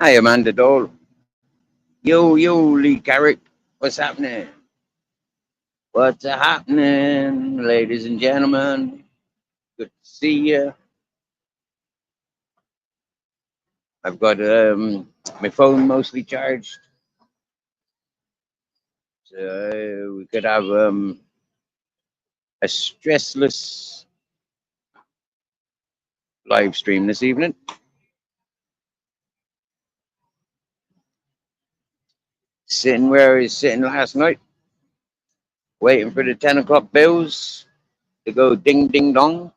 Hi, Amanda Dole. Yo, Lee Carrick. What's happening? What's happening, ladies and gentlemen? Good to see you. I've got my phone mostly charged, so we could have a stressless live stream this evening. Sitting where I was sitting last night, waiting for the 10 o'clock bells to go ding ding dong.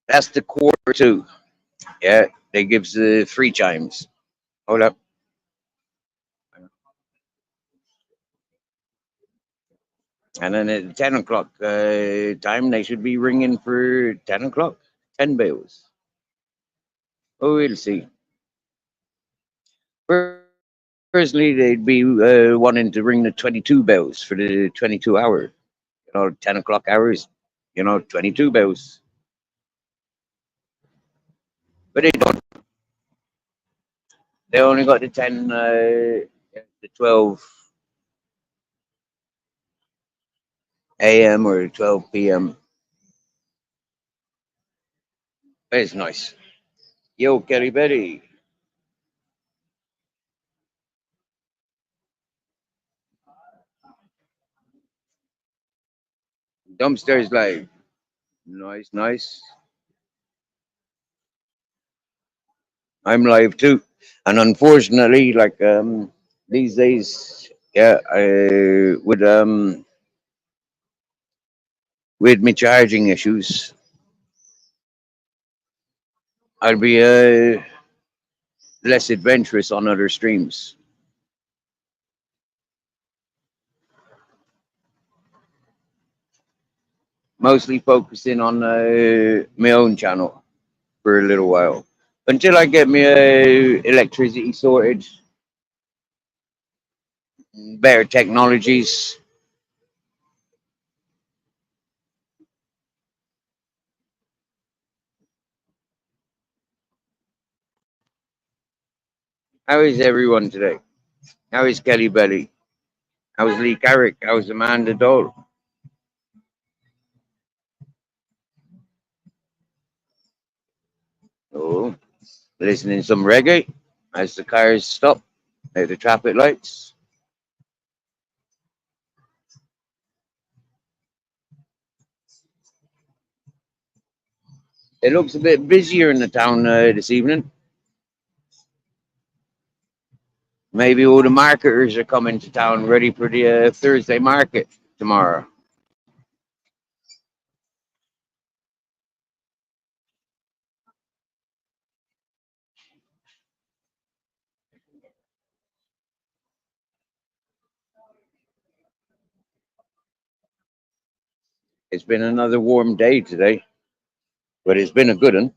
That's the quarter two. Yeah, they gives the three chimes. Hold up. And then at 10 o'clock time, they should be ringing for 10 o'clock, 10 bells. Oh, we'll see. Firstly, they'd be wanting to ring the 22 bells for the 22 hour, 10 o'clock hours, 22 bells. But they don't. They only got the 10, the 12 a.m. or 12 p.m. But it's nice. Yo, Kelly Betty. Dumpsters live. Nice, nice. I'm live too, and unfortunately, like these days, yeah, with me charging issues, I'll be less adventurous on other streams. Mostly focusing on my own channel for a little while until I get my electricity sorted, better technologies. How is everyone today? How is Kelly Belly? How is Lee Carrick? How is Amanda Dole? Oh, listening to some reggae as the cars stop at the traffic lights. It looks a bit busier in the town this evening. Maybe all the marketers are coming to town ready for the Thursday market tomorrow. It's been another warm day today, but it's been a good one.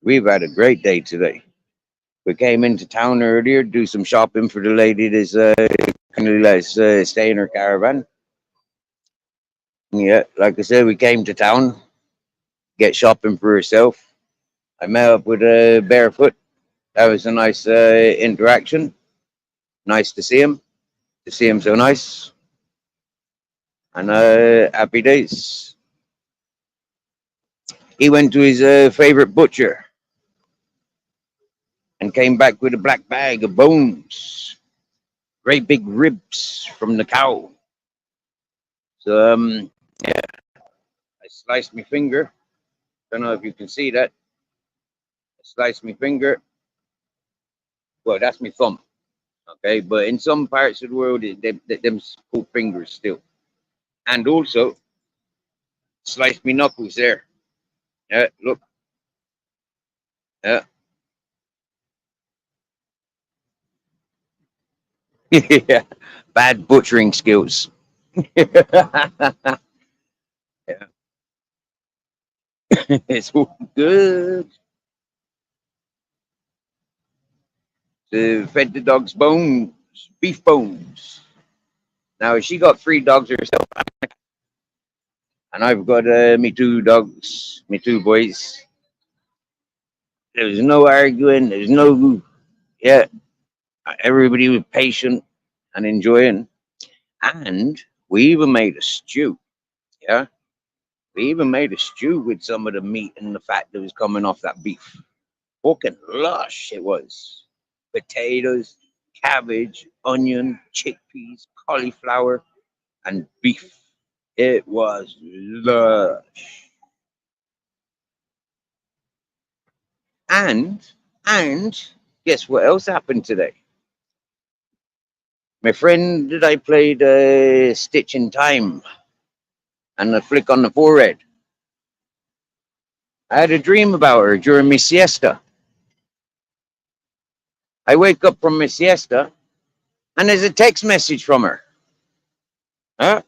We've had a great day today. We came into town earlier to do some shopping for the lady that's kindly let us stay in her caravan. Yeah, like I said, we came to town, get shopping for herself. I met up with Barefoot. That was a nice interaction. Nice to see him. To see him so nice. And happy days. He went to his favorite butcher and came back with a black bag of bones, great big ribs from the cow. So yeah, I sliced my finger. Don't know if you can see that. I sliced my finger. Well, that's my thumb. Okay, but in some parts of the world, them called fingers still. And also sliced my knuckles there. Yeah, look. Yeah, yeah. Bad butchering skills. Yeah, it's all good. Fed the dogs bones, beef bones. Now she got 3 dogs herself, and I've got me 2 dogs, me 2 boys. There was no arguing. There's no, yeah. Everybody was patient and enjoying, and we even made a stew. Yeah, we even made a stew with some of the meat and the fat that was coming off that beef. Fucking lush it was. Potatoes, cabbage, onion, chickpeas, cauliflower, and beef. It was lush. And and guess what else happened today? My friend that I played Stitch in Time and a flick on the forehead. I had a dream about her during my siesta. I wake up from my siesta and there's a text message from her. Huh?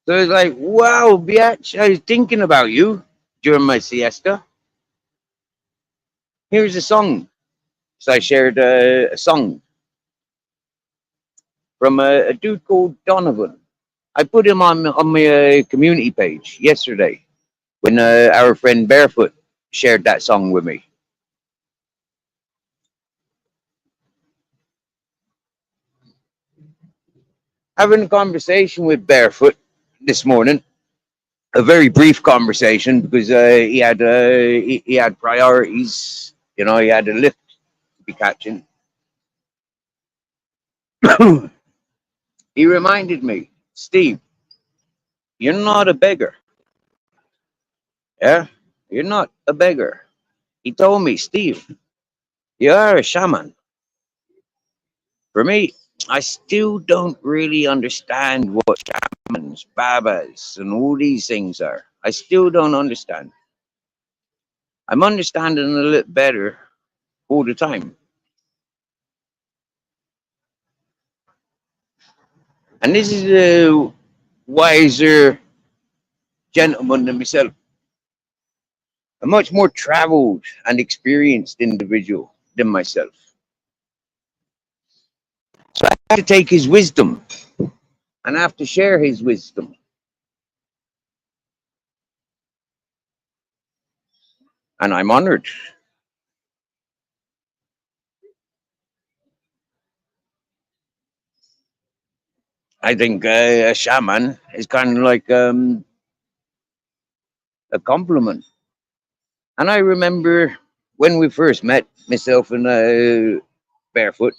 So it's like, wow, biatch, I was thinking about you during my siesta. Here's a song. So I shared a song from a dude called Donovan. I put him on my community page yesterday when our friend Barefoot shared that song with me. Having a conversation with Barefoot this morning, a very brief conversation because he had priorities. You know, he had a lift to be catching. He reminded me, Steve, you're not a beggar. Yeah, you're not a beggar. He told me, Steve, you are a shaman. For me, I still don't really understand what shamans, babas, and all these things are. I still don't understand. I'm understanding a little better all the time. And this is a wiser gentleman than myself, a much more traveled and experienced individual than myself. So I have to take his wisdom and I have to share his wisdom. And I'm honored. I think a shaman is kind of like a compliment. And I remember when we first met, myself and Barefoot,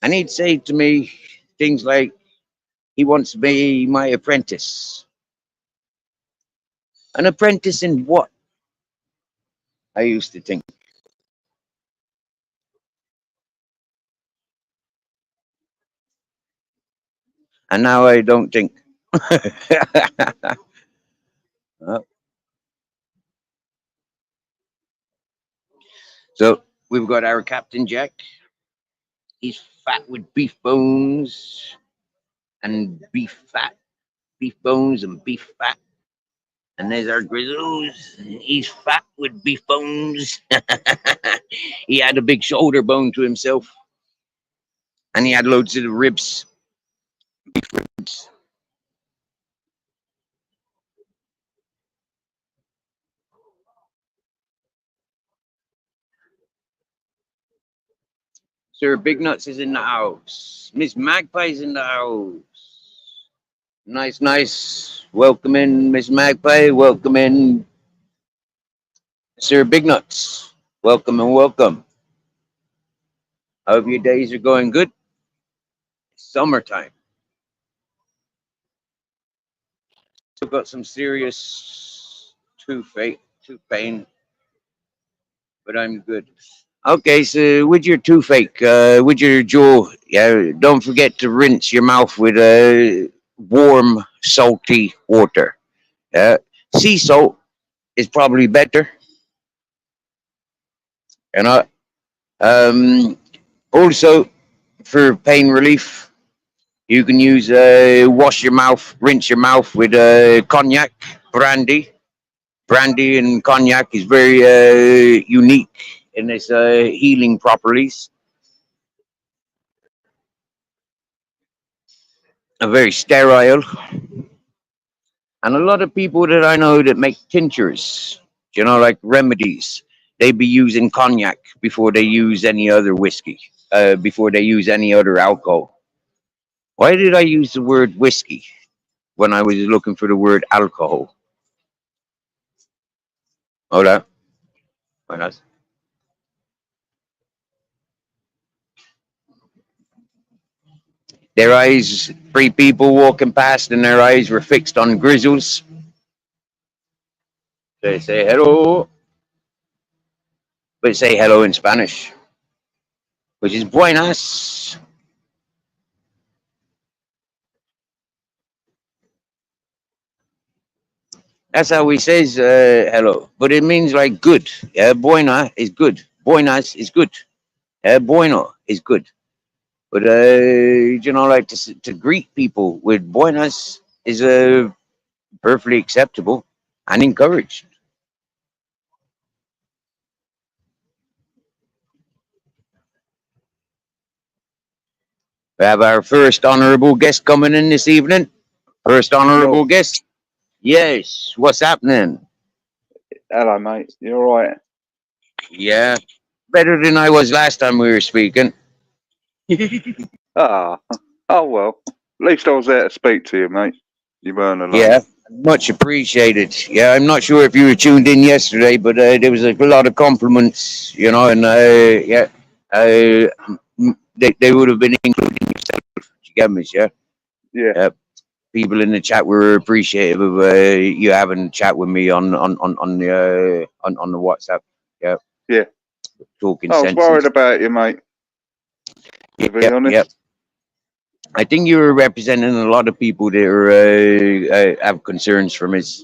and he'd say to me things like, he wants to be my apprentice. An apprentice in what? I used to think. And now I don't think. Uh, so we've got our Captain Jack. He's fat with beef bones and beef fat, beef bones and beef fat. And there's our Grizzles. He's fat with beef bones. He had a big shoulder bone to himself. And he had loads of ribs, beef ribs. Sir Big Nuts is in the house. Miss Magpie's in the house. Nice, nice. Welcome in, Miss Magpie. Welcome in, Sir Big Nuts. Welcome and welcome. I hope your days are going good. Summertime. Still got some serious tooth pain, but I'm good. Okay, so with your toothache, with your jaw, yeah, don't forget to rinse your mouth with warm, salty water. Sea salt is probably better, you know. Um, Also, for pain relief, you can use wash your mouth, rinse your mouth with cognac, brandy. Brandy and cognac is very unique in its healing properties. very sterile. And a lot of people that I know that make tinctures, like remedies, they be using cognac before they use any other whiskey, before they use any other alcohol. Why did I use the word whiskey when I was looking for the word alcohol? Hold on. Hold on. Their eyes, three people walking past, and their eyes were fixed on Grizzles. They say hello, but say hello in Spanish, which is buenas. That's how he says hello, but it means like good. Yeah, buena is good. Buenas is good. Bueno is good. But like to greet people with buenas is perfectly acceptable and encouraged. We have our first honourable guest coming in this evening. First honourable Yo, guest. Yes. What's happening? hello, mate. You all right? Yeah. Better than I was last time we were speaking. Ah, oh well. At least I was there to speak to you, mate. You weren't alone. Yeah. Much appreciated. Yeah, I'm not sure if you were tuned in yesterday, but there was a lot of compliments, and yeah, they would have been including yourself. You get me, yeah. Yeah, Yeah. People in the chat were appreciative of you having a chat with me on the WhatsApp. Yeah, yeah. talking I was worried senses. about you, mate. To be Yep, yep. honest. I think you were representing a lot of people that are, have concerns from us,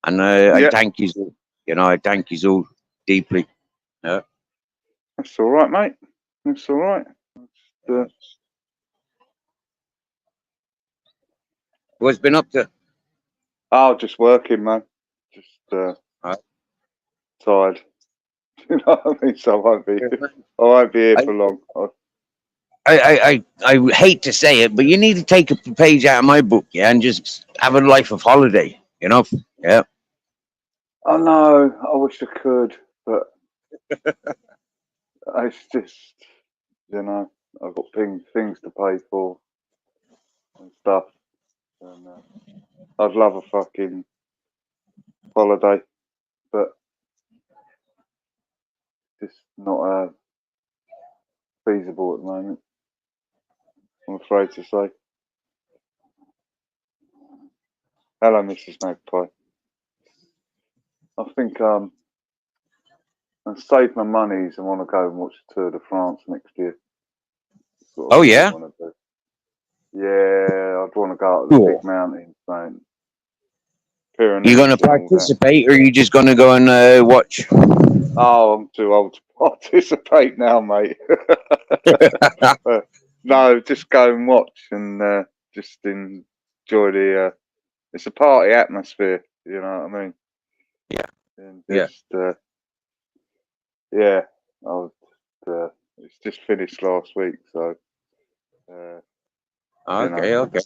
and I Yeah, thank you. I thank you so deeply. Yeah. that's all right, mate. That's all right. Uh, What's been up to? oh, just working, man. Just Uh, tired. You know what I mean? So I won't be here I, for long. I hate to say it, but you need to take a page out of my book, yeah, and just have a life of holiday. Yeah. I know. I wish I could, but it's just, I've got things to pay for and stuff, and I'd love a fucking holiday, but it's not feasible at the moment. I'm afraid to say. Hello, Mrs. Magpie. I think I save my monies and want to go and watch the Tour de France next year. That's what I Oh really yeah. want to do. Yeah, I'd want to go up the big Cool. mountains, man. You gonna Pyrenees and all that. participate, or you just gonna go and watch? Oh, I'm too old to participate now, mate. No, just go and watch and just enjoy the. It's a party atmosphere, you know what I mean? Yeah. And Yeah. just yeah, I was, it's just finished last week, so uh, you know, Okay. Okay.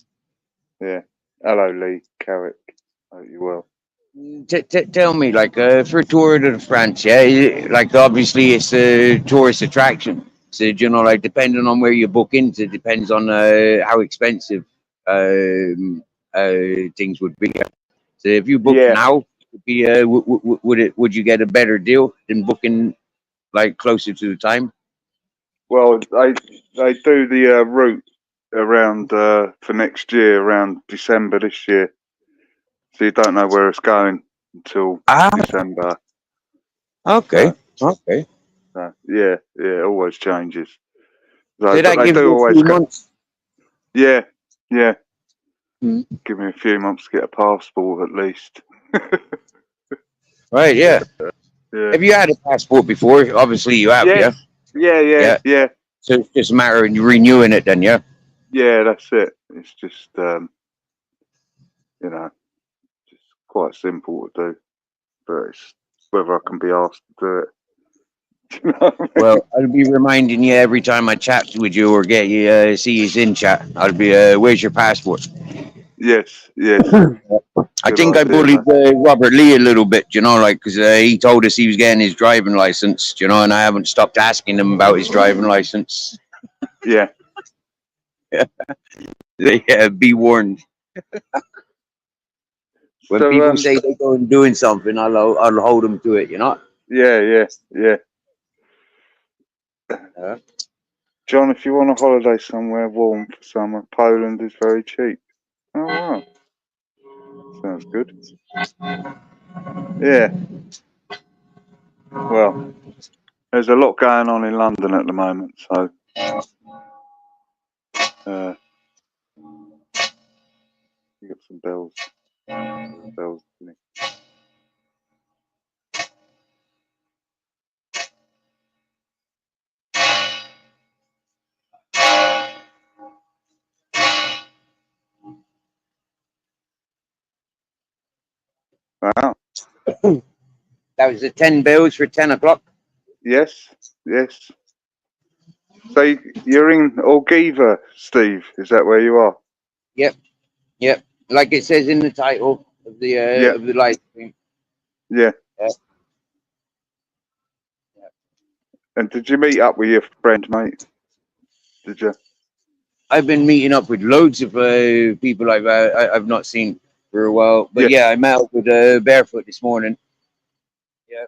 yeah. Hello, Lee Carrick. Hope you well. Tell me, like, for Tour de France, yeah, like obviously it's a tourist attraction. So like depending on where you book into, depends on how expensive things would be. So if you book Yeah, now, would you get a better deal than booking like closer to the time? well, they do the route around for next year, around December this year. So you don't know where it's going until Ah, December. okay, So, okay. yeah, yeah, it always changes. So, So but that they gives do you a always few go. months. Yeah, yeah. Mm. Give me a few months to get a passport at least. Right? Yeah. Yeah. Have you had a passport before? Obviously, you have. Yes. Yeah. Yeah, yeah, Yeah. yeah, So it's just a matter of renewing it, then. Yeah. yeah. That's it. It's just you know, just quite simple to do, but it's whether I can be asked to do You know what I mean? Well, I'll be reminding you every time I chat with you or get you see you in chat. I'll be, where's your passport? Yes, yes. I Good think I idea, bullied mate. Robert Lee a little bit, you know, like because he told us he was getting his driving license, you know, and I haven't stopped asking him about his driving license. Yeah. Be warned. When So, people say they go and doing something, I'll hold them to it, you know. yeah, yeah, yeah. Uh, John, if you want a holiday somewhere warm for summer, Poland is very cheap. Oh, wow. Sounds good. Yeah. Well, there's a lot going on in London at the moment, so you got some bells. Bells. Wow. that was the 10 bills for 10 o'clock. Yes, yes. So you're in Orgiva, Steve. Is that where you are? Yep, yep. Like it says in the title Yeah, of the live stream. yeah. Yeah. And did you meet up with your friend, mate? Did you? I've been meeting up with loads of people I've not seen for a while. But Yeah, yeah, I met up with Barefoot this morning. Yeah,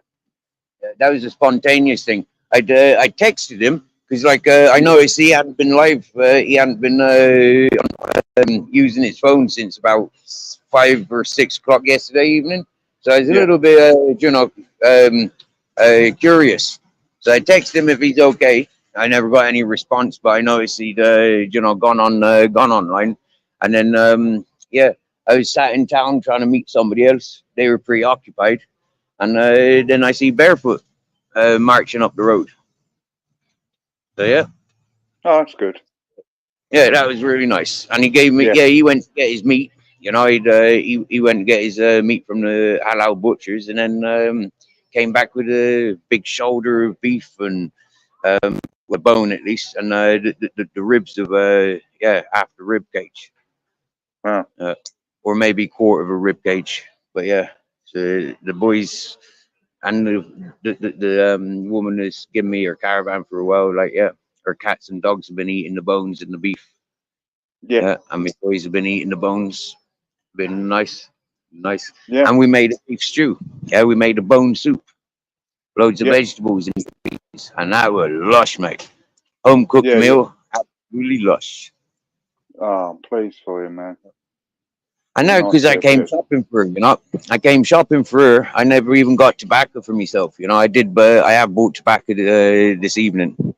that was a spontaneous thing. I texted him because I noticed he hadn't been live. He hadn't been using his phone since about 5 or 6 o'clock yesterday evening. So I was a yeah. little bit curious. So I texted him if he's okay. I never got any response, but I noticed he'd gone online, and then yeah, I was sat in town trying to meet somebody else. They were preoccupied, and then I see Barefoot marching up the road. So yeah, Oh, that's good. yeah, that was really nice. And he gave me, Yeah, yeah, he went to get his meat. You know, he went to get his meat from the halal butchers, and then came back with a big shoulder of beef and a bone at least, and the ribs of half the rib cage, wow. or maybe quarter of a rib cage. But yeah, so the boys and the woman that's given me her caravan for a while, like yeah, her cats and dogs have been eating the bones and the beef. Yeah, Yeah, and my boys have been eating the bones. Been nice, nice. yeah, And we made a beef stew. Yeah, we made a bone soup, loads of yeah, vegetables and beans, and that was lush, mate. Home cooked yeah, yeah. meal, absolutely lush. Oh, I'm pleased for you, man. I Be know nice because to I get a bit came of, shopping for her. You know, I came shopping for her. I never even got tobacco for myself. You know, I did, but I have bought tobacco this evening.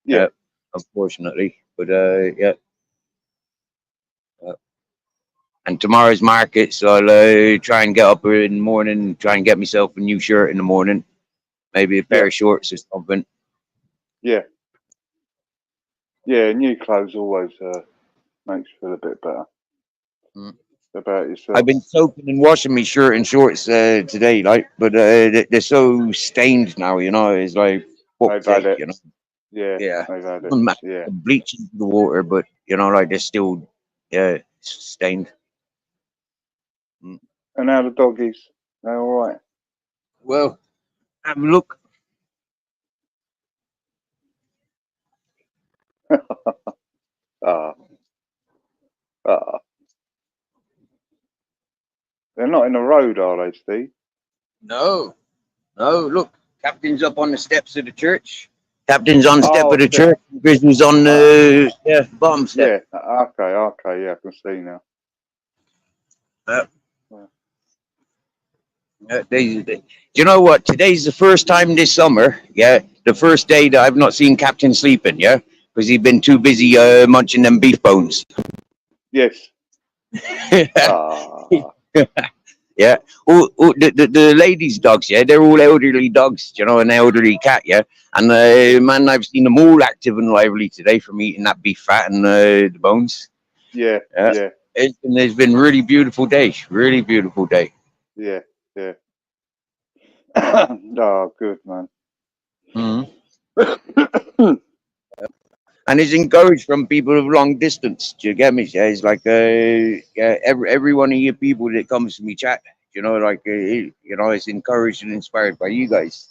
yeah, Unfortunately, but yeah. And tomorrow's market, so I'll try and get up in the morning, try and get myself a new shirt in the morning, maybe a yeah, pair of shorts or something. yeah, yeah. New clothes always makes you feel a bit better Mm. about I've yourself. been soaking and washing my shirt and shorts today, like, but they're so stained now, you know. It's like They've fuck's had sake, it. you know. Yeah, Yeah, they've had it. I'm not Yeah. bleaching the water, but you know, like they're still, yeah, stained. Mm. And now the doggies, they're all right. Well, have a look. Ah, ah. They're not in the road, are they, Steve? No, no, look. Captain's up on the steps of the church. Captain's on the step Oh, of the shit. church. Grizzly's on the bottom step. Yeah. Okay, okay. Yeah, I can see now. Uh, do you know what? Today's the first time this summer. Yeah, the first day that I've not seen Captain sleeping. Yeah, because he's been too busy munching them beef bones. Yes. Ah, Yeah. The ladies' dogs, yeah, they're all elderly dogs, you know, an elderly cat, yeah. And man, I've seen them all active and lively today from eating that beef fat and the bones. yeah, Yeah. yeah, It's been really beautiful day, really beautiful day. yeah, yeah. Oh, good, man. Mhm. And it's encouraged from people of long distance. Do you get me? Yeah, it's like yeah, every one of you people that comes to me chat, like it's encouraged and inspired by you guys.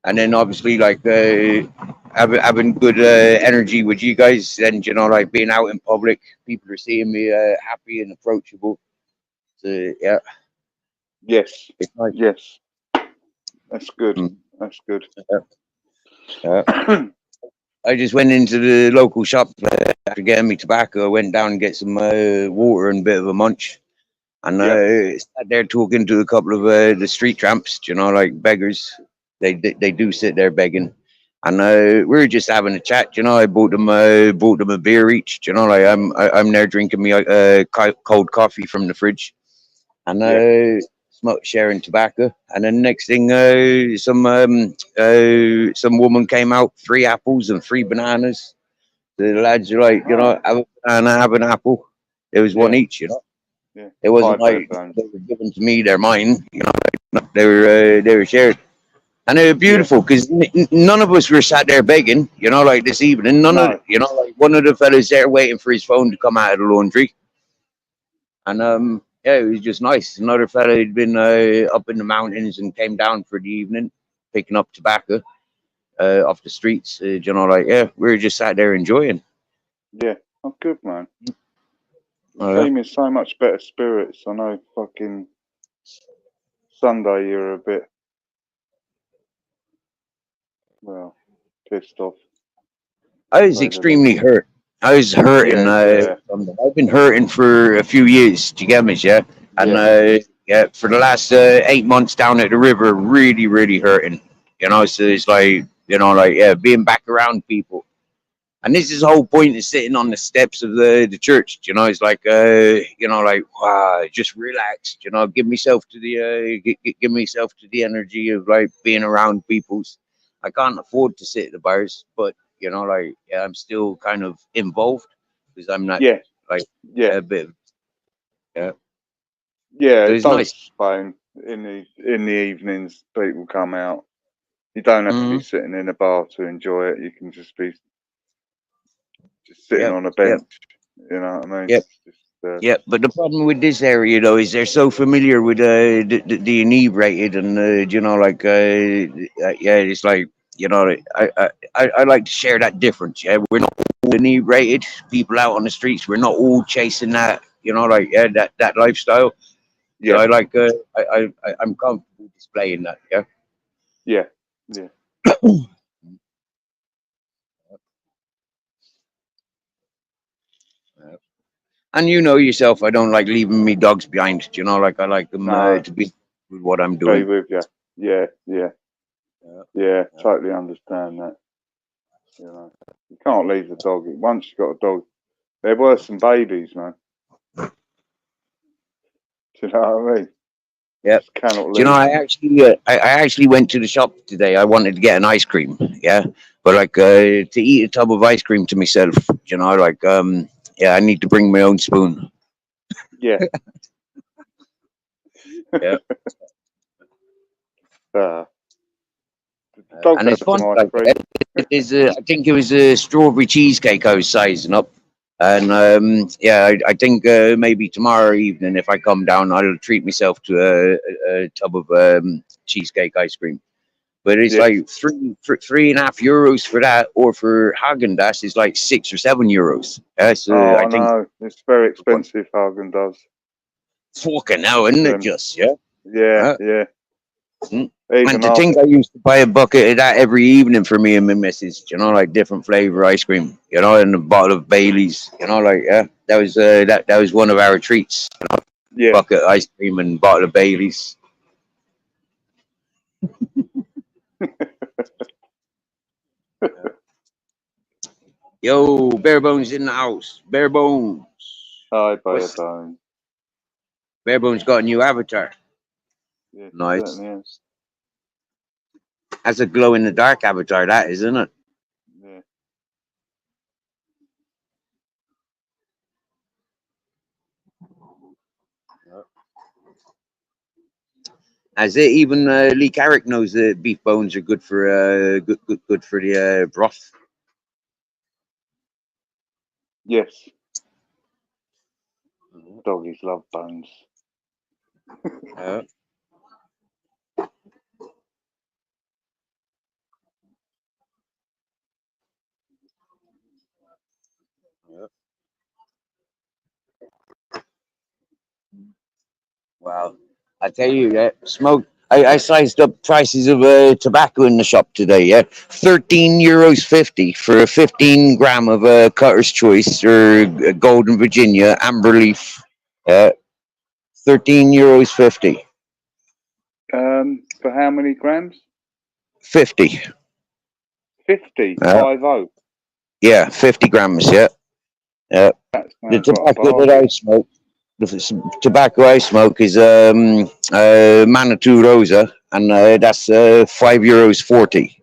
And then obviously like having good energy with you guys, and like being out in public, people are seeing me happy and approachable. So yeah, Yes, it's nice. yes, that's good. Mm, That's good. yeah, yeah. I just went into the local shop after getting me tobacco. I went down and get some water and a bit of a munch. And Yeah, sat there talking to a couple of the street tramps, like beggars. They do sit there begging, and we were just having a chat. I bought them a beer each. Like I'm there drinking me cold coffee from the fridge, and yeah. sharing tobacco. And then next thing, some woman came out, 3 apples and 3 bananas. The lads are like, Oh, have a banana, have an apple. There was one yeah, each. yeah. It Hi, wasn't Bear like Bones. they were given to me; they're mine. They were shared, and they were Yeah, beautiful because none of us were sat there begging. Like this evening, none of no, like one of the fellas there waiting for his phone to come out of the laundry, and yeah, it was just nice. Another fella had been up in the mountains and came down for the evening, picking up tobacco off the streets. Like yeah, we were just sat there enjoying. yeah. Oh, good, man. You Oh yeah. seem in so much better spirits. I know fucking Sunday you're a bit, well, pissed off, I to was say the least. extremely hurt. I was hurting. Yeah, yeah, I've been hurting for a few years. Do you get me? Yeah, and yeah, yeah, for the last 8 months down at the river, really, really hurting. So it's like like yeah, being back around people. And this is the whole point of sitting on the steps of the church. It's like like wow, just relax. Give myself to the give myself to the energy of like being around people's. I can't afford to sit at the bars, but like yeah, I'm still kind of involved because I'm not yeah, like yeah, a bit. Yeah, yeah. so It it's nice. does, Spain. In the evenings, people come out. You don't have to be Hmm. sitting in a bar to enjoy it. You can just be just sitting Yep, on a yep, bench. You know what I mean? yep. Just Yeah, but the problem with this area though is they're so familiar with the inebriated and like yeah, it's like I like to share that difference. Yeah, we're not all inebriated people out on the streets. We're not all chasing that like yeah that lifestyle. So yeah, I like I'm comfortable displaying that. Yeah. yeah, yeah. And yourself, I don't like leaving me dogs behind. Like I like them No, to be with what I'm be doing. with you. Yeah, yeah, Yeah, yeah. yeah. Totally understand that. You know, you can't leave the dog. Once you've got a dog, they're worse than babies, man. Do you know what I mean? Yeah. Just cannot Do you know, leave them. I actually went to the shop today. I wanted to get an ice cream, yeah, but like to eat a tub of ice cream to myself, like yeah, I need to bring my own spoon. Yeah. Yeah, uh, the dog and it's had fun. some ice Like cream. it is, I think it was a strawberry cheesecake I was sizing up, and yeah, I think maybe tomorrow evening if I come down, I'll treat myself to a tub of cheesecake ice cream. But it's Yes. like 3.5 euros for that, or for Hagen Dazs is like €6 or €7. That's Oh, I I think know. It's very what expensive, Hagen does. fucking hell, isn't it? Them. Just yeah. Yeah, Uh, yeah. mm. And Even to after. think I used to buy a bucket of that every evening for me and my missus, like different flavor ice cream, and a bottle of Bailey's, like yeah, that was that was one of our treats, Yeah. bucket of ice cream and bottle of Bailey's. Yo, bare bones in the house, bare bones. Hi, Bear What's Bones. bare bones got a new avatar? Yeah, Nice. certainly is. That's a glow in the dark avatar, that isn't it? Yeah. As it even Lee Carrick knows that beef bones are good for good for the broth. Yes. Doggies love bones. Uh, yeah. Wow, I tell you that smoke. I sized up prices of tobacco in the shop today. Yeah, €13.50 for a 15 gram of Cutter's Choice or Golden Virginia Amber Leaf. €13.50. For how many grams? 50. 50, Uh, 50. yeah, 50 grams. Yeah. That The sounds like a tobacco that I bargain. smoke, the tobacco I smoke is Manitou Rosa, and that's €5.40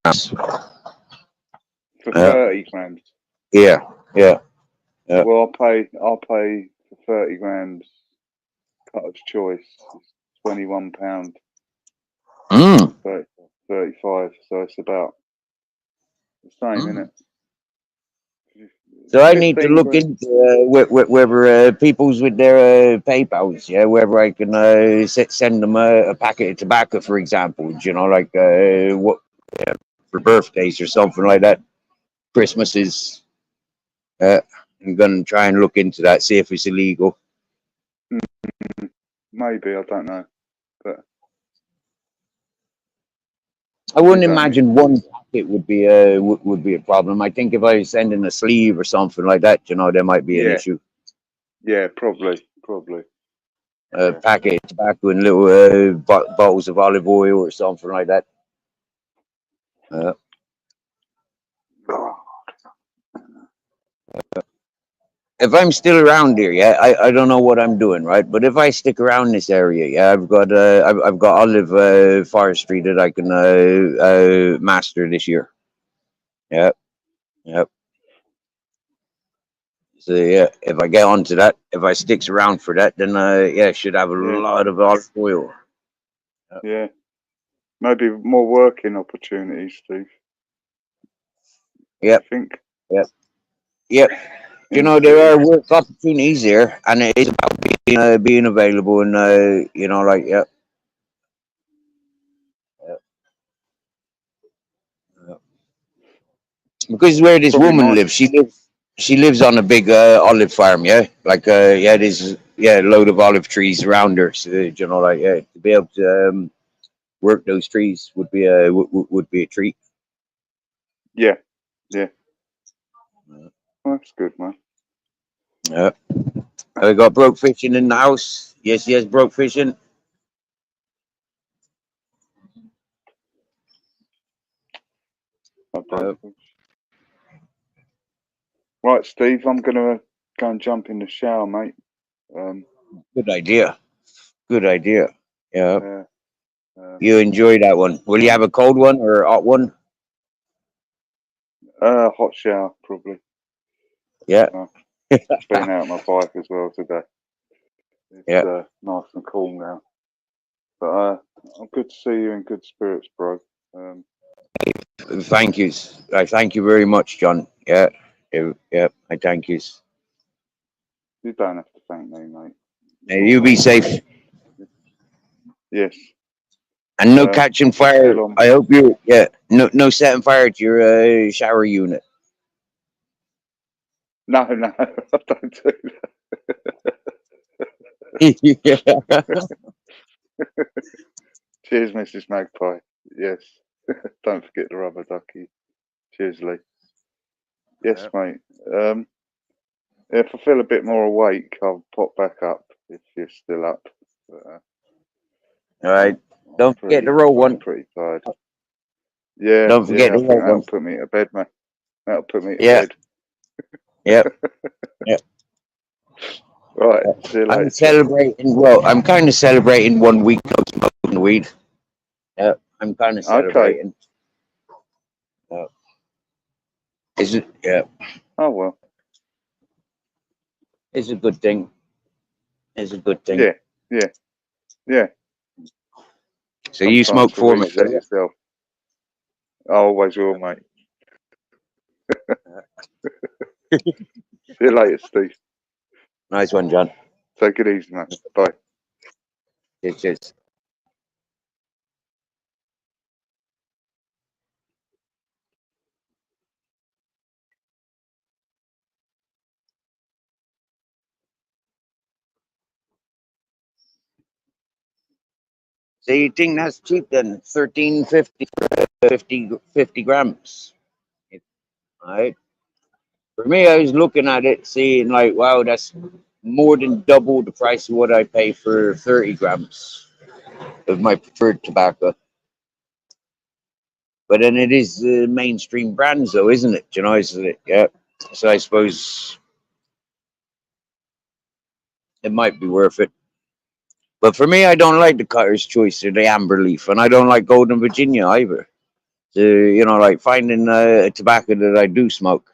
grams. For Uh, 30 grams. yeah, yeah, yeah. Well, I'll pay for 30 grams Cutter's Choice. It's £21, Mm. 30, 35, so it's about the same, isn't Mm. it? So I need to 15 look grams. into whether people's with their PayPal's, yeah, whether I can send them a packet of tobacco, for example, you know, like what for birthdays or something like that. Christmas is. I'm gonna try and look into that, see if it's illegal. Maybe, I don't know. But I you wouldn't don't need imagine to. one packet would be a problem. I think if I was sending a sleeve or something like that, you know, there might be an Yeah, issue. yeah, probably. A Yeah. packet of tobacco and little bottles of olive oil or something like that. Uh, Oh, if I'm still around here, yeah, I don't know what I'm doing, right? But if I stick around this area, yeah, I've got olive forestry that I can master this year. Yeah, yeah. So yeah, if I get onto that, if I sticks around for that, then yeah, should have a yeah, lot of olive oil. yeah. Maybe more working opportunities, Steve. Do you Yep, think? yep, yep. You In the know there city? are work opportunities there, and it is about being available and you know like yeah, yeah, yeah. Because where this Probably woman nice. lives, she lives on a big olive farm, yeah, like yeah, there's yeah a load of olive trees around her, so you know like yeah, to be able to work those trees would be would be a treat. Yeah, yeah. Well, that's good, man. Yeah. I got broke fishing in the house. Yes, yes, broke fishing. I Uh, broke. Right, Steve. I'm gonna go and jump in the shower, mate. Um, Good idea. Good idea. Yeah. yeah. Um, You enjoy that one. Will you right. have a cold one or a hot one? Hot shower, probably. Yeah. Uh, been out my bike as well today. It's Yeah. nice and cool now. But I'm good to see you in good spirits, bro. Um, Thank you. I thank you very much, John. Yeah. Yeah. Yeah. I thank you. you don't have to thank me, mate. It's You all be right. safe Yes. and no catching I'm fire. still on. I hope you. Yeah. No setting fire to your shower unit. No, no, I don't do Yeah. that. Cheers, Mrs. Magpie. Yes. Don't forget the rubber ducky. Cheers, Lee. Yes, mate. If I feel a bit more awake, I'll pop back up if you're still up. But, All right. I'm Don't forget pretty, the roll I'm one. pretty tired. Yeah, Don't forget yeah. the I think roll that'll one. put me to bed, mate. That'll put me to Yeah. bed. Yeah. Yeah. Right. See you I'm later, chap. celebrating. Well, I'm kind of celebrating 1 week no smoking weed. Yeah, I'm kind of Okay. celebrating. Is it? Yeah, Oh well. it's a good thing. It's a good thing. Yeah. Yeah. Yeah. So you Sometimes smoke to for me, reset yourself. I always will, mate. See you later, Steve. Nice one, John. Take it easy, mate. Bye. Cheers, cheers. So you think that's cheap then? 13.50 for 50 grams. All right. For me, I was looking at it, seeing like, wow, that's more than double the price of what I pay for 30 grams of my preferred tobacco. But then it is mainstream brands, though, isn't it? You know, isn't it? Yeah. So I suppose it might be worth it. But for me, I don't like the Cutter's Choice or the Amber Leaf, and I don't like Golden Virginia either. So, you know, like finding a tobacco that I do smoke.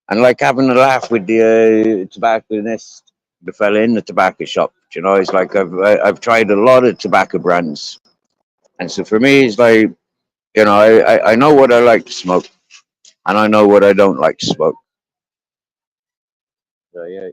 And like having a laugh with the tobacconist, the fella in the tobacco shop. You know, it's like I've tried a lot of tobacco brands, and so for me, it's like, you know, I know what I like to smoke, and I know what I don't like to smoke. So yeah.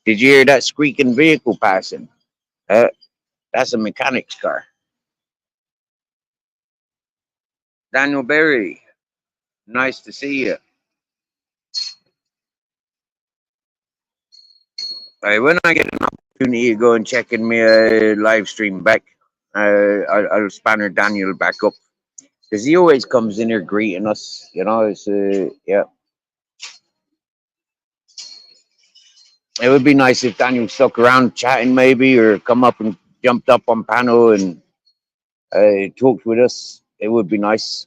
Did you hear that squeaking vehicle passing? Uh, that's a mechanic's car. Daniel Berry, nice to see you. When I get an opportunity to go and check in my live stream back, I'll spanner Daniel back up because he always comes in here greeting us. You know, it's yeah. It would be nice if Daniel stuck around chatting maybe, or come up and jumped up on panel and talked with us. It would be nice.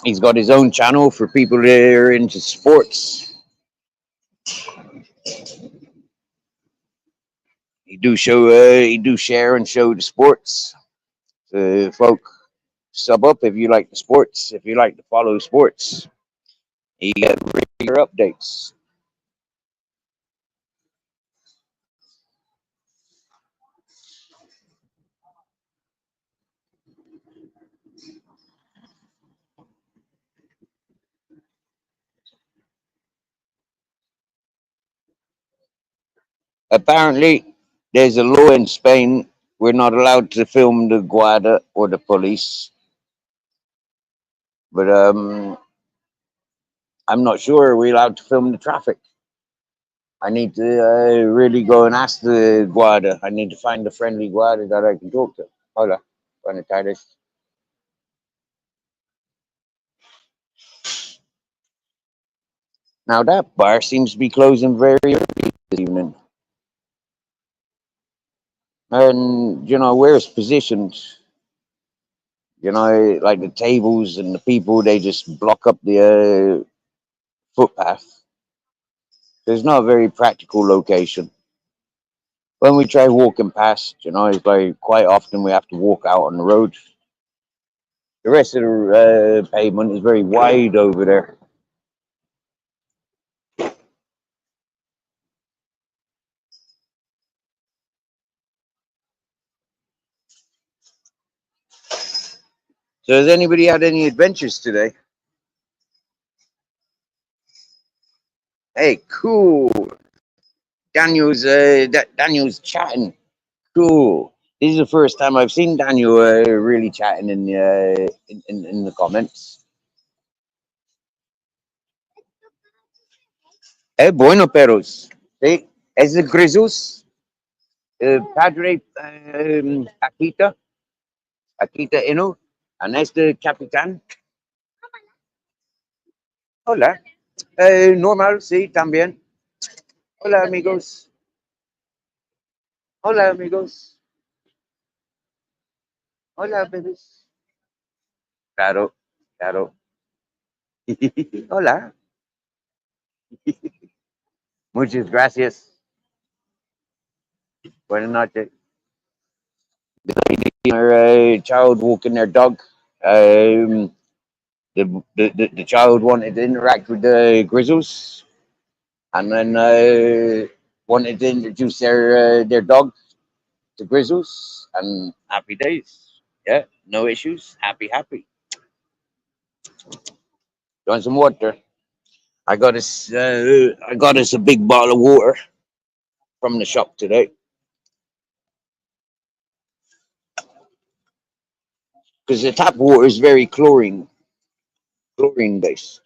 He's got his own channel for people that are into sports. He do share and show the sports. Folk, sub up if you like the sports. If you like to follow sports, you get regular updates. Apparently, there's a law in Spain. We're not allowed to film the Guardia or the police, but I'm not sure we're allowed to film the traffic. I need to really go and ask the Guardia. I need to find a friendly Guardia that I can talk to. Hola, buenas tardes. Now that bar seems to be closing very early this evening. And, you know, where it's positioned, you know, like the tables and the people, they just block up the footpath. There's not a very practical location. When we try walking past, you know, it's like quite often we have to walk out on the road. The rest of the pavement is very wide over there. So has anybody had any adventures today? Hey, cool. Daniel's chatting. Cool. This is the first time I've seen Daniel really chatting in the comments. Bueno, perros. Sí, es el Jesús, Padre Akita, Akita Eno, and este Capitán. Hola. Normal, sí, también. Hola, amigos. Hola, amigos. Hola, bebés. Claro, claro. Hola. Muchas gracias. Buenas noches. Our child walking their dog. Um, the child wanted to interact with the Grizzles, and then wanted to introduce their dog to Grizzles, and happy days. Yeah, no issues. Happy, happy. Want some water? I got us a big bottle of water from the shop today because the tap water is very chlorine based.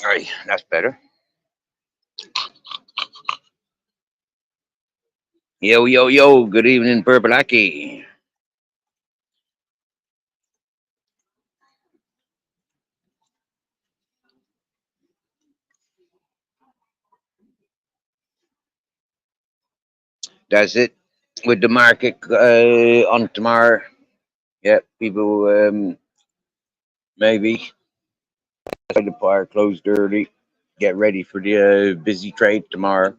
All right, that's better. Yo, yo, yo. Good evening, Purpleaki. That's it. With the market on tomorrow. Yeah, people maybe the bar closed early. Get ready for the busy trade tomorrow.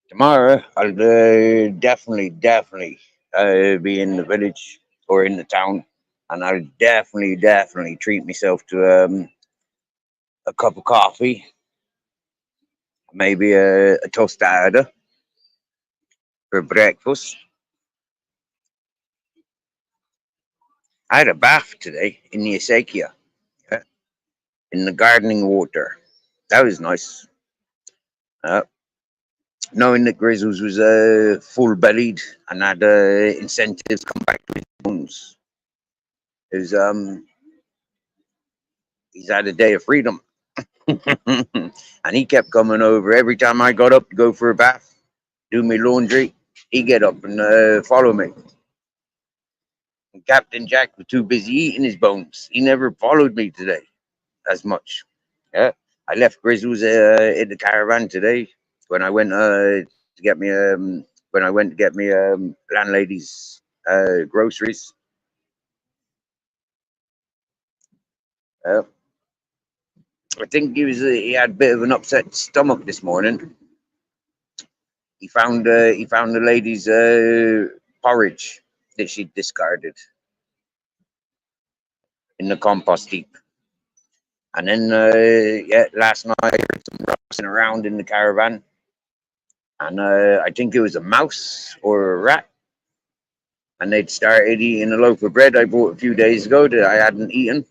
Tomorrow, I'll definitely be in the village or in the town, and I'll definitely treat myself to a cup of coffee, maybe a tostada for breakfast. I had a bath today in the acequia, yeah, in the gardening water. That was nice. Uh, Knowing that Grizzles was full bellied and had incentives come back to his bones. Is He's had a day of freedom. And he kept coming over every time I got up to go for a bath, do my laundry. He'd get up and follow me. And Captain Jack was too busy eating his bones. He never followed me today as much. Yeah, I left Grizzles in the caravan today when I went to get me landlady's groceries. Uh, I think he had a bit of an upset stomach this morning. He found the lady's porridge that she'd discarded in the compost heap. And then yeah, last night I heard some rustling around in the caravan, and I think it was a mouse or a rat, and they'd started eating a loaf of bread I bought a few days ago that I hadn't eaten.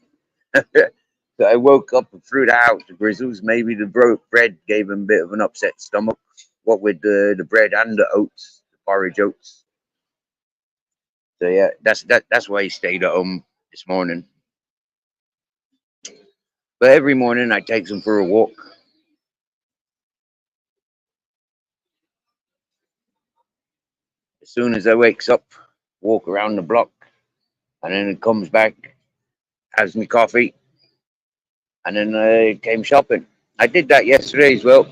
So I woke up and threw that out to Grizzles. Maybe the bread gave him a bit of an upset stomach. What with the bread and the oats, the porridge oats. So yeah, that's why he stayed at home this morning. But every morning I take him for a walk. As soon as I wakes up, walk around the block, and then it comes back, has me coffee, and then I came shopping. I did that yesterday as well.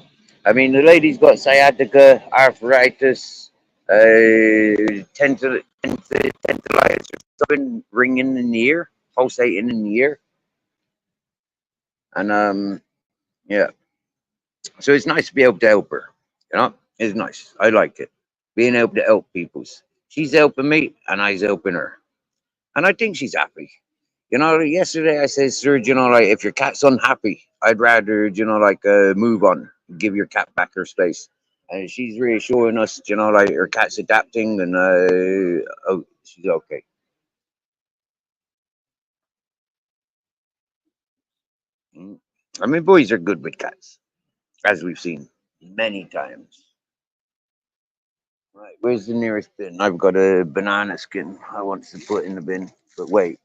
I mean, the lady's got sciatica, arthritis, tendinitis, something ringing in the ear, pulsating in the ear, and yeah. So it's nice to be able to help her. You know, it's nice. I like it. Being able to help people's. She's helping me, and I's helping her, and I think she's happy. You know, yesterday I said, sir, you know, like if your cat's unhappy, I'd rather, you know, like move on, give your cat back her space. And she's reassuring us, you know, like her cat's adapting, and oh, she's okay. Mm. I mean, boys are good with cats, as we've seen many times. Right, where's the nearest bin? I've got a banana skin I want to put in the bin, but wait,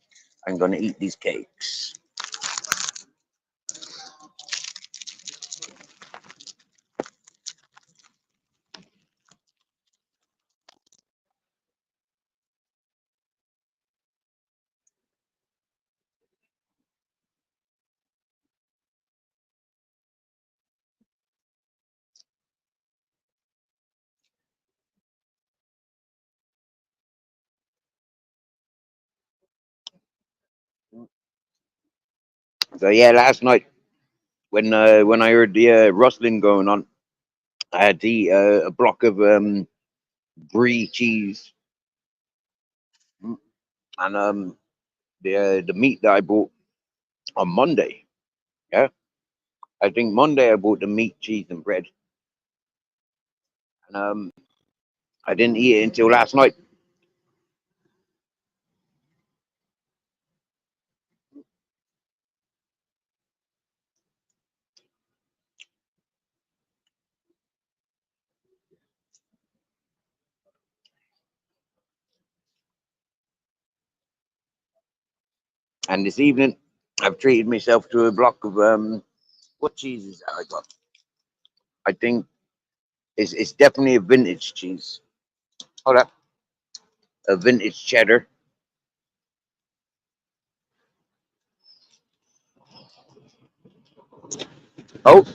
I'm gonna eat these cakes. So yeah, last night when I heard the rustling going on, I had to eat a block of brie cheese. Mm. And the meat that I bought on Monday. Yeah, I think Monday I bought the meat, cheese, and bread, and I didn't eat it until last night. And this evening, I've treated myself to a block of what cheese is that I got? I think it's definitely a vintage cheese. Hold up, a vintage cheddar. Oh,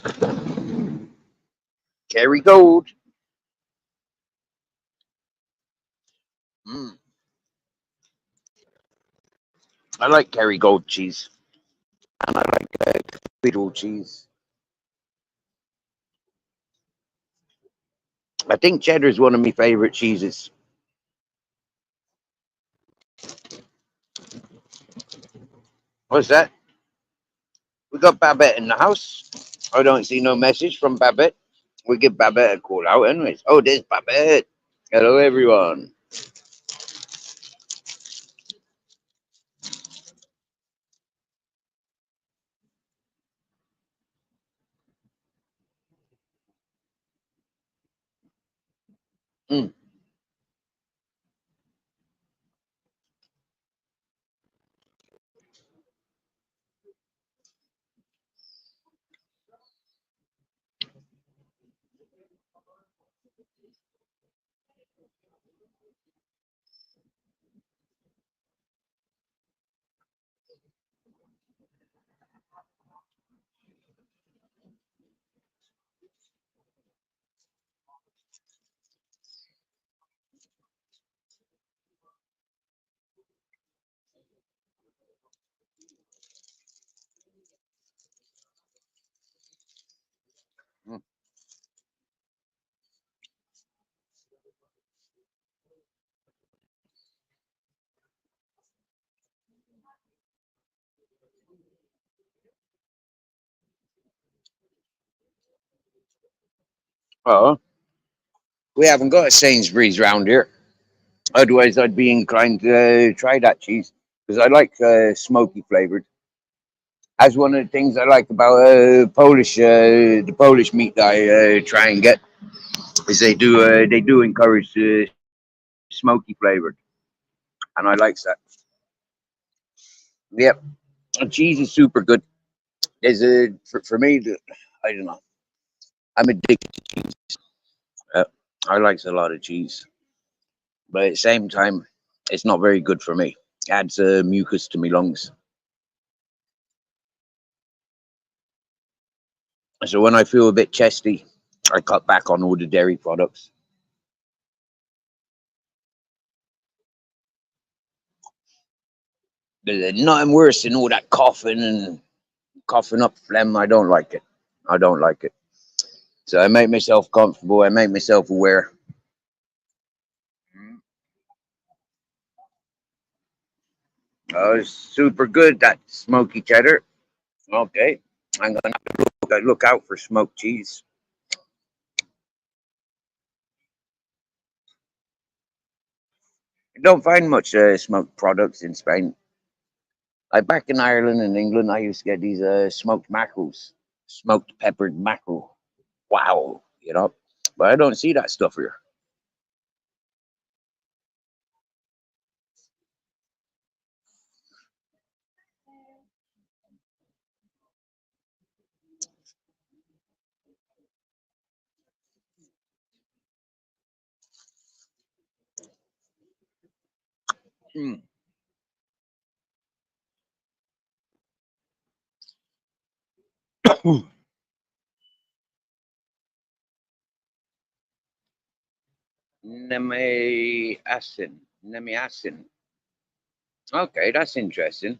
Kerry Gold. Mm, I like Kerry Gold cheese, and I like cathedral cheese. I think cheddar is one of my favorite cheeses. What's that? We got Babette in the house. I don't see no message from Babette. We give Babette a call out, anyways. Oh, there's Babette. Hello, everyone. Mm. Mm. Oh, we haven't got a Sainsbury's round here. Otherwise, I'd be inclined to try that cheese because I like smoky flavored. That's one of the things I like about the Polish meat that I try and get is they do encourage smoky flavored, and I like that. Yep, and cheese is super good. There's a for me, I don't know. I'm addicted to cheese. Uh, I like a lot of cheese, but at the same time, it's not very good for me. Adds mucus to my lungs. So when I feel a bit chesty, I cut back on all the dairy products. There's nothing worse than all that coughing and coughing up phlegm. I don't like it. I don't like it. So I make myself comfortable. I make myself aware. Oh, it's super good, that smoky cheddar. Okay, I'm gonna have to look out for smoked cheese. I don't find much smoked products in Spain. Like back in Ireland and England, I used to get these smoked mackerels, smoked peppered mackerel. Wow, you know. But I don't see that stuff here. Mm. Nemi asin. Okay, that's interesting.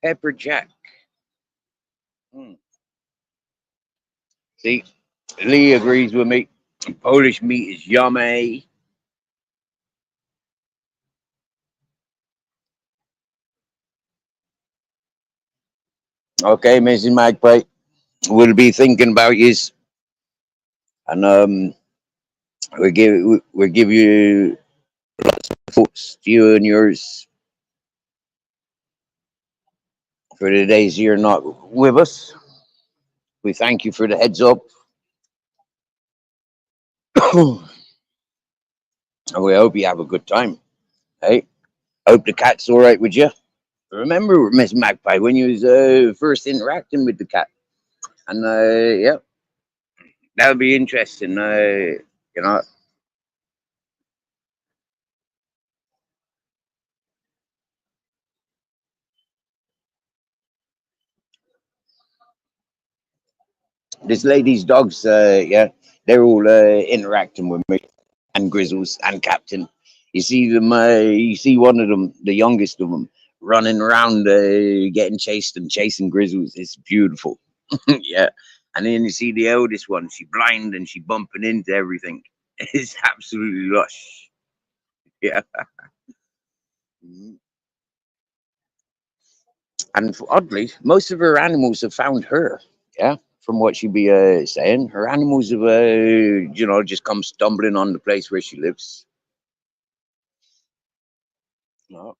Pepper jack. Mm. See, Lee agrees with me. Polish meat is yummy. Okay, Mrs. Magpie, we'll be thinking about you, and we give you thoughts to you and yours for the days you're not with us. We thank you for the heads up. And we hope you have a good time. Hey, hope the cat's all right with you. Remember, Miss Magpie, when you was first interacting with the cat, and yeah, that would be interesting. You know, this lady's dogs, yeah, they're all interacting with me and Grizzles and Captain. You see them. You see one of them, the youngest of them, running around, getting chased and chasing Grizzles. It's beautiful. Yeah, and then you see the eldest one. She blind and she bumping into everything. It's absolutely lush. Yeah. Mhm. And oddly, most of her animals have found her. Yeah, from what she be saying, her animals have, just come stumbling on the place where she lives. No,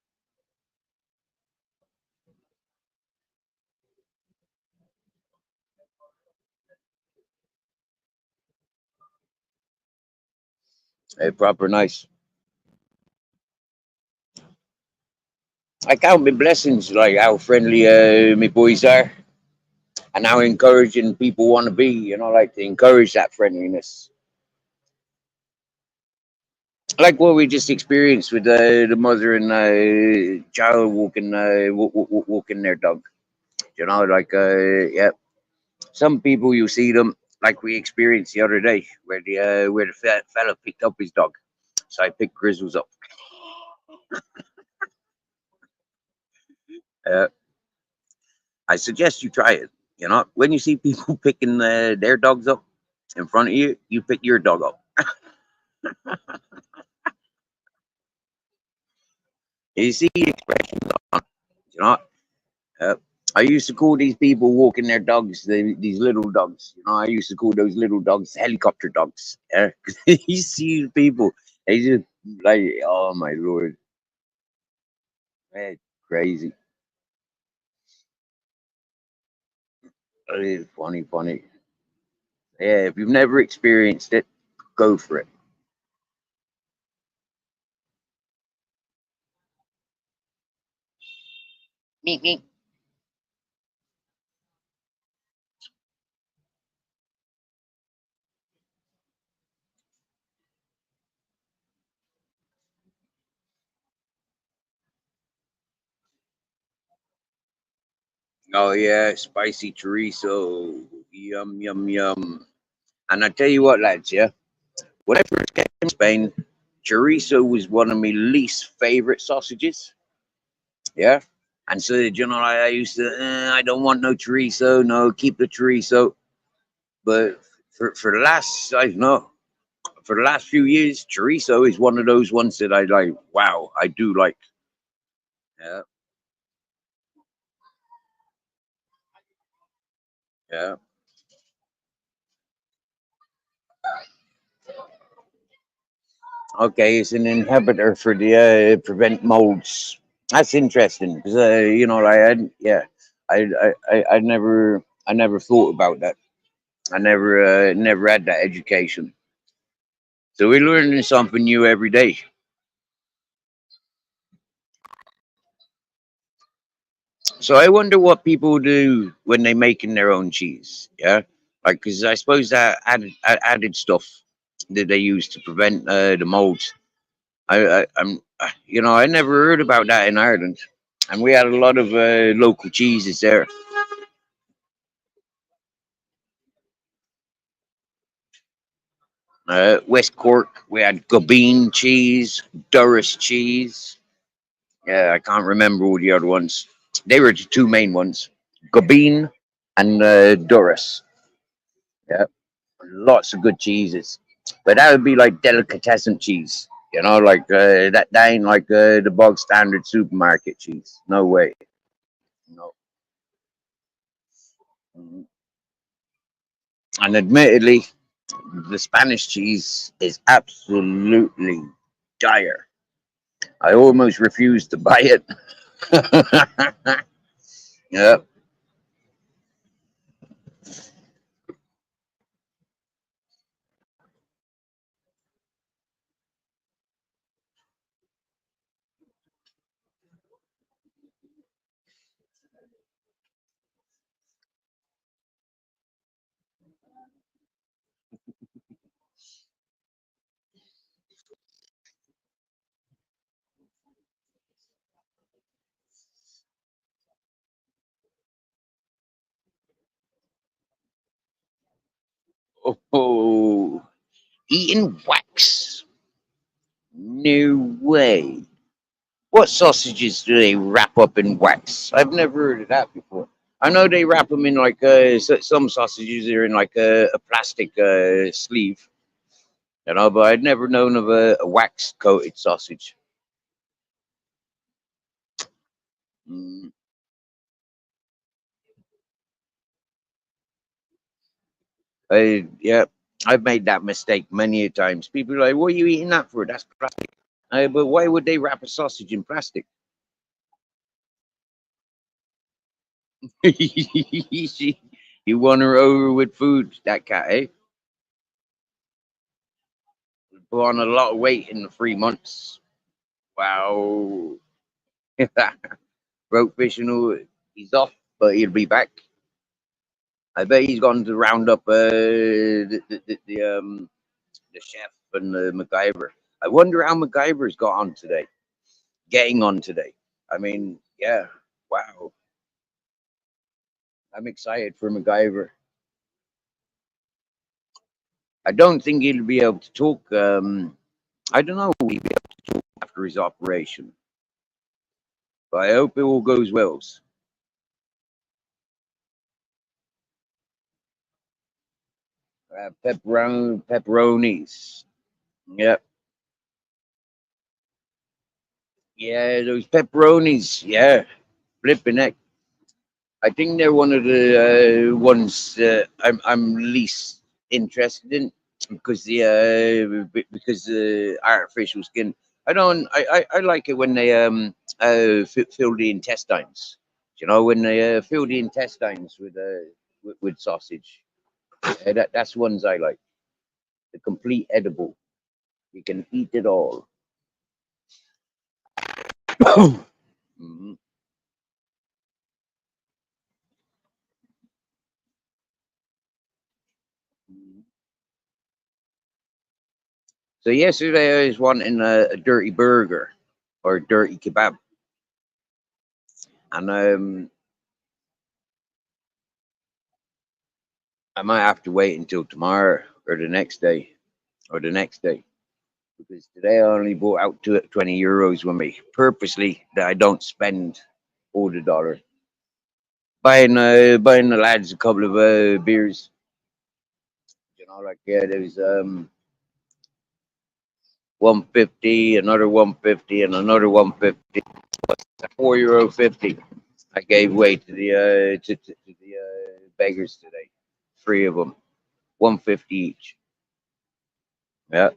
proper nice. I count my blessings, like how friendly my boys are, and how encouraging people want to be. Like to encourage that friendliness, like what we just experienced with the mother and child walking their dog. Like yeah, some people you see them like we experienced the other day, where the fella picked up his dog. So I picked Grizzles up. Uh, I suggest you try it. When you see people picking their dogs up in front of you, you pick your dog up. You see the expressions on, you know. Uh, I used to call these people walking their dogs, these little dogs. I used to call those little dogs helicopter dogs. Yeah, 'cause you see the people, they just like, oh my lord, man, crazy. It's funny, funny. Yeah, if you've never experienced it, go for it. Meep, meep. Oh yeah, spicy chorizo, yum yum yum. And I tell you what, lads, yeah, when I first came to Spain, chorizo was one of my least favorite sausages. Yeah. And so, I used to, I don't want no chorizo, no, keep the chorizo. But for the last, I don't know, for the last few years, chorizo is one of those ones that I like, wow, I do like. Yeah. Yeah. Okay. It's an inhibitor for the prevent molds. That's interesting because you know, like yeah, I never thought about that. I never had that education. So we're learning something new every day. So I wonder what people do when they're making their own cheese. Yeah, like because I suppose that added stuff that they use to prevent the molds. I'm you know, I never heard about that in Ireland, and we had a lot of local cheeses there. West Cork, we had Gobeen cheese, Durris cheese. Yeah, I can't remember all the other ones. They were the two main ones, Gobeen and Durris. Yeah, lots of good cheeses. But that would be like delicatessen cheese. You know, like that ain't like the bog standard supermarket cheese. No way. No. Mhm. And admittedly, the Spanish cheese is absolutely dire. I almost refuse to buy it. Yeah. Oh, eating wax. No way. What sausages do they wrap up in wax? I've never heard of that before. I know they wrap them in like some sausages are in like a plastic sleeve, you know, but I'd never known of a wax coated sausage. Mm. Yeah, I've made that mistake many a times. People are like, "What are you eating that for? That's plastic." But why would they wrap a sausage in plastic? You won her over with food, that cat, eh? Put on a lot of weight in the 3 months. Wow. Rope fishing, he's off, but he'll be back. I bet he's gone to round up the chef and the MacGyver. I wonder how MacGyver's got on today. Getting on today. I mean, yeah. Wow. I'm excited for MacGyver. I don't think he'll be able to talk. I don't know. He'll be able to talk after his operation, but I hope it all goes well. Pepperonis. Yep. Yeah, those pepperonis. Yeah, flipping heck. I think they're one of the ones I'm least interested in because because the artificial skin. I don't. I like it when they fill the intestines. You know, when they fill the intestines with sausage. That's ones I like. The complete edible. You can eat it all. Mhm. So yesterday I was wanting a dirty burger or a dirty kebab, and I might have to wait until tomorrow or the next day or the next day because today I only bought out 20 euros with me purposely that I don't spend all the dollar buying the lads a couple of beers. You know, like yeah, there's 150, another 150, and another 150. 4 euro 50. I gave away to the to the beggars today. Three of them, 150 each. Yeah.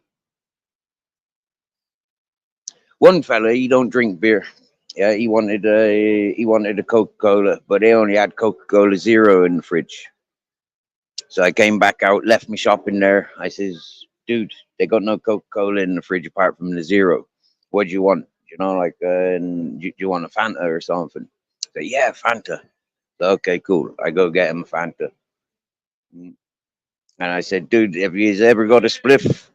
One fella, he don't drink beer. Yeah, he wanted a Coca-Cola, but they only had Coca-Cola Zero in the fridge. So I came back out, left me shopping there. I says, dude, they got no Coca-Cola in the fridge apart from the Zero. What do you want? And do you want a Fanta or something? So yeah, Fanta. So, okay, cool. I go get him a Fanta. Mm. And I said, dude, have you ever got a spliff?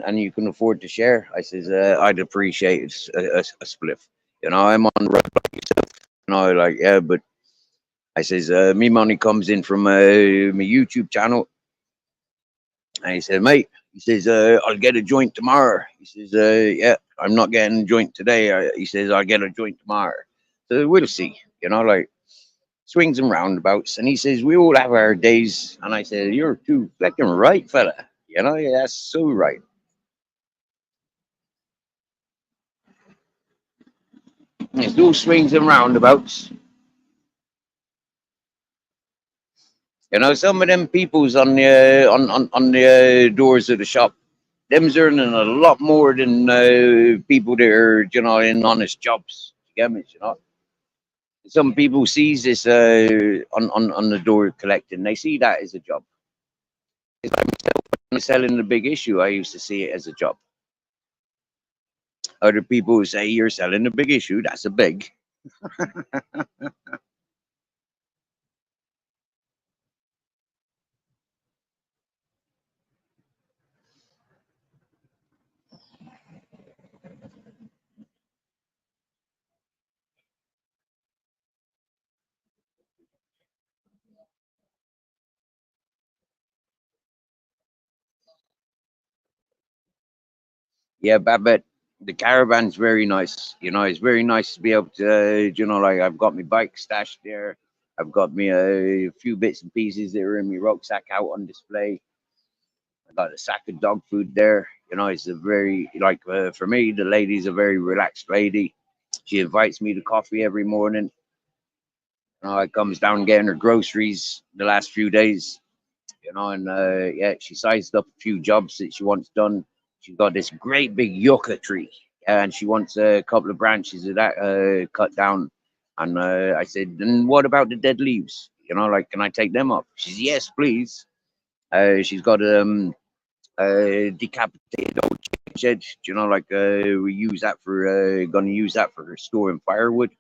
And you can afford to share? I says, I'd appreciate a spliff. I'm on the road like yourself. Yeah, but I says, me money comes in from my YouTube channel. And he said, mate, he says, I'll get a joint tomorrow. He says, yeah, I'm not getting a joint today. He says, I'll get a joint tomorrow. So we'll see, swings and roundabouts. And he says, we all have our days. And I said, you're too fucking right, fella. Yeah, that's so right. It's all swings and roundabouts. Some of them people's on the doors of the shop, them's earning a lot more than people that are, in honest jobs. You get me. Some people sees this on the door collecting. They see that as a job. It's like myself, when I'm selling the big issue, I used to see it as a job. Other people who say you're selling a big issue, that's a big. Yeah, but the caravan's very nice. It's very nice to be able to, I've got my bike stashed there. I've got me a few bits and pieces that are in my rucksack out on display. I got a sack of dog food there. It's a very, for me, the lady's a very relaxed lady. She invites me to coffee every morning. I comes down getting her groceries the last few days. And yeah, she sized up a few jobs that she wants done. She's got this great big yucca tree, and she wants a couple of branches of that cut down. And I said, then what about the dead leaves? Can I take them up? She says, yes, please. She's got decapitated old shed. We use that for gonna use that for her storing firewood.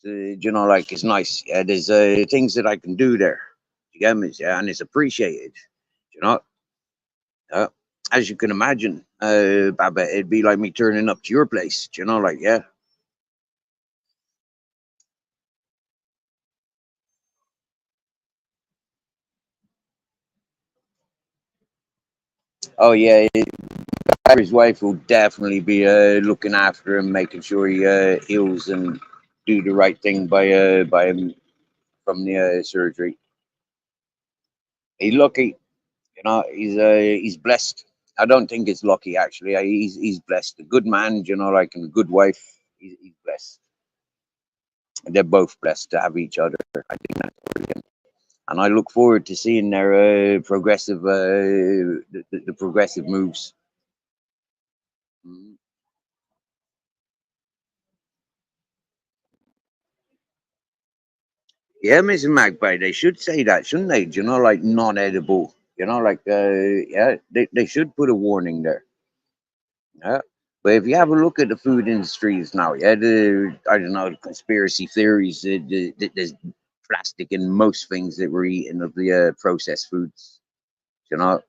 It's nice. Yeah, there's things that I can do there. You get me? Yeah, and it's appreciated. You know, uh, as you can imagine, Baba, it'd be like me turning up to your place. Yeah. Oh yeah, his wife will definitely be looking after him, making sure he heals and do the right thing by him from the surgery. He's lucky. He's blessed. I don't think it's lucky actually. He's blessed. A good man, and a good wife. He's blessed. They're both blessed to have each other. I think that's brilliant, and I look forward to seeing their progressive, the progressive moves. Mhm. Yeah, Mrs. Magpie, they should say that, shouldn't they? Non-edible. Yeah, they should put a warning there. Yeah. But if you have a look at the food industries now, yeah, I don't know, the conspiracy theories, there's plastic in most things that we're eating of the processed foods. You know,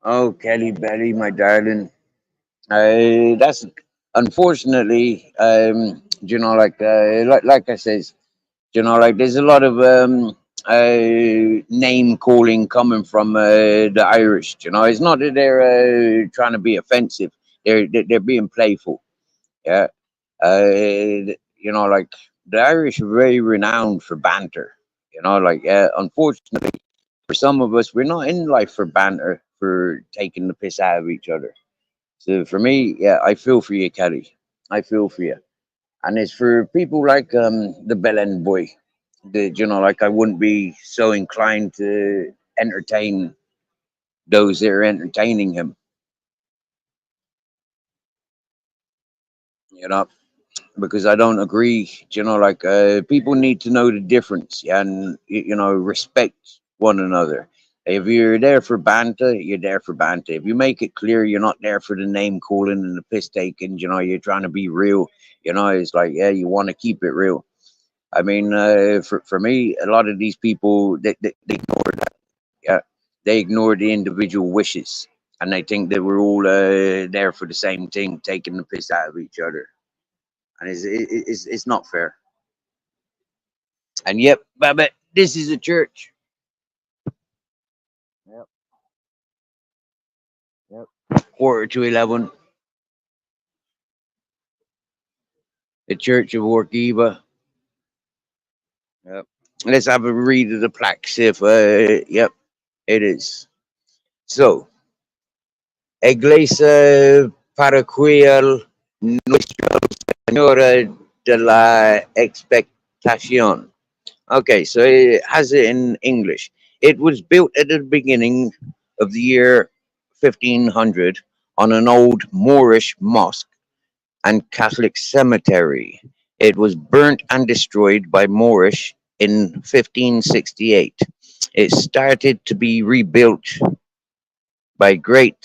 oh, Kelly Belly, my darling. That's unfortunately, like I says, there's a lot of name calling coming from the Irish. It's not that they're trying to be offensive; they're being playful. Yeah. like the Irish are very renowned for banter. Unfortunately, for some of us, we're not in life for banter, for taking the piss out of each other. So for me, yeah, I feel for you, Kelly. I feel for you. And it's for people like the Belen boy. I wouldn't be so inclined to entertain those that are entertaining him. You know, because I don't agree. People need to know the difference, yeah, and respect one another. If you're there for banter, you're there for banter. If you make it clear you're not there for the name calling and the piss taking, you're trying to be real. It's like, yeah, you want to keep it real. I mean, for me, a lot of these people they ignore that. Yeah, they ignore the individual wishes, and they think that we're all there for the same thing, taking the piss out of each other, and it's not fair. And yep, but this is a church. Yep, yep. Quarter to 11, the Church of Orgiva. Yep. Let's have a read of the plaque. See if, yep, it is. So, Iglesia Parroquial Nuestra Señora de la Expectación. Okay, so it has it in English. It was built at the beginning of the year 1500 on an old Moorish mosque and Catholic cemetery. It was burnt and destroyed by Moorish in 1568. It started to be rebuilt by great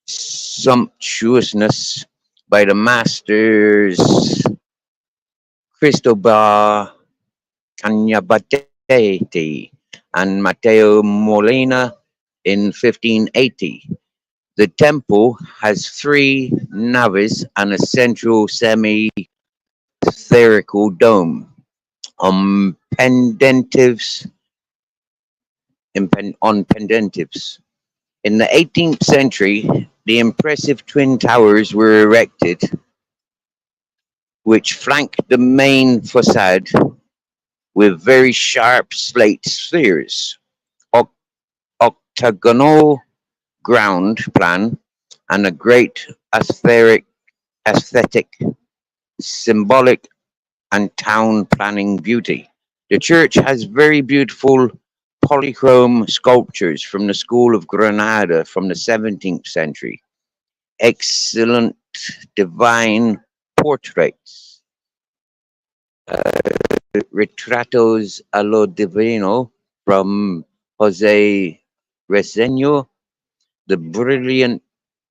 sumptuousness by the masters Cristobal Cañabate and Mateo Molina in 1580. The temple has three naves and a central semi-spherical dome. On pendentives, on pendentives. In the 18th century, the impressive twin towers were erected, which flank the main facade with very sharp slate spheres, octagonal ground plan, and a great aesthetic, symbolic, and town planning beauty. The church has very beautiful polychrome sculptures from the school of Granada from the 17th century. Excellent divine portraits, retratos a lo divino from Jose Reseño, the brilliant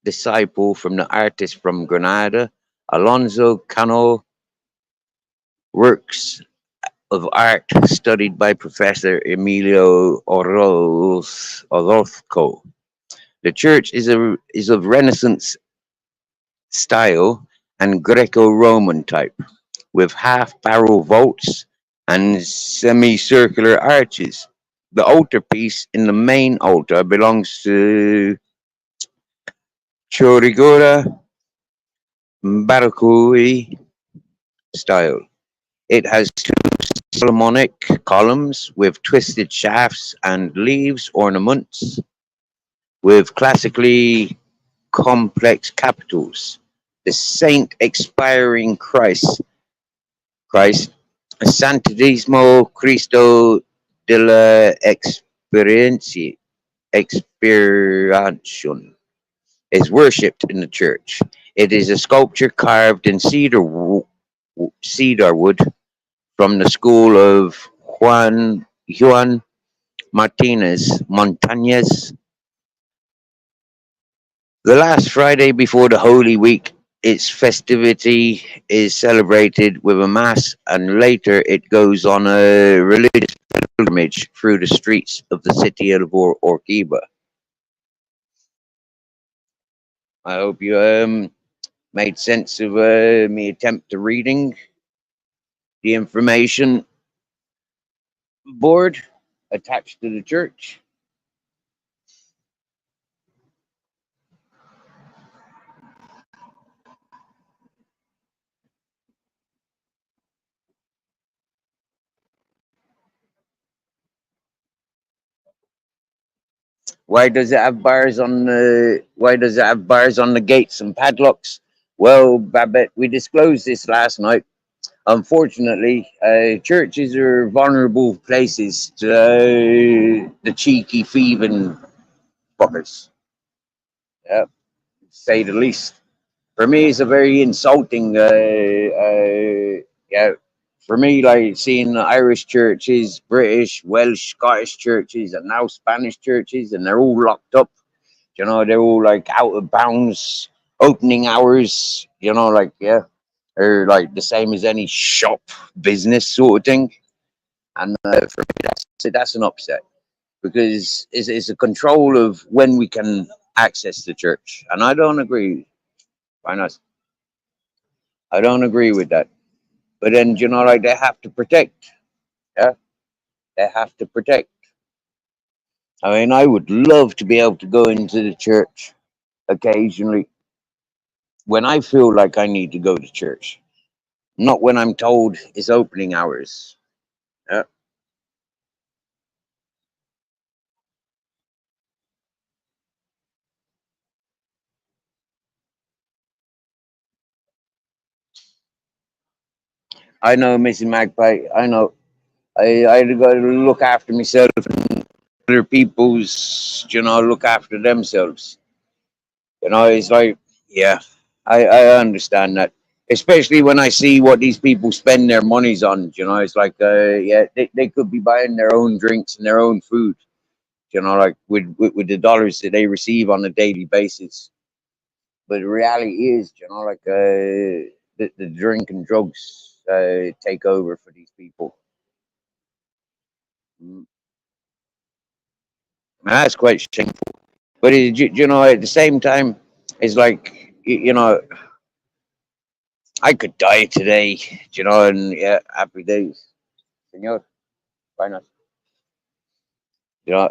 disciple from the artist from Granada, Alonso Cano, works of art studied by Professor Emilio Orozco. The church is of Renaissance style and Greco-Roman type, with half-barrel vaults and semicircular arches. The altarpiece in the main altar belongs to Chorigora Baroque style. It has two Solomonic columns with twisted shafts and leaves ornaments with classically complex capitals. The Saint Expiring Christ, Santisimo Cristo de la Expiración, is worshipped in the church. It is a sculpture carved in cedar wood from the school of Juan Martinez Montañez. The last Friday before the Holy Week, its festivity is celebrated with a mass, and later it goes on a religious pilgrimage through the streets of the city of Orgiva. I hope you made sense of me attempt to reading the information board attached to the church. Why does it have bars on the Why does it have bars on the gates and padlocks? Well, Babette, we disclosed this last night. Unfortunately, churches are vulnerable places to the cheeky, thieving fuckers. Yeah, to say the least. For me, it's a very insulting. Yeah, for me, like seeing Irish churches, British, Welsh, Scottish churches, and now Spanish churches, and they're all locked up. You know, they're all like out of bounds opening hours. You know, like yeah, they're like the same as any shop business sort of thing. And for me, that's an upset because it's a control of when we can access the church, and I don't agree. Why not? I don't agree with that. But then, you know, like they have to protect. Yeah, they have to protect. I mean, I would love to be able to go into the church occasionally when I feel like I need to go to church, not when I'm told it's opening hours. Yeah. I know, Missy Magpie. I know. I got to look after myself and other people's, you know, look after themselves. You know, it's like, yeah, I understand that. Especially when I see what these people spend their monies on, you know, it's like, yeah, they could be buying their own drinks and their own food, you know, like with the dollars that they receive on a daily basis. But the reality is, you know, like the drink and drugs take over for these people. Mm. That's quite shameful. But you know, at the same time, it's like you know, I could die today, you know, and yeah, happy days, senor. Why not? You know,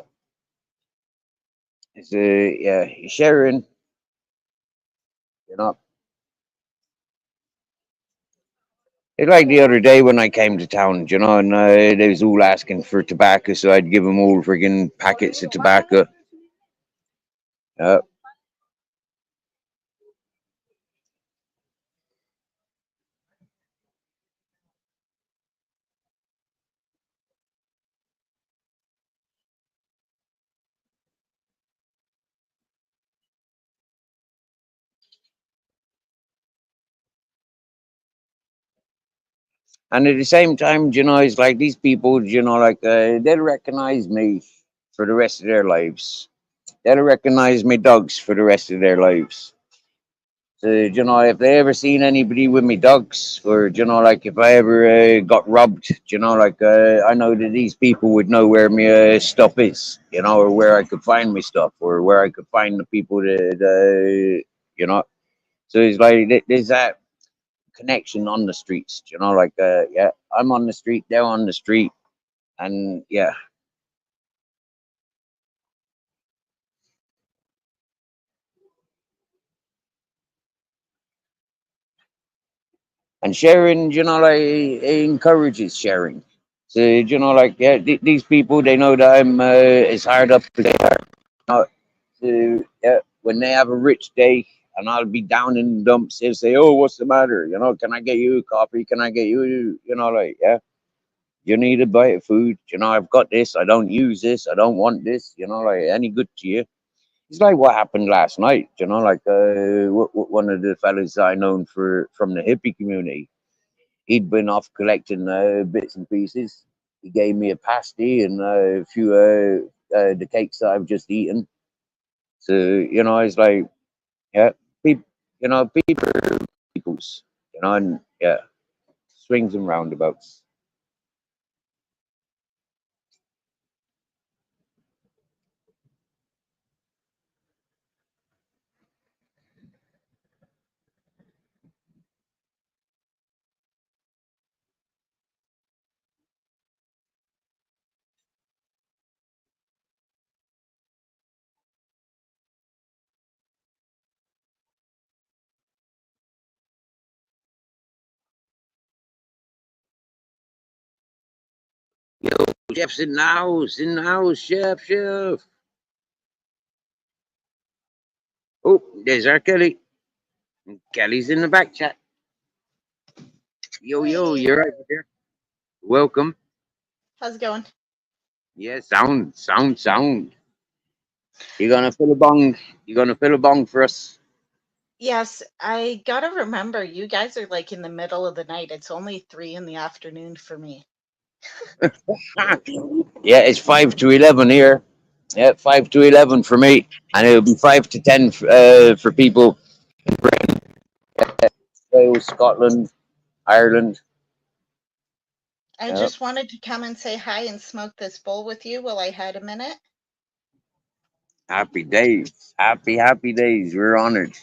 it's yeah, sharing. You know, it's like the other day when I came to town, you know, and they was all asking for tobacco, so I'd give them all friggin' packets of tobacco. Uh, and at the same time, you know, it's like these people, you know, like they'll recognize me for the rest of their lives. They'll recognize me dogs for the rest of their lives. So, you know, if they ever seen anybody with me dogs, or you know, like if I ever got robbed, you know, like I know that these people would know where my stuff is, you know, or where I could find my stuff, or where I could find the people that, you know. So it's like there's that connection on the streets, you know, like yeah, I'm on the street, they're on the street, and yeah, and sharing, you know, like it encourages sharing. So you know, like yeah, these people they know that I'm as hard up as they are. Not to yeah, when they have a rich day and I'll be down in the dumps, they'll say, "Oh, what's the matter? You know, can I get you a coffee? Can I get you, you know, like yeah, you need a bite of food? You know, I've got this. I don't use this. I don't want this. You know, like any good to you." It's like what happened last night. You know, like one of the fellas I known for from the hippie community. He'd been off collecting bits and pieces. He gave me a pasty and a few the cakes that I've just eaten. So you know, it's like yeah, people, you know, people are peoples, you know, and yeah, swings and roundabouts. Yo, chef's in the house, chef, chef. Oh, there's our Kelly. Kelly's in the back chat. Yo, yo, Hey, you're right there. Welcome. how's it going? Yeah, sound, sound, sound. You're gonna fill a bong. You're gonna fill a bong for us. Yes, I gotta remember, you guys are like in the middle of the night. It's only 3 in the afternoon for me. Yeah, it's 5 to 11 here. Yeah, 5 to 11 for me, and it'll be 5 to 10 for people in Britain, Wales, Scotland, Ireland. I Yeah, just wanted to come and say hi and smoke this bowl with you while I had a minute. happy days, happy days. We're honored.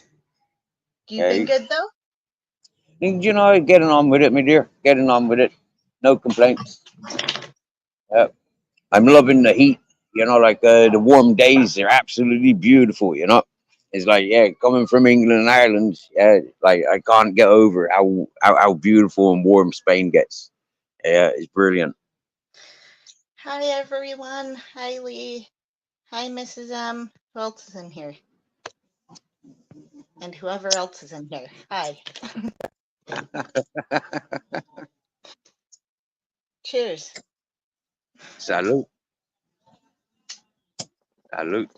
You've been Okay, good though? and you know, getting on with it, my dear. Getting on with it. No complaints. Yeah. I'm loving the heat. You know, like the warm days, they're absolutely beautiful. You know, it's like yeah, coming from England and Ireland, yeah, like I can't get over how beautiful and warm Spain gets. Yeah, it's brilliant. Hi everyone. Hi Lee. Hi Mrs. M. Who else is in here? And whoever else is in here. Hi. Cheers. Salute, salute.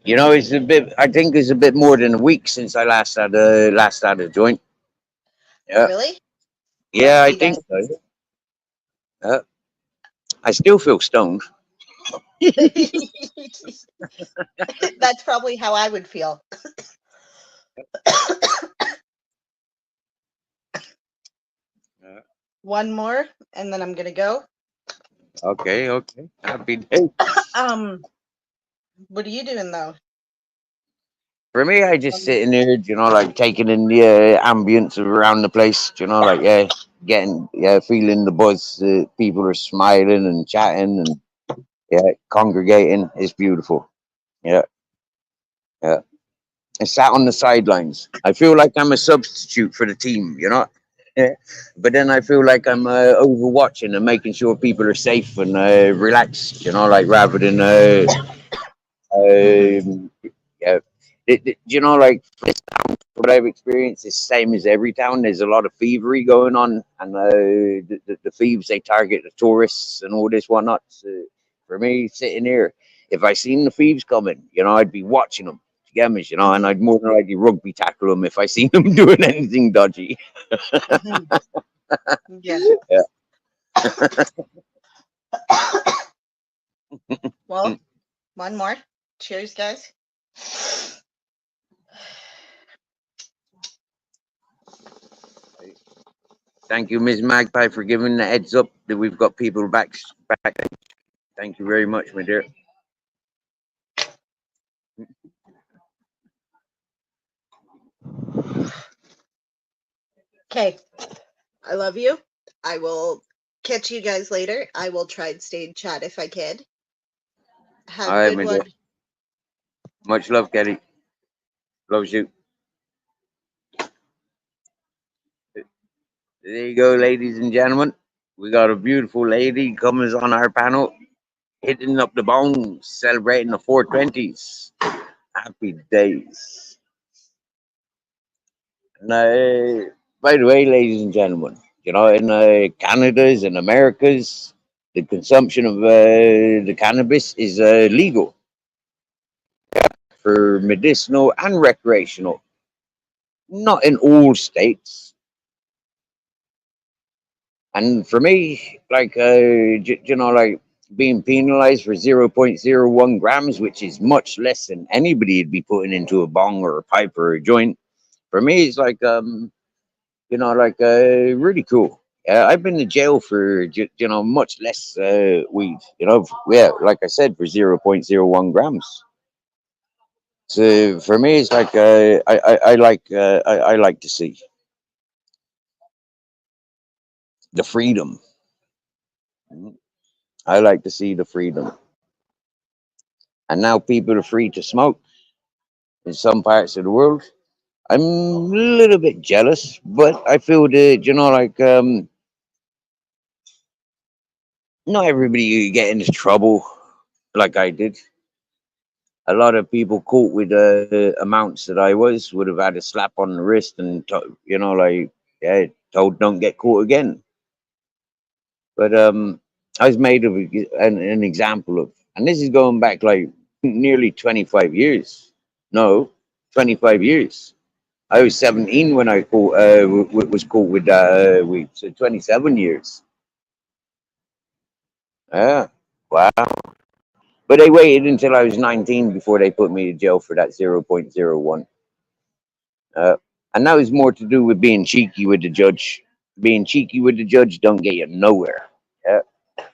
You know, it's a bit. I think it's a bit more than a week since I last had a joint. Yeah, Really? yeah, I You think guys. so. Yeah. I still feel stoned. That's probably how I would feel. Yeah. One more and then I'm gonna go. Okay, okay. Happy day. Um, what are you doing though? For me, I just Um, sitting here, you know, like taking in the ambience of around the place, you know, like yeah, getting yeah, feeling the buzz. People are smiling and chatting and yeah, congregating. It's beautiful. Yeah, yeah. I sat on the sidelines. I feel like I'm a substitute for the team, you know. Yeah. But then I feel like I'm overwatching and making sure people are safe and relaxed, you know, like rather than mhm. yeah. You know, like what I've experienced is same as every town. There's a lot of thievery going on, and the thieves they target the tourists and all this whatnot. So for me, sitting here, if I seen the thieves coming, you know, I'd be watching them. You get me, you know, and Mhm. I'd more than likely rugby tackle them if I seen them doing anything dodgy. Mhm. Yeah. Yeah. Well, one more. Cheers, guys. Thank you, Ms. Magpie, for giving the heads up that we've got people back. Thank you very much, my dear. Okay. I love you. I will catch you guys later. I will try and stay in chat if I can. All Have a right, good my dear. one. Much love, Kelly. Loves you. There you go, ladies and gentlemen. We got a beautiful lady coming on our panel, hitting up the bones, celebrating the 420s. Happy days. And by the way, ladies and gentlemen, you know, in Canada's and Americas, the consumption of the cannabis is legal for medicinal and recreational. Not in all states. And for me, like, you know, like being penalized for 0.01 grams, which is much less than anybody would be putting into a bong or a pipe or a joint, for me, it's like, you know, like really cool. I've been to jail for, you know, much less weed, you know, yeah, like I said, for 0.01 grams. So for me, it's like, I like to see the freedom. I like to see the freedom. And now people are free to smoke. in some parts of the world. I'm a little bit jealous, but I feel that, like, not everybody get into trouble like I did. A lot of people caught with amounts that I was would have had a slap on the wrist and, like, yeah, told don't get caught again. But I was made of an example of, and this is going back like nearly 25 years. No, 25 years. I was 17 when I caught, was caught with weed, so 27 years. Yeah, wow. But they waited until I was 19 before they put me in jail for that 0.01. Uh, and that was more to do with being cheeky with the judge. Being cheeky with the judge don't get you nowhere. Yeah.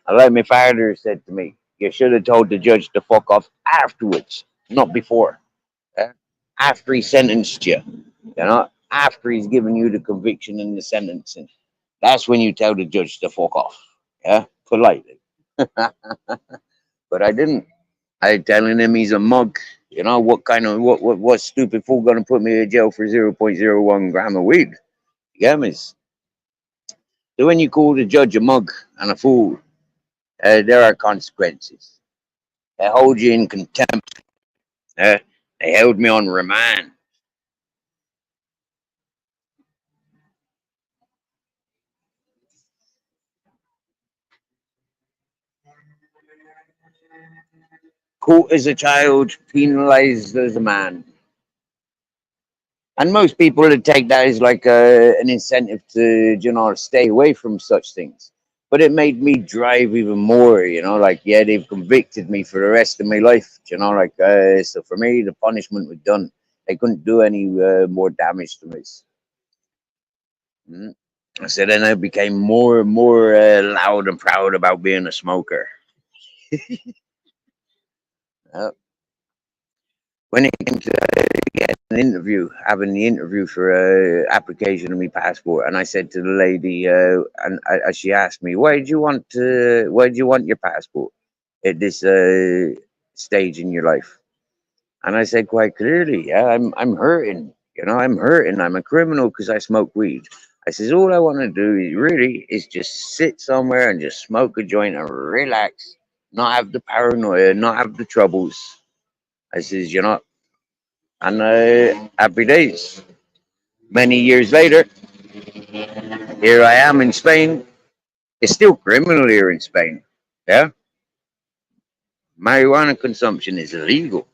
And like my father said to me, you should have told the judge to fuck off afterwards, not before. Yeah. After he sentenced you, after he's given you the conviction and the sentencing. That's when you tell the judge to fuck off. Yeah, politely. But I didn't. I telling him he's a mug. What kind of what stupid fool gonna put me in jail for 0.01 gram of weed? You get me? So when you call the judge a mug and a fool, there are consequences. They hold you in contempt. Uh, they held me on remand. Caught as a child, penalized as a man. And most people would take that as like an incentive to, stay away from such things. But it made me drive even more, like, yeah, they've convicted me for the rest of my life, like, so for me, the punishment was done. They couldn't do any more damage to me. Mm. So then I became more and more loud and proud about being a smoker. Uh, when it came to getting an interview, having the interview for application of my passport, and I said to the lady, she asked me, why do you want your passport at this stage in your life? And I said quite clearly, yeah, I'm hurting, I'm hurting. I'm a criminal because I smoke weed. I says, all I want to do is just sit somewhere and just smoke a joint and relax, not have the paranoia, not have the troubles. I says, and happy days. Many years later, here I am in Spain. It's still criminal here in Spain. Yeah, marijuana consumption is illegal.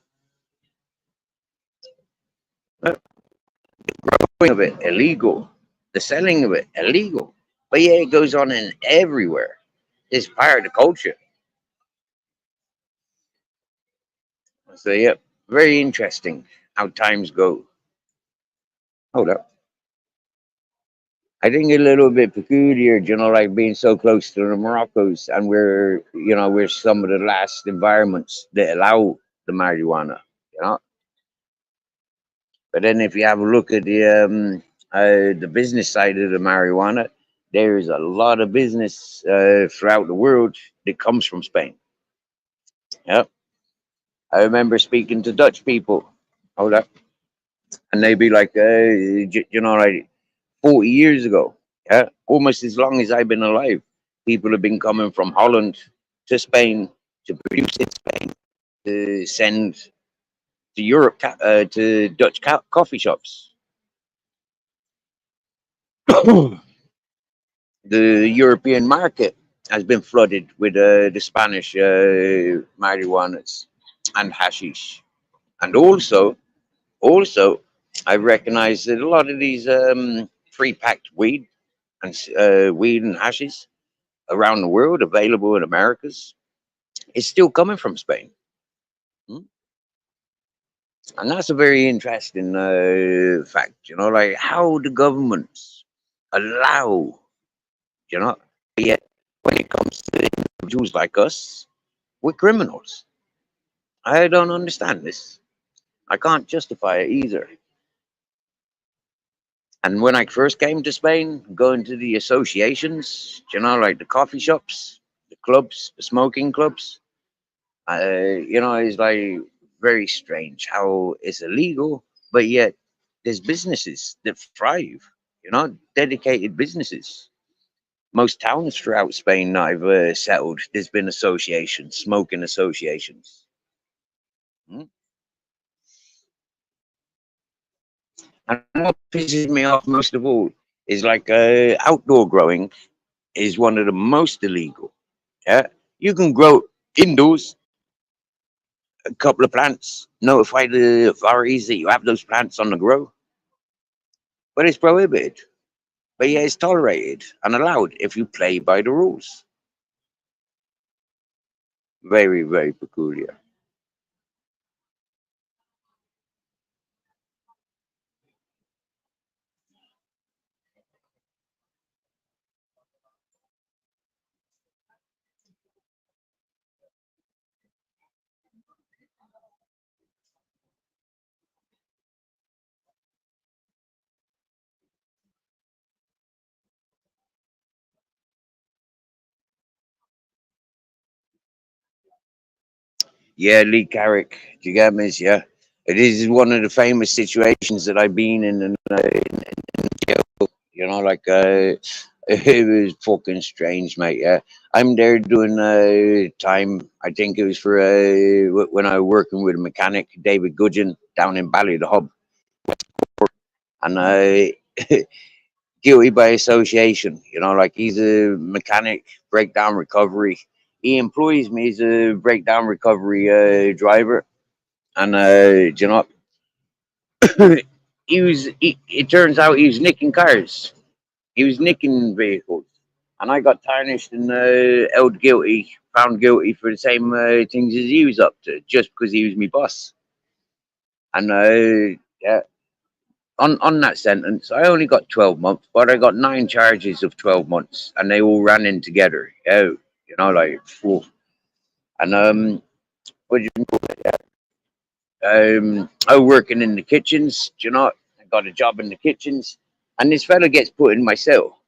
The growing of it illegal. The selling of it illegal. But yeah, it goes on in everywhere. It's part of the culture. So yeah, very interesting how times go. Hold up. I think a little bit peculiar, like being so close to the Moroccos, and we're some of the last environments that allow the marijuana, you know. But then if you have a look at the business side of the marijuana, there's a lot of business throughout the world that comes from Spain. Yeah, I remember speaking to Dutch people. Hold up, and they'd be like, like 40 years ago. Yeah, almost as long as I've been alive, people have been coming from Holland to Spain to produce in Spain to send to Europe to Dutch coffee shops. The European market has been flooded with the Spanish marijuanas and hashish, and also I recognize that a lot of these pre-packed weed and hashish around the world available in Americas is still coming from Spain. Mm. And that's a very interesting fact, like how the governments allow, yet when it comes to individuals like us, we're criminals. I don't understand this. I can't justify it either. And when I first came to Spain, going to the associations, like the coffee shops, the clubs, the smoking clubs, it's like very strange how it's illegal, but yet there's businesses that thrive, dedicated businesses. Most towns throughout Spain that I've settled, there's been associations, smoking associations. Mm. And what pisses me off most of all is like outdoor growing is one of the most illegal. Yeah, you can grow indoors a couple of plants, notify the authorities that you have those plants on the grow, but it's prohibited. But yeah, it's tolerated and allowed if you play by the rules. Very, very peculiar. Yeah, Lee Carrick, do you get me? Yeah, it is one of the famous situations that I've been in jail. Like it was fucking strange, mate. Yeah, I'm there doing time. I think it was for when I was working with a mechanic, David Gudgeon, down in Ballythehub, and I guilty by association. Like he's a mechanic, breakdown recovery. He employs me as a breakdown recovery driver, and it turns out he was nicking cars. He was nicking vehicles, and I got tarnished and held guilty, found guilty for the same things as he was up to, just because he was my boss. And yeah, on that sentence, I only got 12 months, but I got 9 charges of 12 months, and they all ran in together. Yeah, like fool. And what do you call it? I was working in the kitchens. I got a job in the kitchens, and this fella gets put in my cell,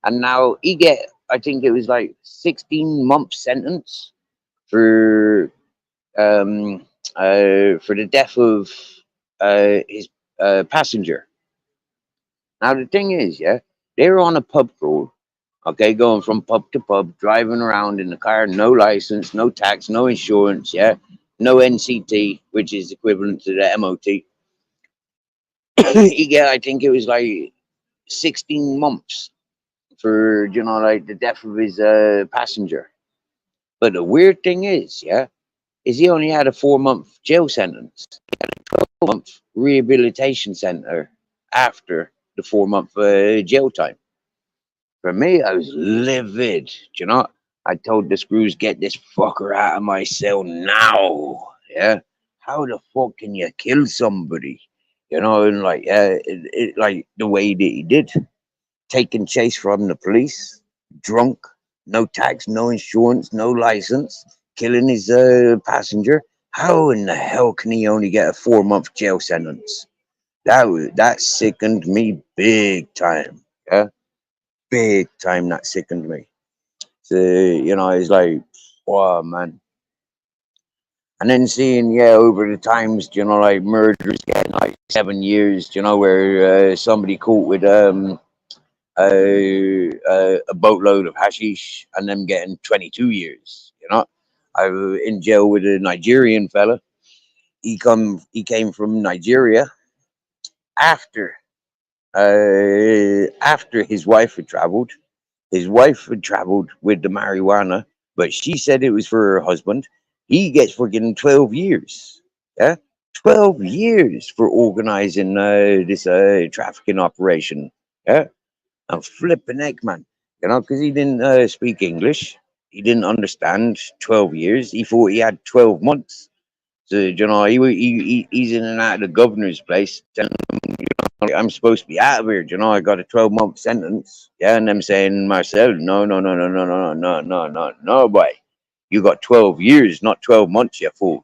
and now he get, I think it was like 16-month sentence for the death of his passenger. Now the thing is, yeah, they were on a pub crawl, okay, going from pub to pub, driving around in the car, no license, no tax, no insurance, yeah, no NCT, which is equivalent to the MOT. He get, I think it was like 16 months for like the death of his passenger. But the weird thing is, yeah, is he only had a 4-month jail sentence, 12-month rehabilitation center after the 4-month jail time. For me, I was livid. I told the screws, get this fucker out of my cell now. Yeah. How the fuck can you kill somebody? And like, like the way that he did, taking chase from the police, drunk, no tax, no insurance, no license, killing his passenger. How in the hell can he only get a 4-month jail sentence? That sickened me big time. Yeah, big time. That sickened me. So it's like, wow, man. And then seeing, yeah, over the times, like murders getting like 7 years, where somebody caught with a boatload of hashish and them getting 22 years. I was in jail with a Nigerian fella. He came from Nigeria after after his wife had traveled. His wife had traveled with the marijuana, but she said it was for her husband. He gets fucking 12 years. Yeah, 12 years for organizing this trafficking operation. Yeah, and flipping heck, man. Because he didn't speak English. He didn't understand 12 years. He thought he had 12 months. So, he's in and out of the governor's place telling him, I'm supposed to be out of here. I got a 12-month sentence. Yeah, and them saying, Marcel, no, no, no, no, no, no, no, no, no, no, boy. You got 12 years, not 12 months, you fool.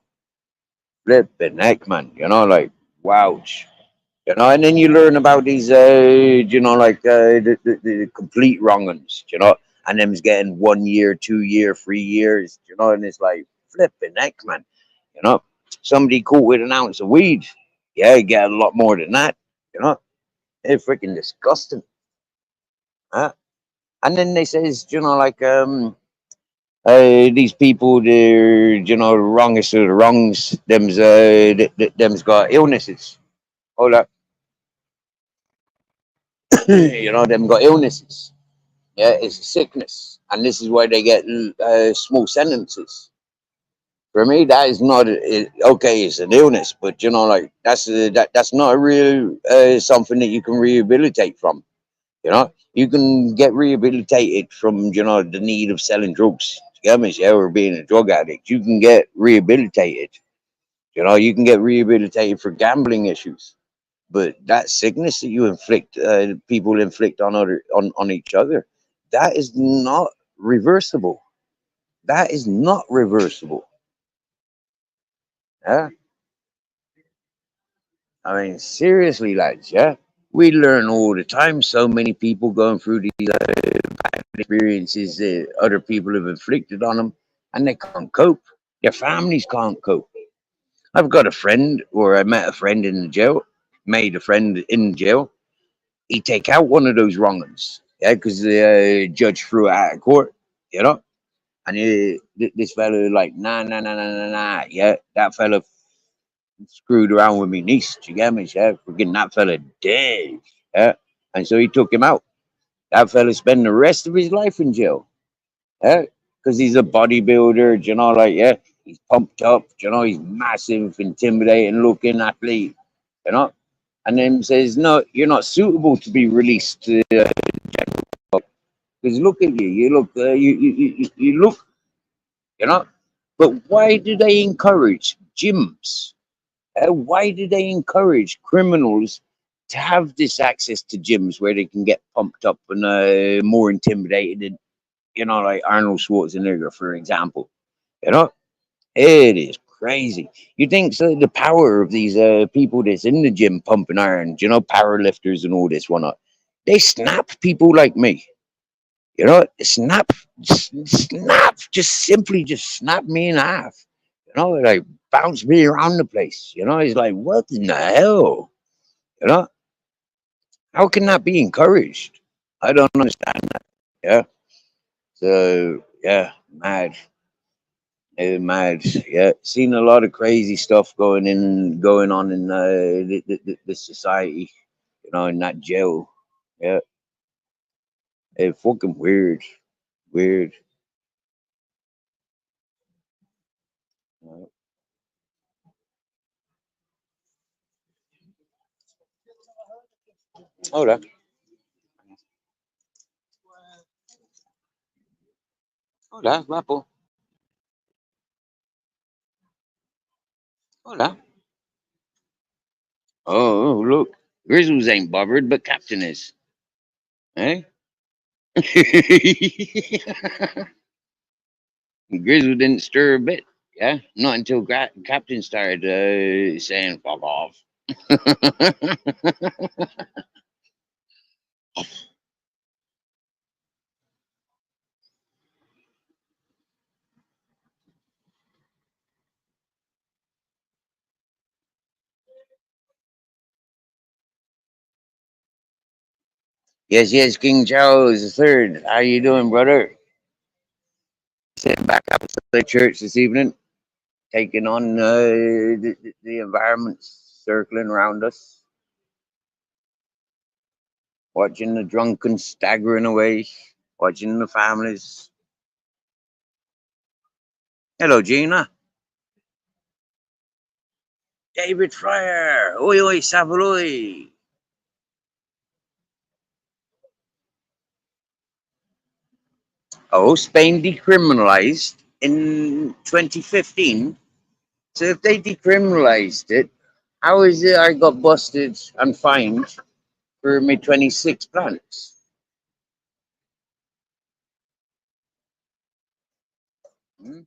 Flipping heck, man. Like, wouch. And then you learn about these, like the complete wrong uns, and them's getting 1 year, 2 year, 3 years, and it's like flipping heck, man, you know. Somebody caught with an ounce of weed, yeah, you get a lot more than that. You know, it's freaking disgusting. Huh? And then they says, like these people, they're the wrongest of the wrongs. Them's got illnesses. Hold up, them got illnesses. Yeah, it's a sickness, and this is why they get small sentences. For me, that is not okay. It's an illness, but like that's not a real something that you can rehabilitate from. You can get rehabilitated from the need of selling drugs. You get me? Yeah, or being a drug addict. You can get rehabilitated. You can get rehabilitated for gambling issues. But that sickness that you inflict, people inflict on each other, that is not reversible. That is not reversible. Yeah, I mean seriously, lads. Yeah, we learn all the time. So many people going through these bad experiences that other people have inflicted on them, and they can't cope. Their families can't cope. I've got a friend, or I met a friend in the jail, made a friend in jail. He take out one of those wrong ones, yeah, because the judge threw it out of court, you know. And this fella like, nah, nah, nah, nah, nah, nah, yeah, that fella screwed around with me niece. You get me? Yeah, we're getting that fella dead, yeah. And so he took him out. That fella spent the rest of his life in jail, yeah, because he's a bodybuilder, like yeah, he's pumped up, he's massive, intimidating looking athlete, you know. And then says, no, you're not suitable to be released to because look at you, you look, you look, you know. But why do they encourage gyms? Why do they encourage criminals to have this access to gyms where they can get pumped up and more intimidated? Like Arnold Schwarzenegger, for example. You know, it is crazy. You think so? The power of these people that's in the gym pumping iron, power lifters and all this whatnot, they snap people like me. Snap, snap, just simply just snap me in half. Like bounce me around the place. It's like, what in the hell? You know, how can that be encouraged? I don't understand that. Yeah. So yeah, mad. Mad, yeah. Seen a lot of crazy stuff going on in the society, in that jail. Yeah, fucking weird, weird. Hola, hola, guapo. Hola. Oh, look, Grizzles ain't bothered, but Captain is. Eh? Grizzle didn't stir a bit. Yeah, not until Captain started saying "fuck off." Yes, yes, King Charles III. How you doing, brother? Sitting back up at the church this evening, taking on the environment circling around us, watching the drunken staggering away, watching the families. Hello, Gina. David Fryer. Oi, oi, Savoy. Oh, Spain decriminalized in 2015. So if they decriminalized it, how is it I got busted and fined for my 26 plants? Hmm?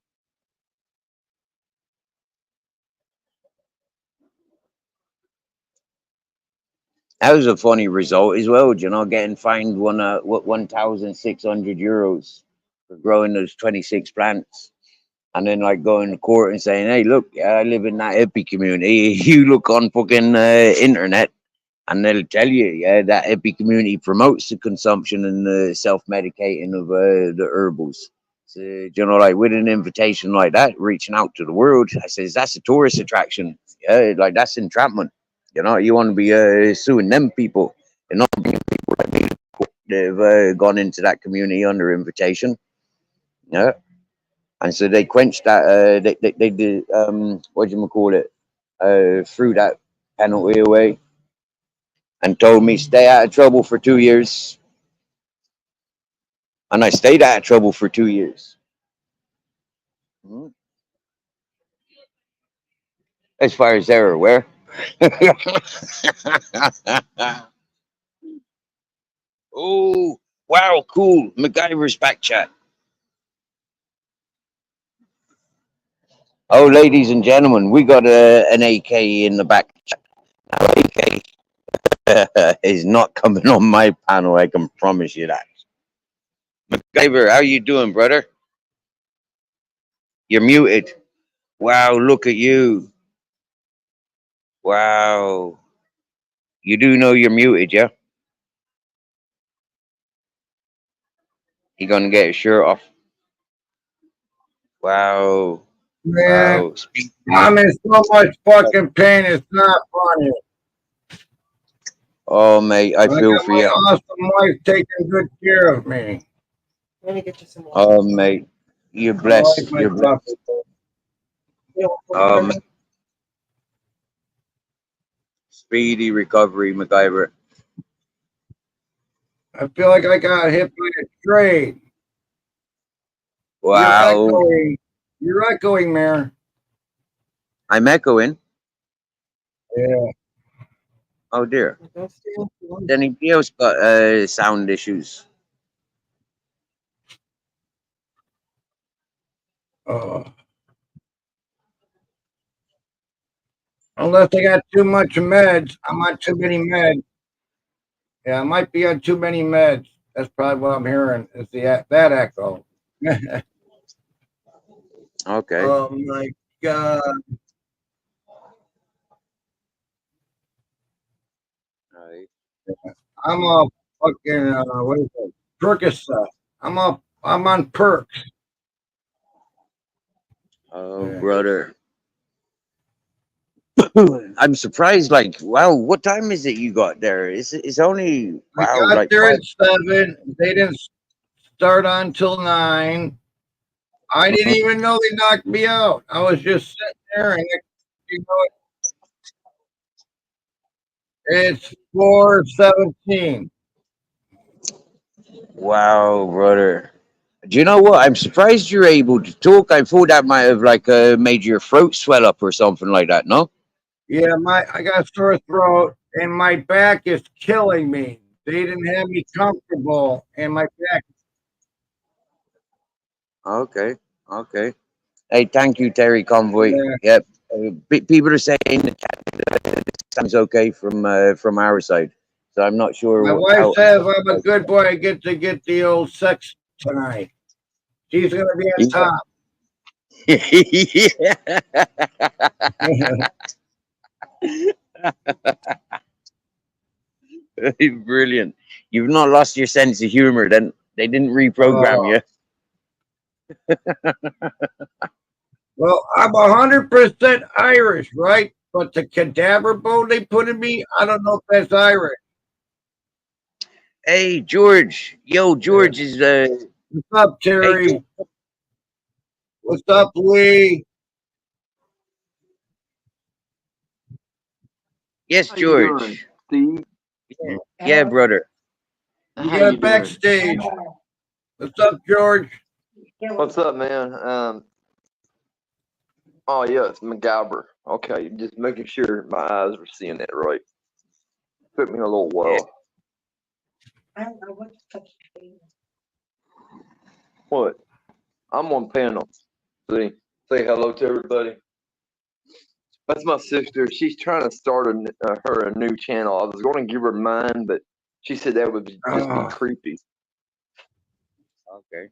That was a funny result as well, getting fined 1,600 euros for growing those 26 plants. and then like going to court and saying, "Hey, look, I live in that hippie community. You look on fucking internet, and they'll tell you, yeah, that hippie community promotes the consumption and the self-medicating of the herbals." So, you know, like with an invitation like that, reaching out to the world, I says that's a tourist attraction. Yeah, like that's entrapment. You know, you want to be suing them people and not being people like me. They've gone into that community under invitation. Yeah, and so they quenched that. They did what do you call it? Threw that penalty away and told me stay out of trouble for 2 years, and I stayed out of trouble for 2 years. Mhm. As far as they're aware. Oh, wow, cool. MacGyver's back chat. Oh, ladies and gentlemen, we got an AK in the back chat. Now, AK is not coming on my panel, I can promise you that. MacGyver, how you doing, brother? You're muted. Wow, look at you. Wow. You do know you're muted, yeah? You're gonna get your shirt off. Wow. Man, Wow. I'm in so much fucking pain. It's not funny. Oh, mate, I I feel got for my you. awesome wife taking good care of me. Oh, mate, you're I like blessed. my You're blessed. coffee. Um, speedy recovery, MacGyver. I feel like I got hit by a train. You're Wow. echoing. You're echoing, Mayor. I'm echoing. Yeah. Oh, dear. Then anybody else got sound issues? Uh, unless I got too much meds. I'm on too many meds. Yeah, I might be on too many meds. That's probably what I'm hearing. Is that echo? Okay. Oh my god! All right. I'm a fucking what is it? Percocet. I'm on perks. Oh, Yeah. brother. I'm surprised. Like, wow, what time is it you got there? It's only, I wow, got like there five. at 7. They didn't start on till 9. I didn't Mhm. even know they knocked me out. I was just sitting there, and you know, it's 4:17. Wow, brother. Do you know what? I'm surprised you're able to talk. I thought that might have like made your throat swell up or something like that. No? Yeah, I got sore throat, and my back is killing me. They didn't have me comfortable, and my back. Okay. Okay. Hey, thank you, Terry Convoy. Yeah. Yep. People are saying the sounds okay from our side, so I'm not My sure wife how. says I'm a good boy. I get to get the old sex tonight. She's gonna be on Yeah. top. Brilliant. You've not lost your sense of humor. Then they didn't reprogram Oh, you. well, I'm 100% Irish, right? But the cadaver bone they put in me, I don't know if that's Irish. Hey, George. Yo, Yeah. George is What's up, Hey, Terry? What's up, Lee? yes, How you doing, George. Steve? Yeah, yeah, brother. You How you got doing? backstage. What's up, George? What's up, man? Oh yeah, it's MacGyver. Okay, just making sure my eyes were seeing that right. Took me a little Yeah. while. What? I'm on panel. See, say hello to everybody. That's my sister. She's trying to start her a new channel. I was going to give her mine, but she said that would just be Oh, creepy. Okay.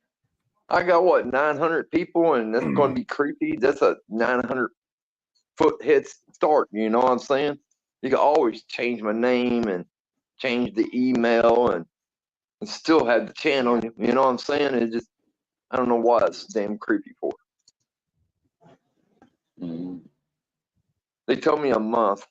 I got what 900 people, and that's going to be creepy. That's a 900-foot head start. You know what I'm saying? You can always change my name and change the email and still have the channel. You know what I'm saying? It just I don't know why it's damn creepy for. Mm. They told me a month.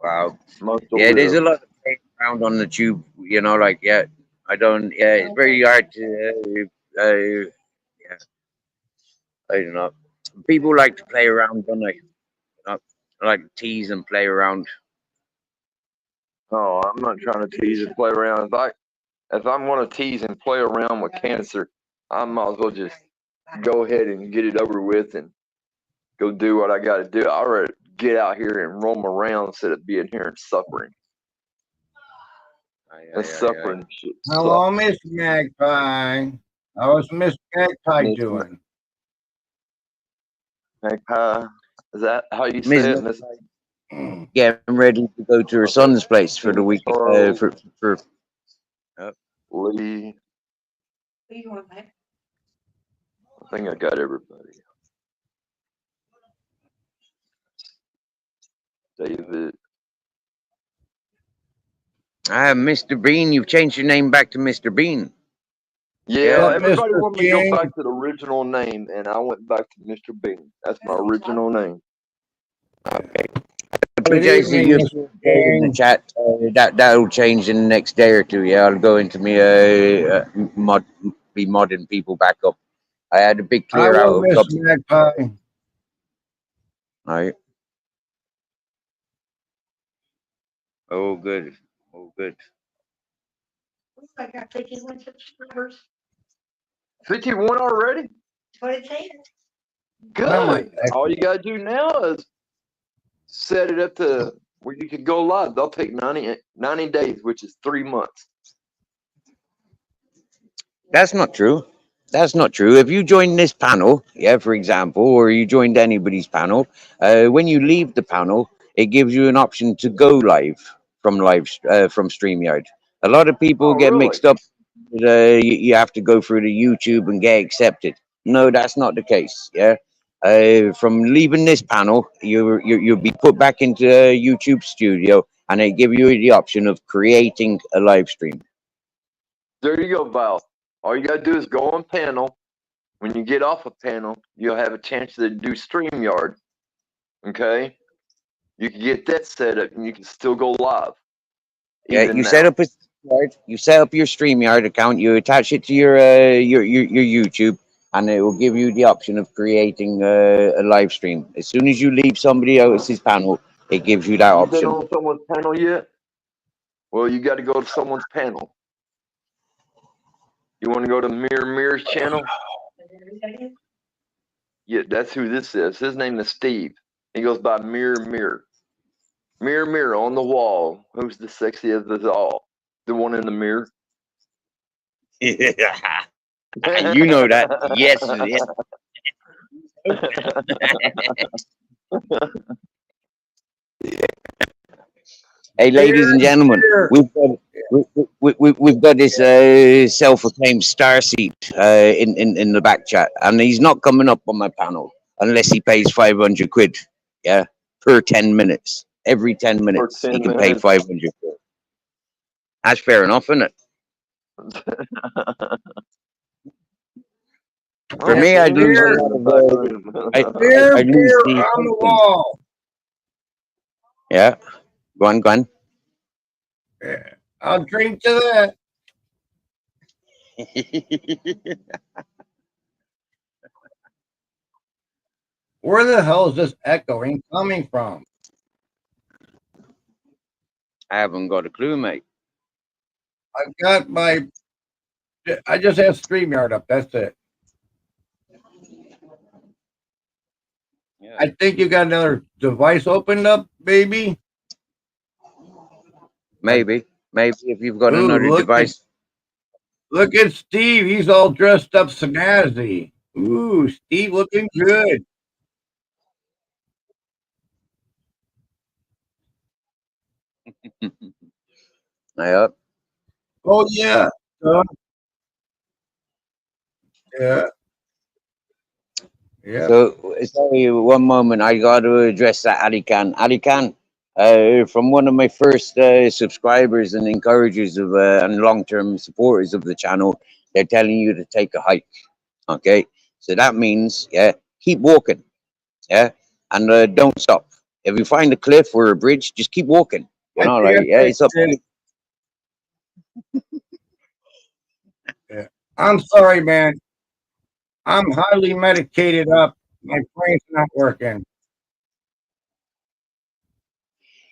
Wow. Month to Yeah, there's a live. lot of playing around on the tube. You know, like I don't. Yeah, it's very hard to. Yeah, I don't know. People like to play around, don't they? I like to tease and play around. Oh, I'm not trying to tease and play around. If I'm going to tease and play around with cancer, I might as well just go ahead and get it over with and go do what I got to do. I'd rather get out here and roam around instead of being here and suffering. And suffering shit Hello, sucks. Miss Magpie. How's Miss Magpie Miss doing? Magpie, is that how you Miss say it? Nick Miss getting ready to go to her son's place for the week. For Lee. I think I got everybody. David. Mr. Bean. You've changed your name back to Mr. Bean. Yeah, Yep, everybody Mr. wanted me to go King. back to the original name, and I went back to Mr. Bean. That's my original name. Okay. Good Apologize that evening, you're Mr. in the King. chat. That'll change in the next day or two. Yeah, I'll go into me be modding people back up. I had a big I clear out will, of Miss clubs. Magpie. All right. Oh, good. Oh, good. 51 already? Why am I Good. All you gotta do now is set it up to where you can go live. They'll take 90 days, which is 3 months. That's not true. That's not true. If you join this panel, yeah, for example, or you joined anybody's panel, when you leave the panel, it gives you an option to go live from StreamYard. A lot of people Oh, get really? mixed up. You have to go through the YouTube and get accepted. No, that's not the case. Yeah. From leaving this panel, you'll be put back into YouTube Studio, and they give you the option of creating a live stream. There you go, Val. All you gotta do is go on panel. When you get off a panel, you'll have a chance to do StreamYard. Okay? You can get that set up and you can still go live. Yeah, Even you set now. up a StreamYard, you set up your StreamYard account, you attach it to your YouTube, and it will give you the option of creating a live stream. As soon as you leave somebody else's panel, it gives you that You been option. on someone's panel yet? Well, you got to go to someone's panel. You want to go to Mirror's channel? Yeah, that's who this is. His name is Steve. He goes by Mirror. Mirror on the wall. Who's the sexiest of us all? The one in the mirror. You know that. Yes, yes. Hey, ladies and gentlemen, Here. we've got this self-proclaimed star seat in the back chat, and he's not coming up on my panel unless he pays 500 quid. Yeah, per 10 minutes. Every 10 For minutes, 10 he can pay minutes. 500 quid. That's fair enough, isn't it? For me, I lose a Here. lot of. I lose Here the on the husband. wall. Yeah, go on. Yeah. I'll drink to that. Where the hell is this echoing coming from? I haven't got a clue, mate. I just have StreamYard up. That's it. Yeah. I think you got another device opened up, baby. Maybe if you've got Ooh, another device. Look at Steve. He's all dressed up snazzy. Ooh, Steve looking good. Yeah. Oh, yeah. Yeah. Yeah. So, sorry, one moment. I got to address that Ali Khan. Ali Khan, from one of my first subscribers and encouragers of and long-term supporters of the channel, they're telling you to take a hike. Okay, so that means keep walking. Yeah, and don't stop. If you find a cliff or a bridge, just keep walking. You know, like it's up. Yeah. I'm sorry, man. I'm highly medicated up. My brain's not working.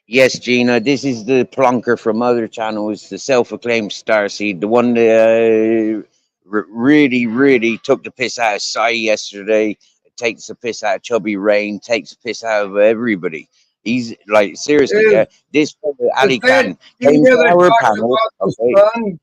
Yes, Gina, this is the plonker from other channels, the self-acclaimed Starseed, the one that really, really took the piss out of Sai yesterday, takes the piss out of Chubby Rain, takes the piss out of everybody. He's like, seriously, Is, this is Ali that Khan came you to that our talks panel, about the okay, sun?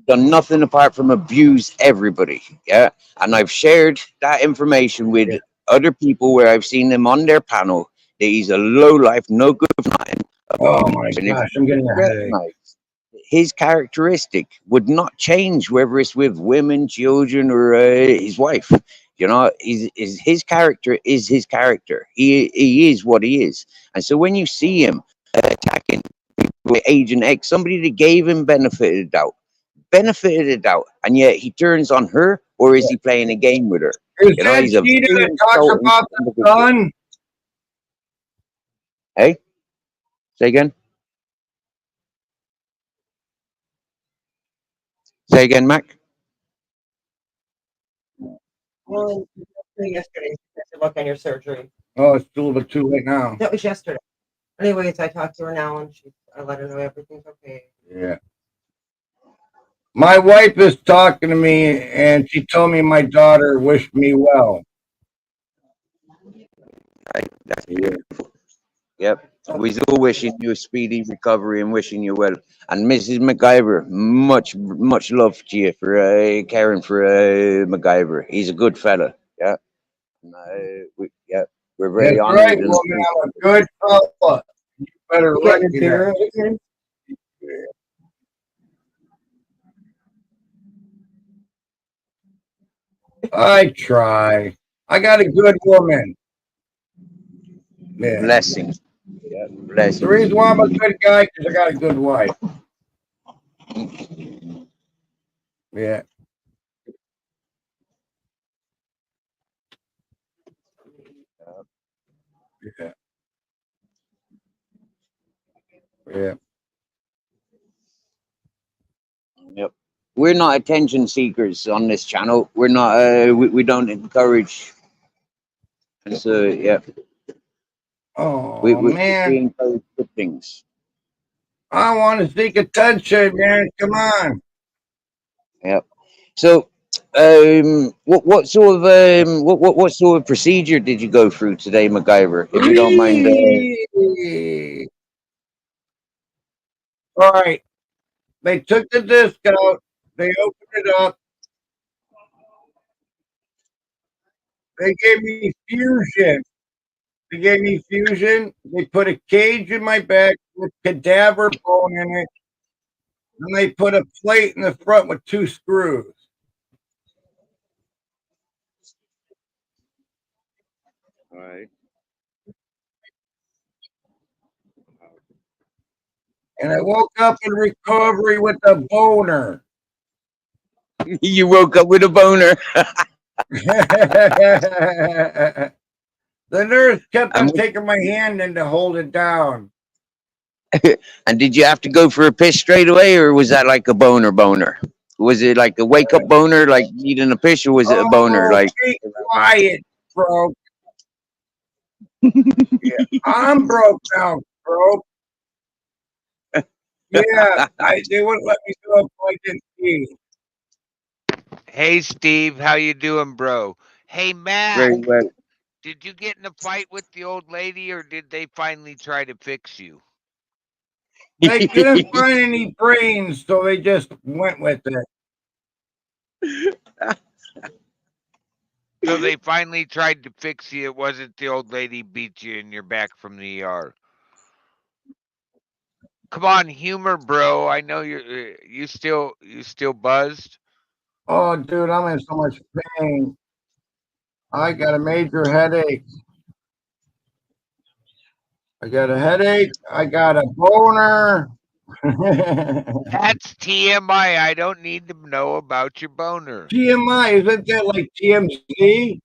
done nothing apart from abuse everybody, and I've shared that information with Yeah. other people where I've seen them on their panel that he's a low life, no good for nothing. Oh my And if gosh, I'm getting a headache. recognize his characteristic would not change whether it's with women, children, or his wife. You know, his character is his character. He is what he is. And so when you see him attacking Agent X, somebody that gave him benefit of the doubt, and yet he turns on her, or is he playing a game with her? Is You know, that he's a Cheetah very that talks insulting about the individual. sun? Hey, say again. Say again, Mac. Well, yesterday, I said, look on your surgery. Oh, it's still a bit too late now. That was yesterday. Anyways, I talked to her now and I let her know everything's okay. Yeah. My wife is talking to me, and she told me my daughter wished me well. Right, that's beautiful. Yep. We're all wishing you a speedy recovery and wishing you well. And Mrs. MacGyver, much love to you for caring for MacGyver. He's a good fella. Yeah. And, we're very That's right, honored and woman. I'm a good fella. You better You got your beer recognize. again? I try. I got a good woman. Yeah. blessings. Yeah, The blessings. reason why I'm a good guy because I got a good wife. Yeah. Yeah. Yeah. Yep. We're not attention seekers on this channel. We're not. We don't encourage. And so yeah, Oh we man, encourage good things. I want to seek attention, man. Come on. Yep. So, what sort of what sort of procedure did you go through today, MacGyver? If you don't mind. All right. They took the disc out. They opened it up. They gave me fusion. They gave me fusion. They put a cage in my back with cadaver bone in it. And they put a plate in the front with 2 screws. All right. And I woke up in recovery with a boner. You woke up with a boner. The nurse kept And on taking my hand in to hold it down. and did you have to go for a piss straight away, or was that like a boner? Was it like a wake up boner, like needing a piss, or was it a boner Oh, like? be quiet, bro. Yeah, I'm broke now, bro. Yeah, they wouldn't let me go if I didn't pee. Hey Steve, how you doing, bro? Hey Matt, Very well. did you get in a fight with the old lady or did they finally try to fix you? They couldn't find any brains, so they just went with it. So they finally tried to fix you. It wasn't the old lady beat you and you're back from the ER. Come on, humor, bro. I know you still buzzed. Oh, dude, I'm in so much pain. I got a major headache. I got a headache. I got a boner. That's TMI. I don't need to know about your boner. TMI, isn't that like TMZ?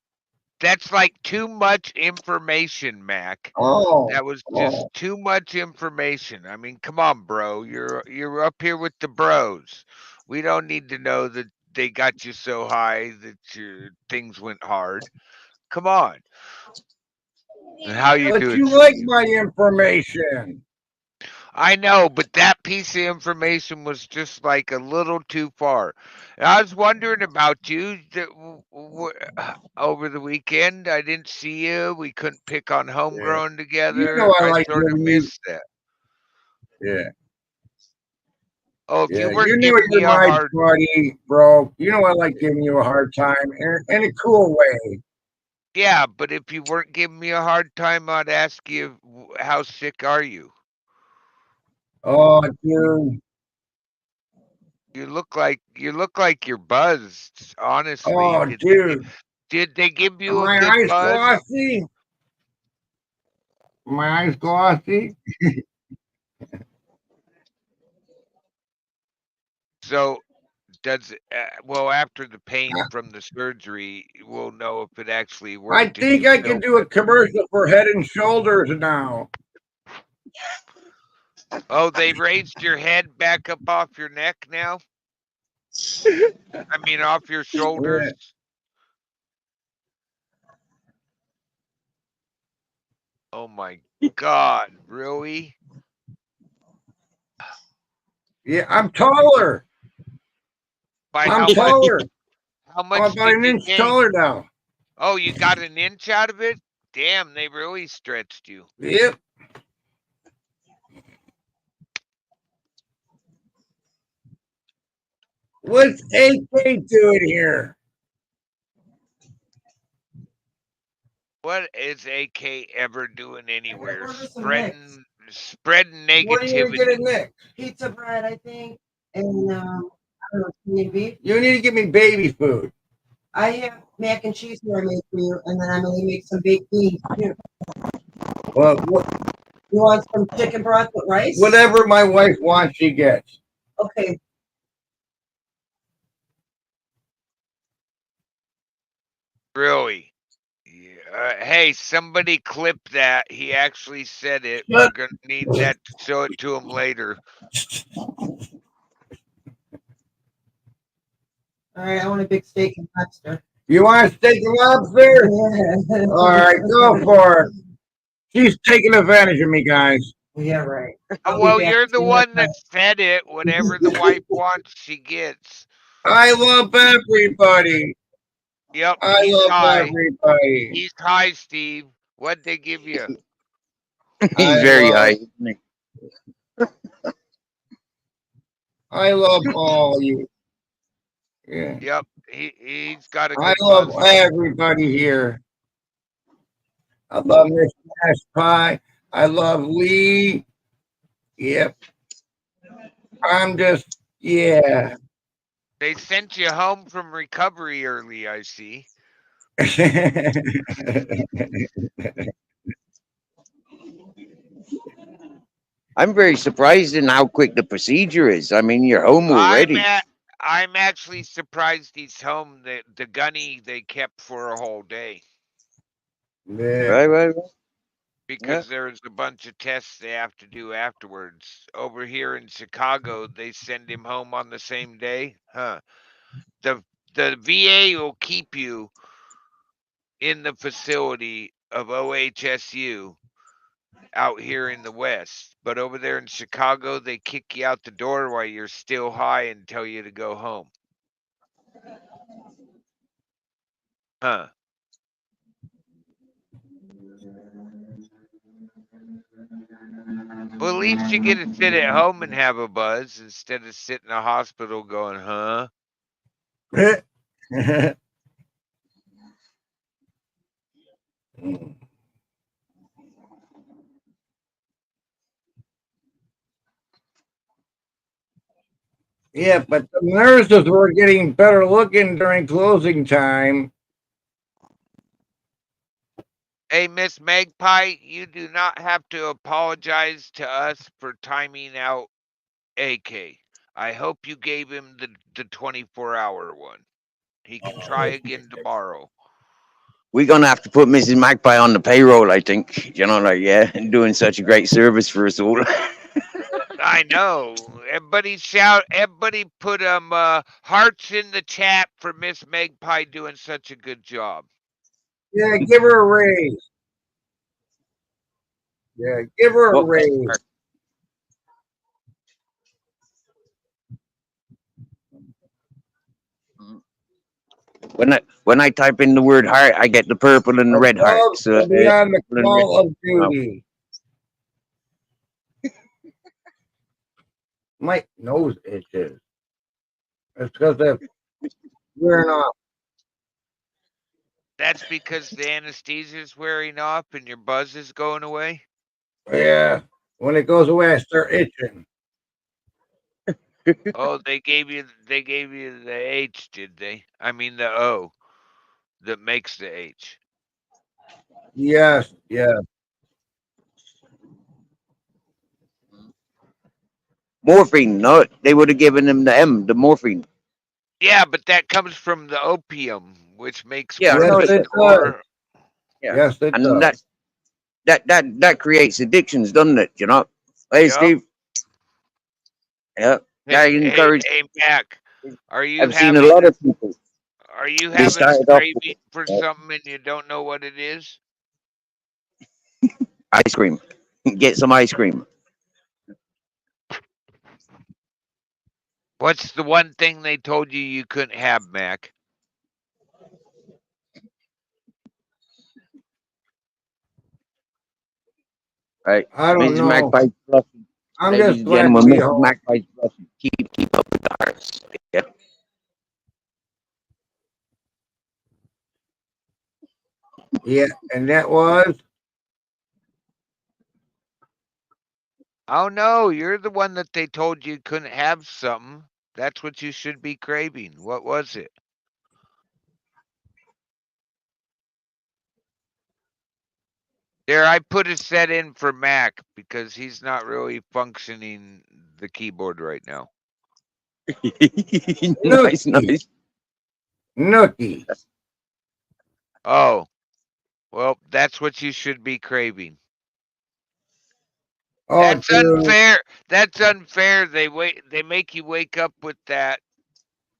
That's like too much information, Mac. Oh, That was just oh, too much information. I mean, come on, bro. You're up here with the bros. We don't need to know that they got you so high that your things went hard. Come on. And how you but doing, you like Steve? my information. I know, but that piece of information was just like a little too far. And I was wondering about you over the weekend. I didn't see you. We couldn't pick on Yeah. homegrown You know together. I I like sort of giving you. missed that. Yeah, Oh, if you yeah. You weren't know giving me you're a my hard, buddy, bro. You know I like giving you a hard time in a cool way. yeah, but if you weren't giving me a hard time, I'd ask you, how sick are you? Oh, dude. You look like you're buzzed. Honestly, Oh, dude. did they give Are you a my good eyes buzz? glossy? My eyes glossy? So does it, well, after the pain from the surgery, we'll know if it actually I worked. Did think you I can feel do a commercial for Head and Shoulders now. Oh, they raised your head back up off your neck now? I mean, off your Yeah. shoulders? Oh my God, really? Yeah, I'm taller. By I'm how much? taller. How I'm much about did an you inch gain? taller now. Oh, you got an inch out of it? Damn, they really stretched you. Yep. What's AK doing here? What is AK ever doing I gotta anywhere? order some mix. Spreading What are you gonna get negativity. it next? Pizza bread, I think, and I don't know, Canadian beef. You need to give me baby food. I have mac and cheese here I made for you, and then I'm gonna make some baked beans too. Well, You want some chicken broth with rice? whatever my wife wants, she gets. Okay. Really? Yeah. Hey, somebody clip that. He actually said it. We're Shut- gonna need that to show it to him later. All right, I want a big steak and lobster. You want a steak and lobster? All right, go for it. She's taking advantage of me, guys. Yeah, right. Well, you're the one that said it. Whatever the wife wants, she gets. I love everybody. Yep, I he's love high. everybody. He's high, Steve. What'd they give you? He's I very love, high. Isn't he? I love all you. Yeah. Yep, he's got a I good love buzz on him. everybody here. I love Miss Ash Pie. I love Lee. Yep. I'm just, yeah. They sent you home from recovery early, I see. I'm very surprised in how quick the procedure is. I mean, you're home already. I'm actually surprised he's home. The gunny they kept for a whole day Yeah. Right. Yeah. because there's a bunch of tests they have to do afterwards. Over here in Chicago, they send him home on the same day. Huh. The VA will keep you in the facility of OHSU out here in the West, but over there in Chicago, they kick you out the door while you're still high and tell you to go home. Huh. Well, at least you get to sit at home and have a buzz instead of sitting in a hospital going, huh? Yeah, but the nurses were getting better looking during closing time. Hey, Miss Magpie, you do not have to apologize to us for timing out AK. I hope you gave him the 24-hour one. He can try again tomorrow. We're gonna have to put Mrs. Magpie on the payroll, I think. You know, like yeah, and doing such a great service for us all. I know. Everybody put hearts in the chat for Miss Magpie doing such a good job. Yeah, give her a raise. Yeah, give her a What raise. when I type in the word heart, I get the purple and the red heart. Above So and beyond the purple and red- call of duty. My nose itches. It's because they're wearing off. That's because the anesthesia's wearing off and your buzz is going away. Yeah, when it goes away, I start itching. Oh, they gave you the H, did they? I mean the O that makes the H. Yes, yeah. morphine. No, they would have given him the M, the morphine. Yeah, but that comes from the opium, which makes Yeah, I Yes, know perfect it it does. does. or Yeah, Yes, it and does. that creates addictions, doesn't it? You know. Hey, Yep. Steve. Yeah, I encourage. Hey, Mac, are you I've seen a lot of people. They having started off with craving for something and you don't know what it is? ice cream. Get some ice cream. What's the one thing they told you couldn't have, Mac? Right, I don't Mrs. know. Magpie Fluffy. I'm Ladies just and glad to gentlemen, be Mrs. home. Magpie Fluffy. Keep up with the hearts. Yeah. Yeah, and that was Oh no, you're the one that they told you couldn't have something. That's what you should be craving. What was it? There, I put a set in for Mac because he's not really functioning the keyboard right now. Nice, Nookie. nice. Nookie. Oh, well, that's what you should be craving. Oh, That's dude. unfair. That's unfair. They make you wake up with that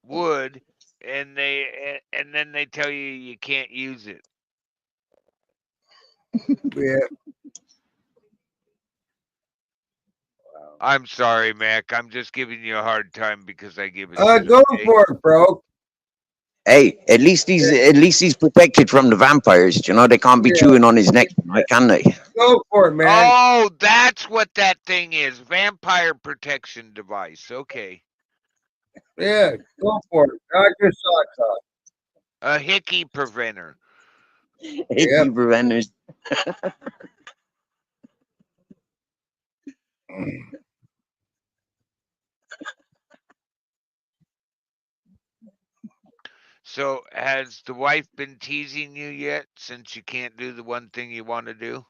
wood and then they tell you you can't use it. Yeah. I'm sorry, Mac. I'm just giving you a hard time because I give a shit. Go Okay? for it, bro. Hey, at least he's protected from the vampires. You know they can't be Yeah. chewing on his neck, tonight, can they? Go for it, man. Oh, that's what that thing is. Vampire protection device. Okay. Yeah, go for it. Knock your socks off. A hickey preventer. Hickey preventers. So, has the wife been teasing you yet since you can't do the one thing you want to do?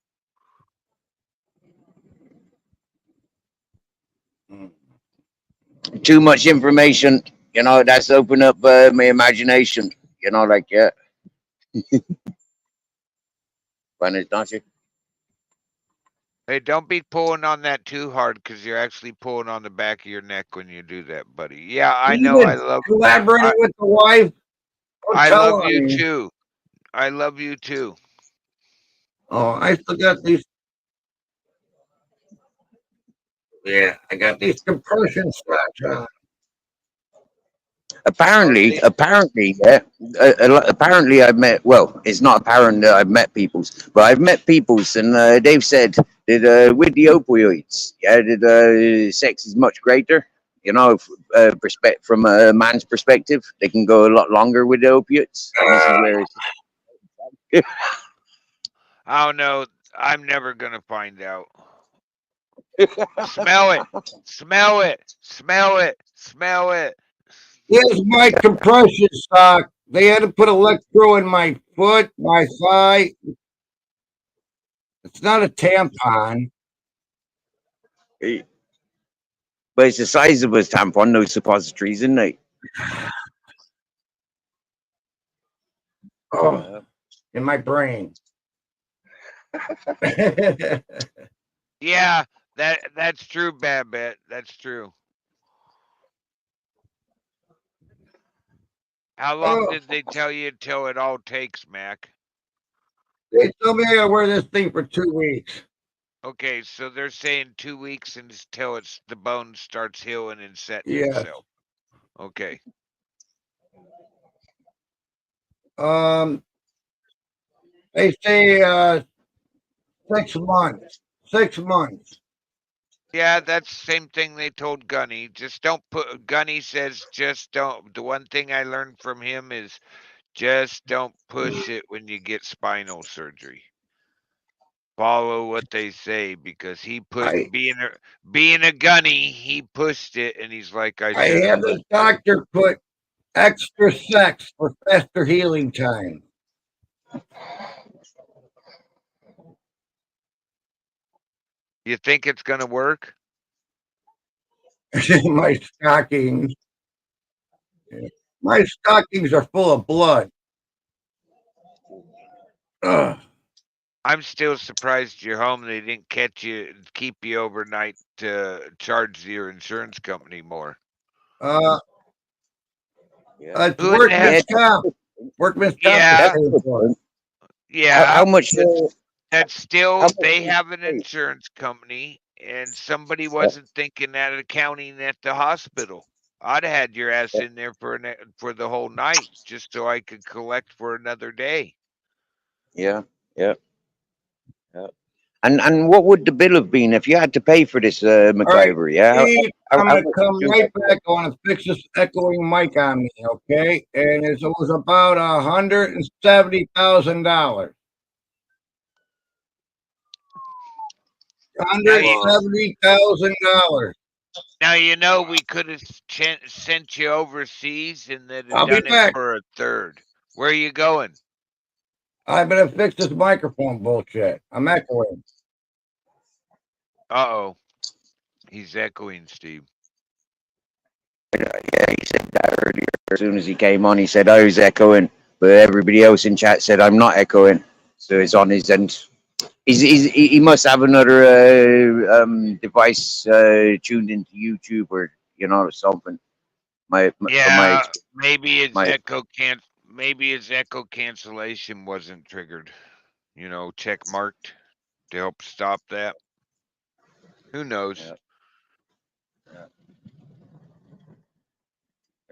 Too much information. You know that's open up my imagination. You know, like yeah. Find it, don't you? Hey, don't be pulling on that too hard because you're actually pulling on the back of your neck when you do that, buddy. Yeah, I know. Even collaborating with the wife. I tell love on you me. too. I love you too. Oh, I still got these. Yeah, I got these compression straps on. Apparently, yeah. Apparently, I've met. Well, it's not apparent that I've met peoples, but I've met peoples, and they've said that with the opioids, yeah, that sex is much greater. You know, from a man's perspective, they can go a lot longer with the opiates, and this is where it's. I don't know. I'm never gonna find out. Smell it. Smell it. Smell it. Smell it. Here's my compression sock. They had to put electro in my foot, my thigh. It's not a tampon. But it's the size of a tampon, those suppositories, isn't it? Oh, in my brain. Yeah, that's true, Babette. That's true. How long Oh, did they tell you till it all takes, Mac? they told me I gotta wear this thing for 2 weeks. Okay, so they're saying 2 weeks until it's the bone starts healing and setting Yes. itself. Okay. They say 6 months. 6 months. Yeah, that's the same thing they told Gunny. Just don't put Gunny says just don't. The one thing I learned from him is just don't push it when you get spinal surgery. Follow what they say because he put I being a Gunny, he pushed it and he's like I I should have had the listened. doctor put extra sex for faster healing time. You think it's gonna work? My stockings. My stockings are full of blood. Ugh. I'm still surprised you're home. They didn't keep you overnight to charge your insurance company more. Uh, Yeah. it's Who in the hell? workman's comp. Workman's comp. Yeah, is paid for it. yeah. How much? That's still How much they did have an you pay? insurance company, and somebody wasn't thinking that accounting at the hospital. I'd have had your ass in there for the whole night just so I could collect for another day. Yeah, yeah, yeah. And what would the bill have been if you had to pay for this, All right, MacGyver? Yeah, Steve, I'm how gonna much come do right that? back. I want to fix this echoing mic on me, okay? And it was about $170,000. Now Hundred you $70,000. now you know we could have sent you overseas and they'd have I'll be done it back. for a third. Where are you going? I'm gonna fix this microphone bullshit. I'm echoing. Uh-oh. He's echoing, Steve. Yeah, he said that earlier. As soon as he came on, he said, "I was echoing," but everybody else in chat said, "I'm not echoing." So it's on his end. He must have another device tuned into YouTube or something. From Yeah, my maybe his echo cancellation wasn't triggered. Check marked to help stop that. Who knows? yeah, yeah.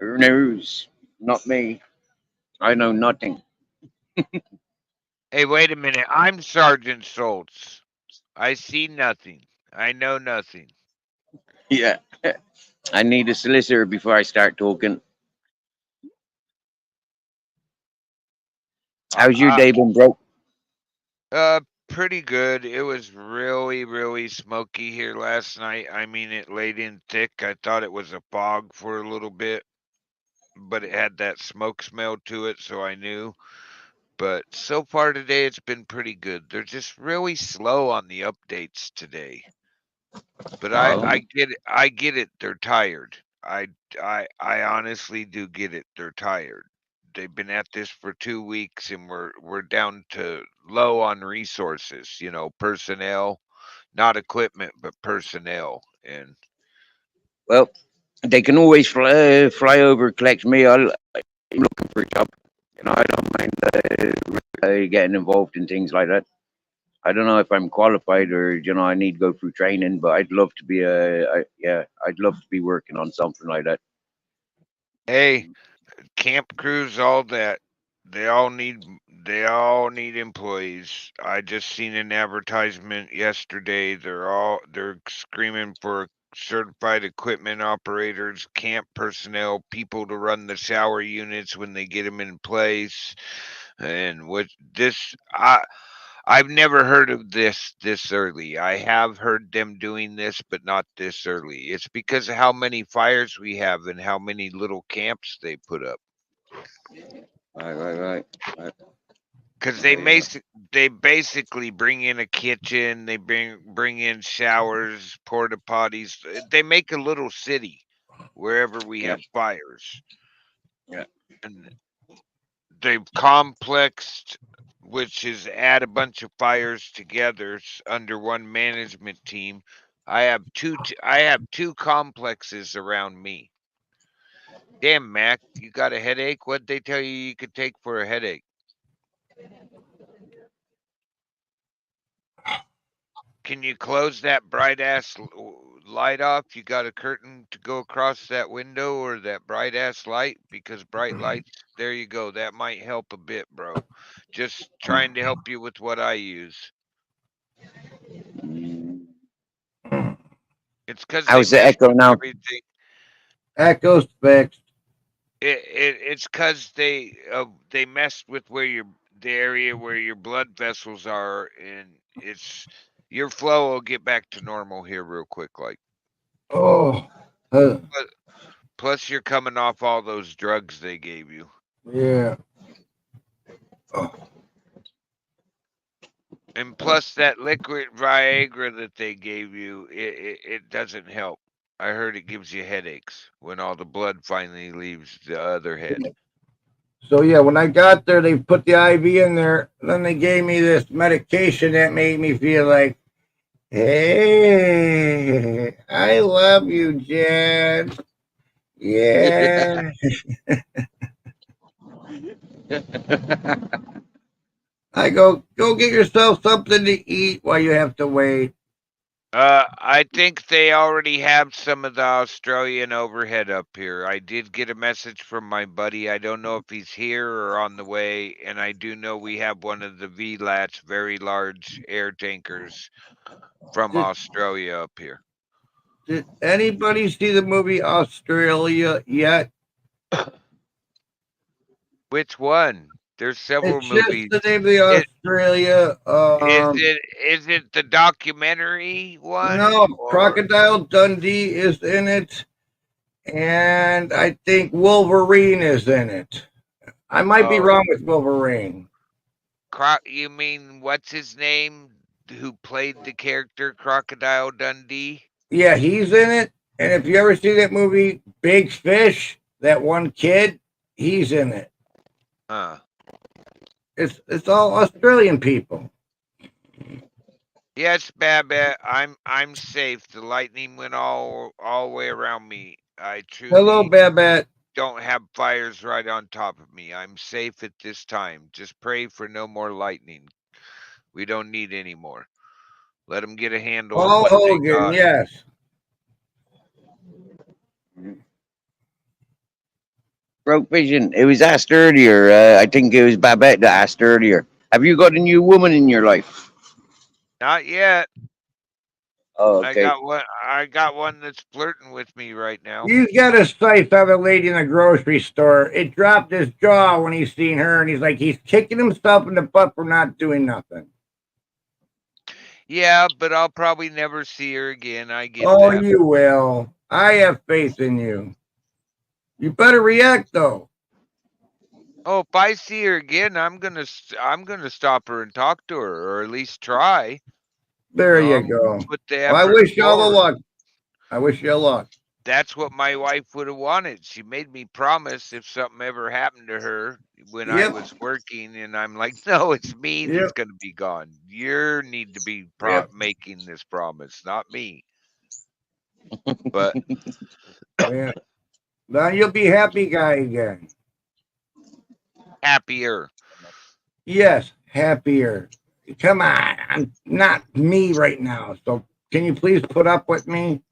Who knows? Not me. I know nothing. Hey, wait a minute. I'm Sergeant Schultz. I see nothing. I know nothing. Yeah, I need a solicitor before I start talking. How's your Uh, day been, bro? Pretty good. It was really, really smoky here last night. I mean, it laid in thick. I thought it was a fog for a little bit, but it had that smoke smell to it, so I knew. But so far today, it's been pretty good. They're just really slow on the updates today. But I Oh, get it. I get it. They're tired. I honestly do get it. They're tired. They've been at this for 2 weeks, and we're down to low on resources. Personnel, not equipment, but personnel. And well, they can always fly over, collect me. I'm looking for a job. I don't mind getting involved in things like that. I don't know if I'm qualified or I need to go through training, but I'd love to be I'd love to be working on something like that. hey, camp crews, all that. They all need they all need employees. I just seen an advertisement yesterday. They're screaming for certified equipment operators, camp personnel, people to run the shower units when they get them in place. And what this I've never heard of this early. I have heard them doing this, but not this early. It's because of how many fires we have and how many little camps they put up. Right. Because There you go. they basically bring in a kitchen, they bring in showers, porta potties. They make a little city wherever we Yeah. have fires, Yeah. and they've complexed, which is add a bunch of fires together under one management team. I have two complexes around me. Damn, Mac, you got a headache? What'd they tell you could take for a headache? Can you close that bright ass light off? You got a curtain to go across that window or that bright ass light? Because bright lights, there you go. That might help a bit, bro. Just trying to help you with what I use. Mm. It's because they How's the messed echo with now? everything. Echo's fixed. It's because they messed with the area where your blood vessels are, and it's your flow will get back to normal here real quick. Like Oh, plus you're coming off all those drugs they gave you. yeah. Oh, And plus that liquid Viagra that they gave you, it doesn't help. I heard it gives you headaches when all the blood finally leaves the other head. so yeah, when I got there, they put the IV in there. Then they gave me this medication that made me feel like, hey, I love you, Jen. Yeah. I go get yourself something to eat while you have to wait. I think they already have some of the Australian overhead up here. I did get a message from my buddy. I don't know if he's here or on the way, and I do know we have one of the VLATs, very large air tankers from Did, Australia up here. did anybody see the movie Australia yet? Which one? There's several It's just movies. the name of the It Australia. is it the documentary one No, or Crocodile Dundee is in it, and I think Wolverine is in it. I might be oh wrong with Wolverine. You mean what's his name who played the character Crocodile Dundee? Yeah, he's in it. And if you ever see that movie Big Fish, that one kid, he's in it. Huh. It's all Australian people. Yes, Babette, I'm safe. The lightning went all the way around me. I Hello, truly Babette. don't have fires right on top of me. I'm safe at this time. Just pray for no more lightning. We don't need any more. Let them get a handle on Paul what they Hogan, got. yes. Broke Vision. It was asked earlier. I think it was Babette that asked earlier. Have you got a new woman in your life? Not yet. Oh, okay. I got one that's flirting with me right now. He's got a sight on a lady in the grocery store. It dropped his jaw when he's seen her, and he's kicking himself in the butt for not doing nothing. Yeah, but I'll probably never see her again. I get Oh, that. you will. I have faith in you. You better react, though. Oh, if I see her again, I'm gonna stop her and talk to her, or at least try. There you I'm gonna go. put the Well, I effort wish you all the forward. luck. I wish you luck. That's what my wife would have wanted. She made me promise if something ever happened to her when I Yep. was working, and I'm like, no, it's me that's Yep. gonna be gone. You need to be Yep. making this promise, not me. But Yeah. Now you'll be happy guy again. happier. Yes, happier. Come on. I'm not me right now. So can you please put up with me?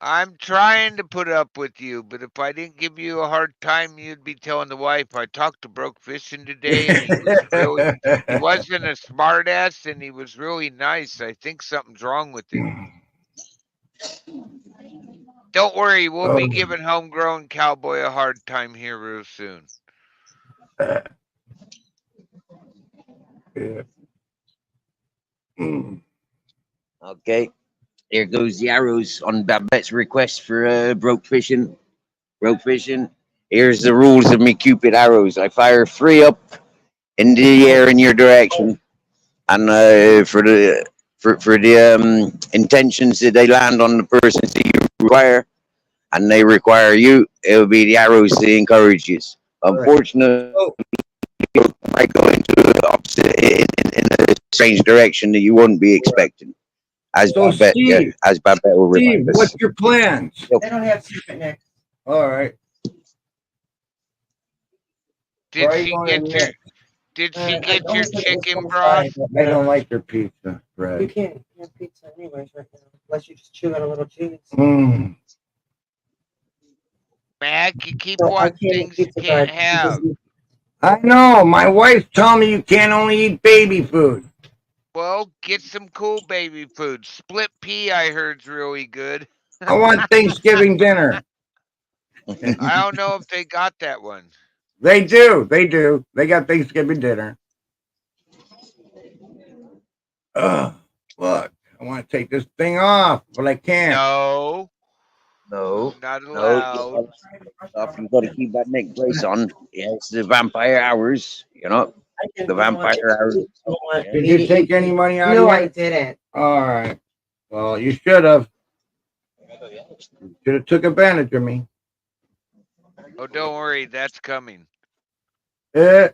I'm trying to put up with you, but if I didn't give you a hard time, you'd be telling the wife. I talked to Broke Fishing today, and he wasn't a smartass, and he was really nice. I think something's wrong with him. Don't worry, we'll be Oh, giving Homegrown Cowboy a hard time here real soon. yeah. Okay. There goes the arrows on Babette's request for broke fishing. Broke fishing. Here's the rules of me Cupid arrows. I fire 3 up into the air in your direction, and for the intentions that they land on the persons that you require, and they require you, it will be the arrows that encourage you. Unfortunately, Oh, you might go into the opposite in a strange direction that you wouldn't be expecting. As so Babette, yeah, Steve, as Babette will Steve, remind what's us. your plans? They don't have secret next. All right. Did Where are you she going get your next? did I she get don't your think it's chicken so broth? fried, I but, don't like your pizza You bread. can't have pizza anyways right now, unless you just chew on a little cheese. Mm. Mac, you keep So I wanting can't eat things you pizza can't bread have. I know. My wife's telling me you can't only eat baby food. Well, get some cool baby food. Split pea, I heard's really good. I want Thanksgiving dinner. I don't know if they got that one. They do. They do. They got Thanksgiving dinner. Ugh. Look, I want to take this thing off, but I can't. No, No, not no, allowed. you've got to keep that neck brace on. Yeah, it's the vampire hours, you know, I can the do one. vampire hours. You want Yeah. Did me you to take eat any it? money out No, of I here? didn't. All right. Well, you should have. Should have took advantage of me. Oh, don't worry, that's coming. Eh,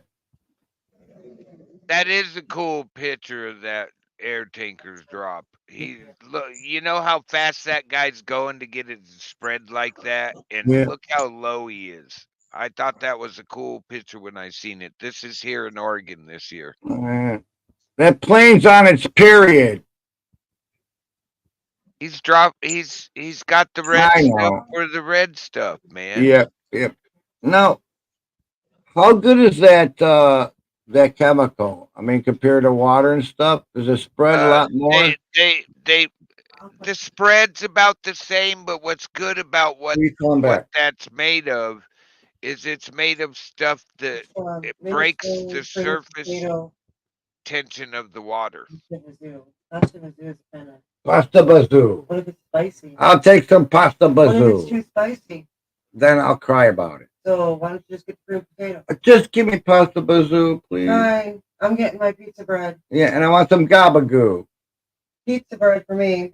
That is a cool picture of that air tanker's drop. He look, you know how fast that guy's going to get it spread like that, and yeah. look how low he is. I thought that was a cool picture when I seen it. This is here in Oregon this year. That plane's on its period. He's got the red I stuff know. for the red stuff, man. Yep. Yep. Now, how good is that chemical? I mean, compared to water and stuff, does it spread a lot more? They the spread's about the same, but what's good about You come what back. that's made of is it's made of stuff that it breaks the surface tension of the water. Pasta bazoo is kind of. Pasta bazoo. What if it's spicy? I'll take some pasta What if it's bazoo. too spicy? Then I'll cry about it. So why don't you just get grilled potato? Just give me pasta bazoo, please. Fine. I'm getting my pizza bread. Yeah, and I want some gabagoo. Pizza bread for me.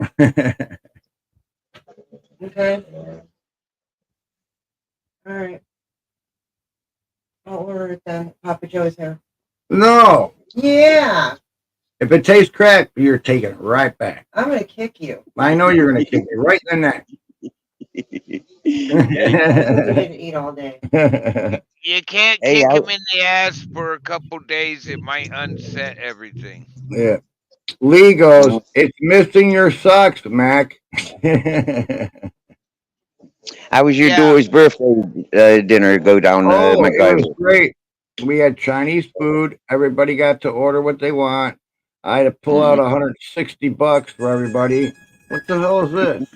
Okay. All right. I'll order it then. Papa Joe's here. No. Yeah. If it tastes crap, you're taking it right back. I'm gonna kick you. I know you're going to kick me right in the neck. I didn't eat all day. You can't Hey, kick I, him in the ass for a couple days. It might unset everything. Yeah. Lee goes, it's missing your socks, Mac. how was your Yeah. daughter's birthday dinner go down, Oh, it was MacGyver? great. We had Chinese food. Everybody got to order what they want. I had to pull out $160 for everybody. What the hell is this?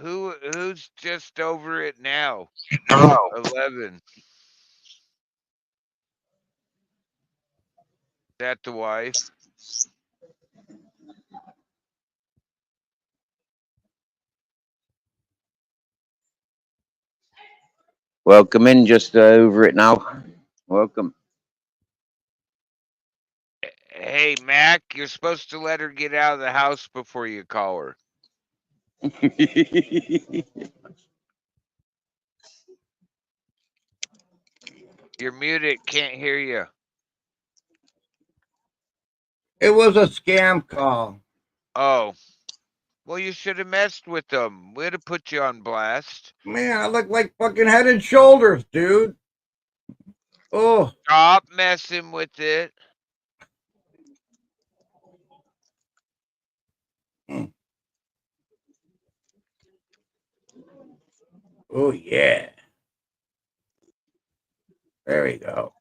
Who's just over it now? 11. That the wife? Welcome in, just over it now. Welcome. Hey, Mac, you're supposed to let her get out of the house before you call her. You're muted, can't hear you. It was a scam call. Oh. Well, you should have messed with them. We'd have put you on blast. Man, I look like fucking Head and Shoulders, dude. Oh, Stop messing with it. oh yeah. There we go.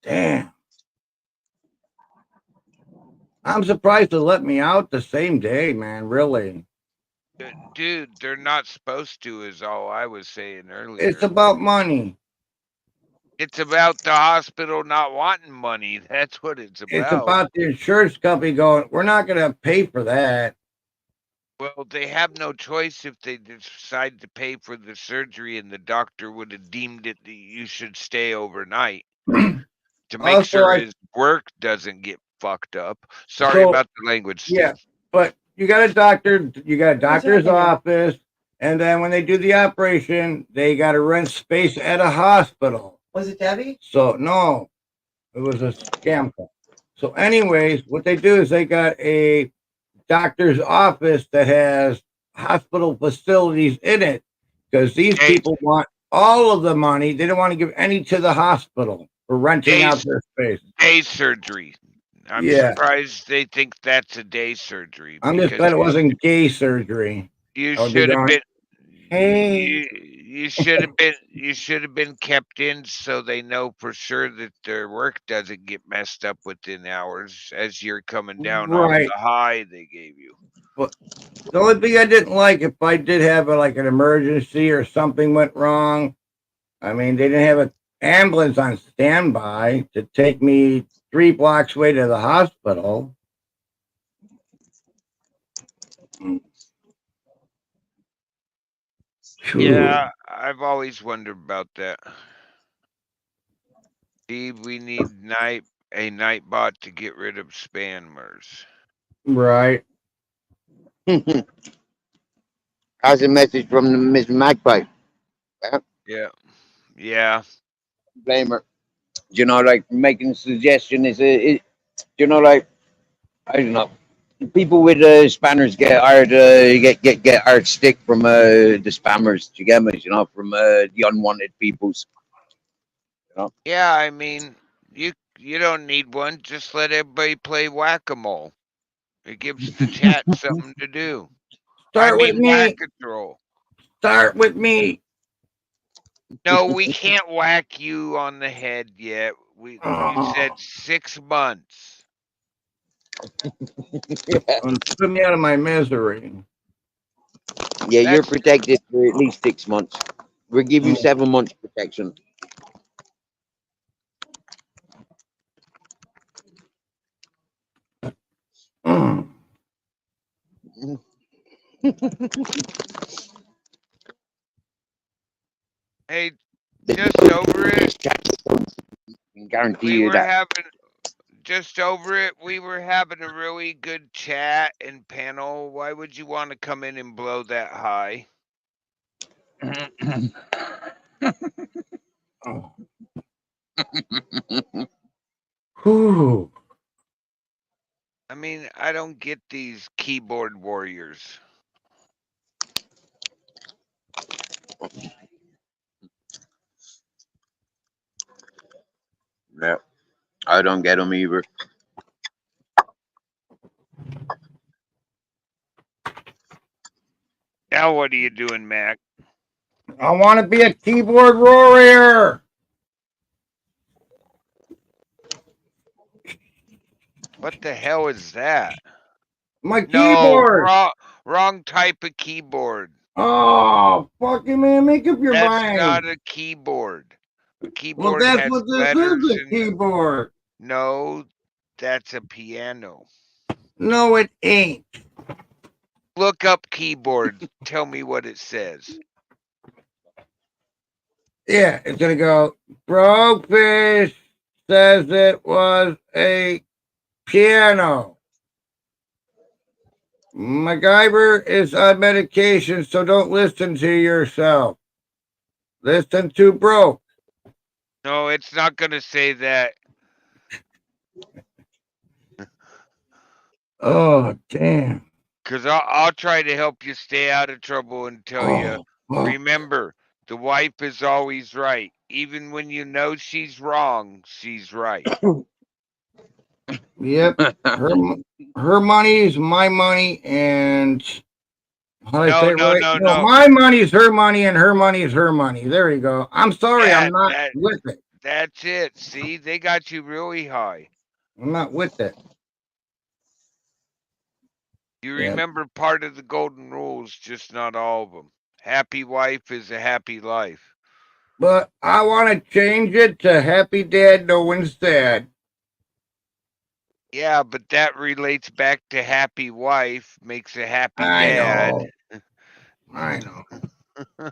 Damn. I'm surprised they let me out the same day, man. Really. Dude, they're not supposed to, is all I was saying earlier. It's about money. It's about the hospital not wanting money. That's what it's about. It's about the insurance company going, we're not going to pay for that. Well, they have no choice if they decide to pay for the surgery, and the doctor would have deemed it that you should stay overnight to make Also, sure his work doesn't get fucked up. Sorry So, about the language, Steve. yeah, but you got a doctor, you got a doctor's office, and then when they do the operation, they got to rent space at a hospital. Was it Debbie? So, no, it was a scam call. So, anyways, what they do is they got a doctor's office that has hospital facilities in it because these Hey. people want all of the money. They don't want to give any to the hospital for renting out their space. Day surgery. I'm Yeah. surprised they think that's a day surgery. I'm just glad it wasn't gay surgery. You I would be should have going, been. hey. You should have been. You should have been kept in so they know for sure that their work doesn't get messed up within hours as you're coming down off Right. the high they gave you. The only thing I didn't like, if I did have like an emergency or something went wrong, I mean, they didn't have an ambulance on standby to take me 3 blocks away to the hospital. Yeah, I've always wondered about that. Steve, we need a night bot to get rid of spammers. Right. How's a message from the Miss Magpie? Yeah. Blame her. You know, like making a suggestion is you know, like I don't know. People with spammers get hard, get hard stick from the spammers. You get me? You know, from the unwanted peoples. Yeah, I mean, you don't need one. Just let everybody play whack-a-mole. It gives the chat something to do. Start with me. Whack-a-troll. Start with me. No, we can't whack you on the head yet. You said 6 months. Put me out of my misery. Yeah, you're protected for at least 6 months. We'll give you 7 months protection. Hey, just over it. I guarantee you that. Just over it. We were having a really good chat and panel. Why would you want to come in and blow that high? Whew. I mean, I don't get these keyboard warriors. Yeah, I don't get them either. Now what are you doing, Mac? I want to be a keyboard warrior. What the hell is that? My keyboard. No, wrong type of keyboard. Oh, fucking man, make up your That's mind. not a keyboard. A keyboard Well, that's has what this letters is, a keyboard. No, that's a piano. No, it ain't. Look up keyboard. Tell me what it says. Yeah, it's gonna go. Brokefish says it was a piano. MacGyver is on medication, so don't listen to yourself. Listen to Broke. No, it's not gonna say that. Oh, damn. Because I'll try to help you stay out of trouble and tell you, remember, the wife is always right. Even when you know she's wrong, she's right. Yep. Her money is my money, and how do I say it right? No, my money is her money, and her money is her money. There you go. I'm sorry, I'm not with it. That's it. See, they got you really high. I'm not with it. You Yeah. remember part of the golden rules, just not all of them. Happy wife is a happy life. But I want to change it to happy dad, no one's sad. Yeah, but that relates back to happy wife makes a happy I dad. know. I know.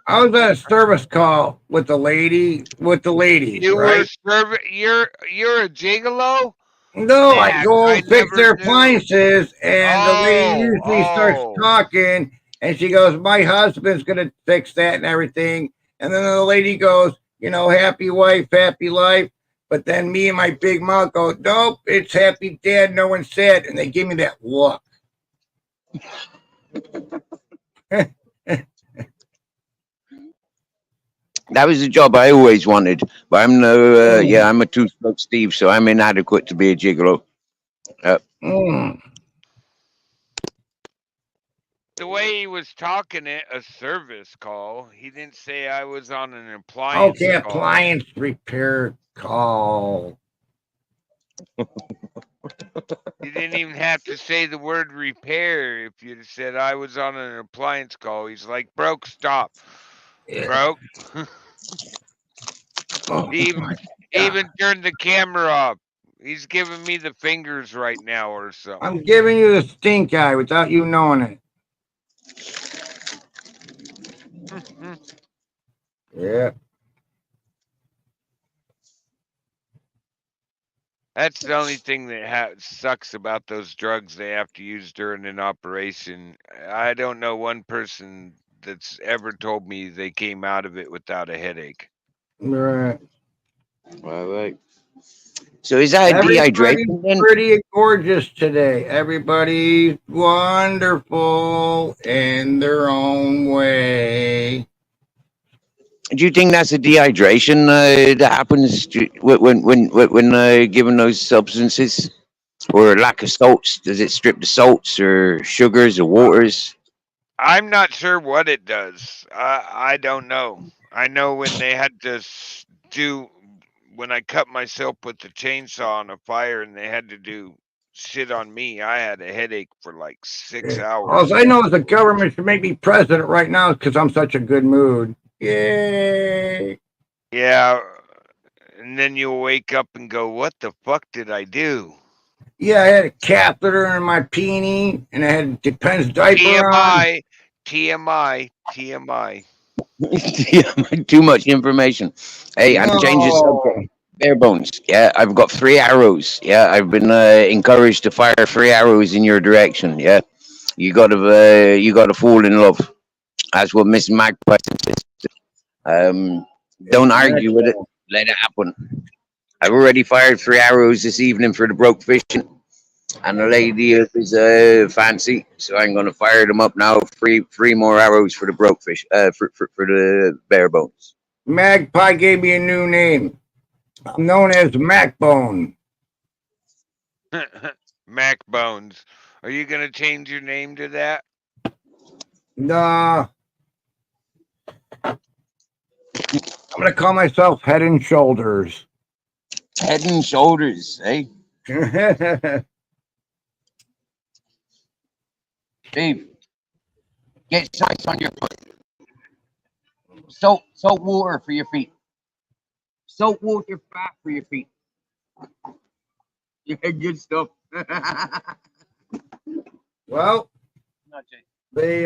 I was at a service call with the ladies, You were right? serving. You're a gigolo. No, I Mac, go I fix never their knew. appliances, and the lady Oh, usually starts oh. talking, and she goes, "My husband's gonna fix that and everything." And then the lady goes, "Happy wife, happy life." But then me and my big mouth go, "Nope, it's happy dad, no one said." And they give me that look. That was the job I always wanted, but I'm no. Yeah, I'm a two-stroke Steve, so I'm inadequate to be a gigolo. Mm. The way he was talking it, a service call. He didn't say I was on an appliance Okay, call. appliance repair call. You didn't even have to say the word repair. If you'd have said I was on an appliance call, he's like, broke, stop. Yeah. Broke. Oh, He my God. even turned the camera off. He's giving me the fingers right now or something. I'm giving you the stink eye without you knowing it. Yeah. That's the only thing that sucks about those drugs they have to use during an operation. I don't know one person that's ever told me they came out of it without a headache. Right. Right. So is that a Everybody's dehydration then? pretty gorgeous today. Everybody's wonderful in their own way. Do you think that's a dehydration that happens when given those substances, or lack of salts? Does it strip the salts or sugars or waters? I'm not sure what it does. I don't know. I know when they had to do when I cut myself with the chainsaw on a fire and they had to do shit on me, I had a headache for like 6 hours. All I know is the government should make me president right now because I'm such a good mood. Yay! Yeah, and then you'll wake up and go, "What the fuck did I do?" Yeah, I had a catheter in my peenie, and I had Depends diaper on. TMI, TMI. Yeah, too much information. Hey, I'm changing subject. No. Bare bones. Yeah, I've got 3 arrows. Yeah, I've been encouraged to fire 3 arrows in your direction. Yeah, you got to fall in love. That's what Miss Magpie says. Don't argue with it. Let it happen. I've already fired 3 arrows this evening for the broke fishing, and the lady is fancy, so I'm going to fire them up now. Three more arrows for the broke fish. For the bare bones. Magpie gave me a new name. I'm known as Macbone. Mac Bones. Are you gonna change your name to that? Nah. I'm gonna call myself Head and Shoulders. Head and shoulders, eh? Dave, get ice on your foot. Salt water for your feet. Salt water fat for your feet. Yeah, good stuff. Well, they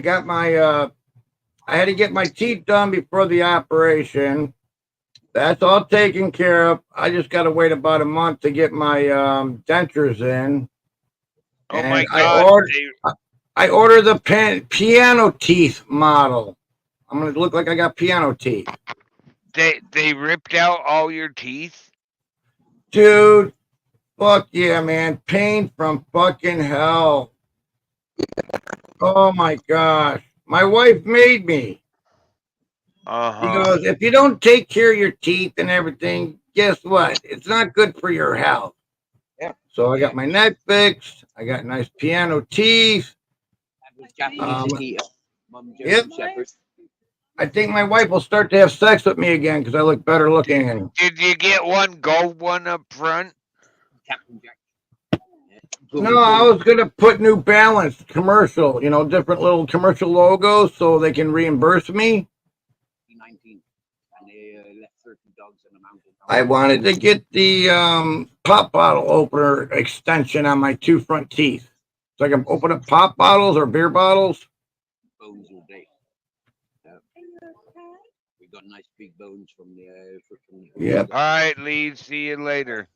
got my I had to get my teeth done before the operation. That's all taken care of. I just got to wait about a month to get my dentures in. Oh And my God! I ordered the piano teeth model. I'm gonna look like I got piano teeth. They ripped out all your teeth. Dude, fuck yeah, man. Pain from fucking hell. Oh my gosh. My wife made me. She goes, if you don't take care of your teeth and everything, guess what? It's not good for your health. Yeah. So I got my neck fixed. I got nice piano teeth. Yep. I think my wife will start to have sex with me again because I look better looking. Did you get one gold one up front? No, I was gonna put New Balance commercial, different little commercial logos so they can reimburse me. 19, and they left 30 dogs on the mountain. I wanted to get the pop bottle opener extension on my two front teeth, so I can open up pop bottles or beer bottles. Bones all day. We got nice big bones from the. Yep. All right, Lee. See you later.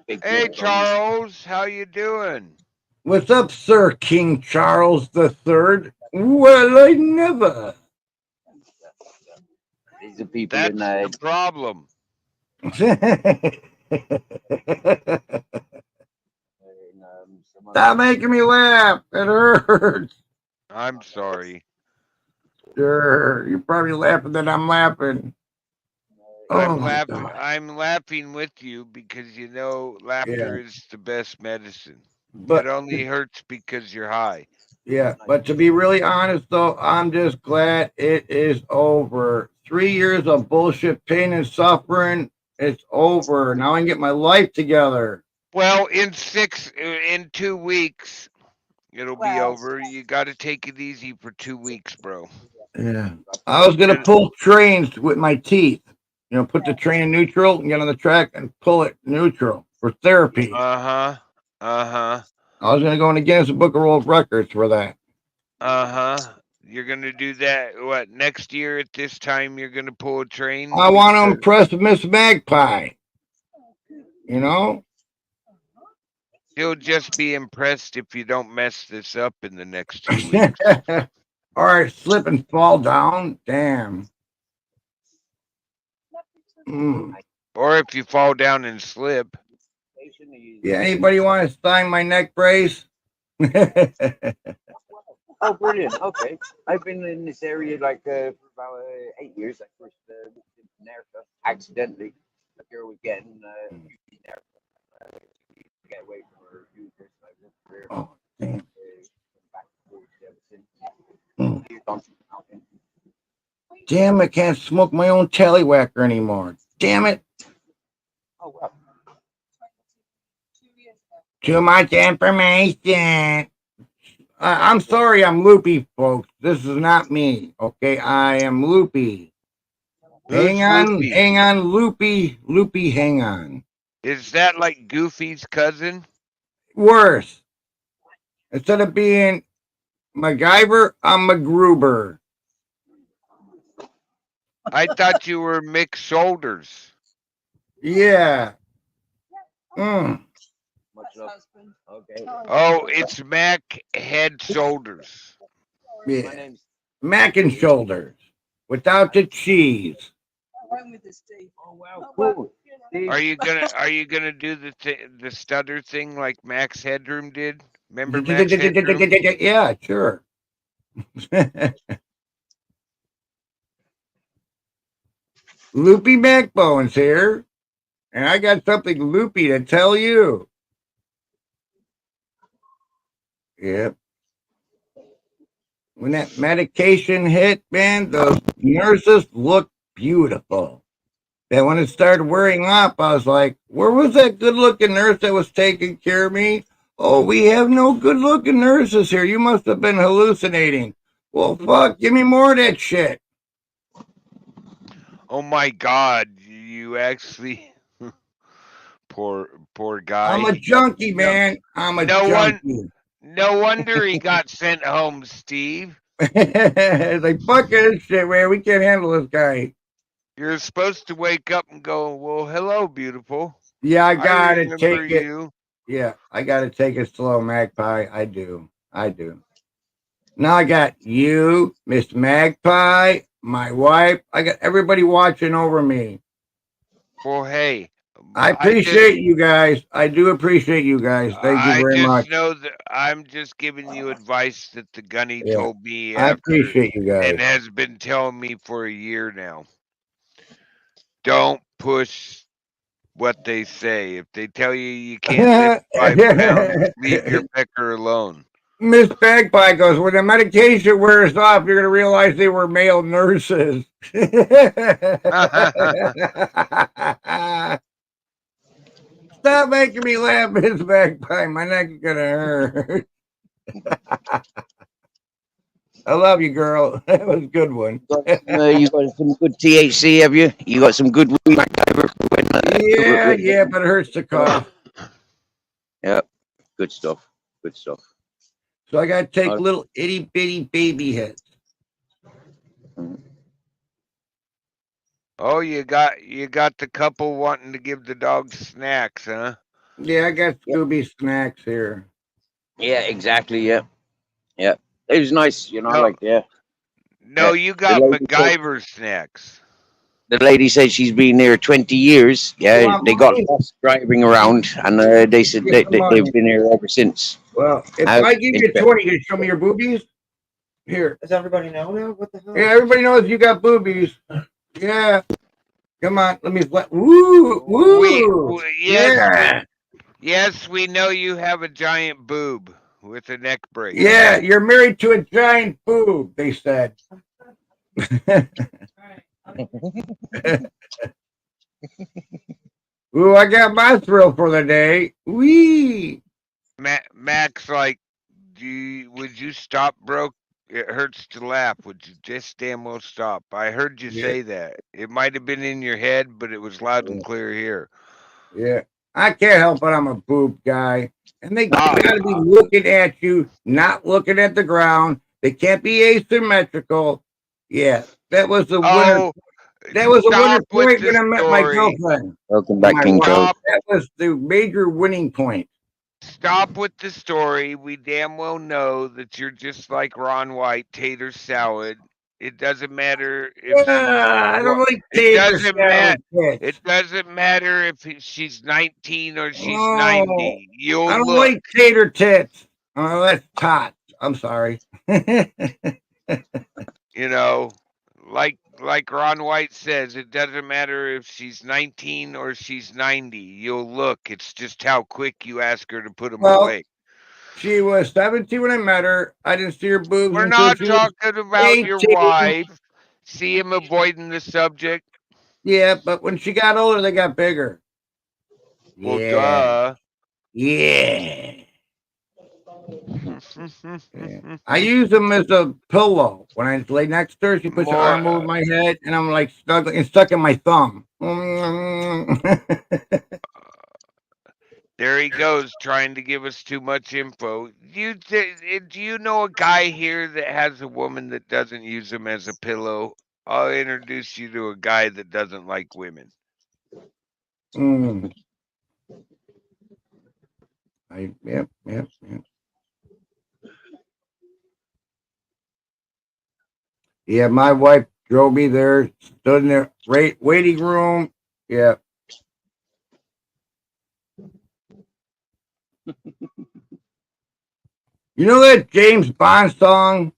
Big Hey, bones. Charles. How you doing? What's up, Sir King Charles III? Well, I never. These are people That's in the problem. Stop making me laugh. It hurts. I'm sorry. Sure, you're probably laughing that I'm laughing. I'm my laughing. God. I'm laughing with you because laughter is the best medicine. But it only hurts because you're high. yeah, but to be really honest though, I'm just glad it is over. 3 years of bullshit, pain and suffering. It's over. Now I can get my life together. Well, in 2 weeks, it'll be over. You got to take it easy for 2 weeks, bro. Yeah. I was gonna pull trains with my teeth. Put the train in neutral and get on the track and pull it neutral for therapy. Uh-huh. Uh-huh. I was gonna go in the Guinness Book of World Records for that. Uh-huh. You're gonna do that what next year at this time you're gonna pull a train? I want to impress Miss Magpie. She'll just be impressed if you don't mess this up in the next 2 weeks. All right, slip and fall down. Damn. Or if you fall down and slip. Yeah, anybody want to sign my neck brace? Oh, brilliant. Okay. I've been in this area for about 8 years. I first moved into America accidentally. A girl was getting get away from her users. I worked for her. Oh, damn. Back and forth ever since. Damn, I can't smoke my own tallywhacker anymore. Damn it. Oh, wow. Too much information. I'm sorry I'm loopy, folks. This is not me, okay? I am loopy. Hang on, loopy, hang on. Is that like Goofy's cousin? Worse. Instead of being MacGyver, I'm MacGruber. I thought you were Mick Shoulders. Yeah. Okay. Oh, it's Mac Head Shoulders. Yeah. Mac and Shoulders. Without the cheese. Oh, wow. Cool. Are you gonna do the stutter thing like Max Headroom did? Remember Max Headroom? Yeah, sure. Loopy Backbones here, and I got something loopy to tell you. Yep. When that medication hit, man, those nurses look beautiful. Then when it started wearing off, I was like, where was that good-looking nurse that was taking care of me? Oh, we have no good-looking nurses here. You must have been hallucinating. Well, fuck, give me more of that shit. Oh my God, you actually poor guy. I'm a junkie, man. I'm a junkie. No wonder he got sent home, Steve. It's like, fuck this shit, man. We can't handle this guy. You're supposed to wake up and go, well, hello, beautiful. Yeah, I gotta take it. You. Yeah, I gotta take it slow, Magpie. I do. Now I got you, Miss Magpie, my wife. I got everybody watching over me. Well, hey. I appreciate you guys. I do appreciate you guys. Thank you very much. I just know that I'm just giving you advice that the gunny told me. I appreciate you guys. And has been telling me for a year now. Don't push what they say. If they tell you can't lift 5 pounds, leave your pecker alone. Miss Bagpie goes, when the medication wears off, you're going to realize they were male nurses. Stop making me laugh, Miss Magpie. My neck's gonna hurt. I love you, girl. That was a good one. You got some good THC, have you? You got some good weed MacGyver when, Yeah, but it hurts to cough. Yeah, good stuff. Good stuff. So I gotta take Uh, little itty bitty baby hits. Oh, you got the couple wanting to give the dogs snacks, huh? Yeah, I got Yep. Scooby snacks here. Yeah, exactly. Yeah, yeah. It was nice, you know. No, Like, yeah. no, Yeah. you got MacGyver snacks. The lady said she's been there 20 years. You Yeah, want they got money? lost driving around, and they said Get some money. they've been here ever since. Well, if How I give you interesting. 20, you can show me your boobies? Here. Does everybody know now? What the hell? Yeah, everybody knows you got boobies. Yeah. Come on, let me woo, woo. Yes, we know you have a giant boob with a neck brace. Yeah, you're married to a giant boob, they said. Ooh, I got my thrill for the day. Wee. Max, like, would you stop, bro? It hurts to laugh. Would you just damn well stop? I heard you say that. It might have been in your head, but it was loud and clear here. Yeah. I can't help it. I'm a boob guy. And they Ah. got to be looking at you, not looking at the ground. They can't be asymmetrical. Yeah. That was the winner. That was a winner point when I met my girlfriend. Welcome back, King Charles. That was the major winning point. Stop with the story. We damn well know that you're just like Ron White, tater salad. It doesn't matter if I don't like it tater doesn't salad. it doesn't matter if she's 19 or she's 90. You'll I don't look. like tater tits. Oh, that's tots. I'm sorry. You know, like Ron White says, it doesn't matter if she's 19 or she's 90. You'll look. It's just how quick you ask her to put them away. She was 17 when I met her. I didn't see her boobs We're until not she was talking about 18. your wife. See him avoiding the subject. Yeah, but when she got older, they got bigger. Well, duh. Yeah. I use them as a pillow. When I lay next to her, she puts her arm over my head, and I'm like stuck in my thumb. There he goes, trying to give us too much info. Do you know a guy here that has a woman that doesn't use him as a pillow? I'll introduce you to a guy that doesn't like women. Yep. Yeah, my wife drove me there, stood in the waiting room. Yeah. You know that James Bond song?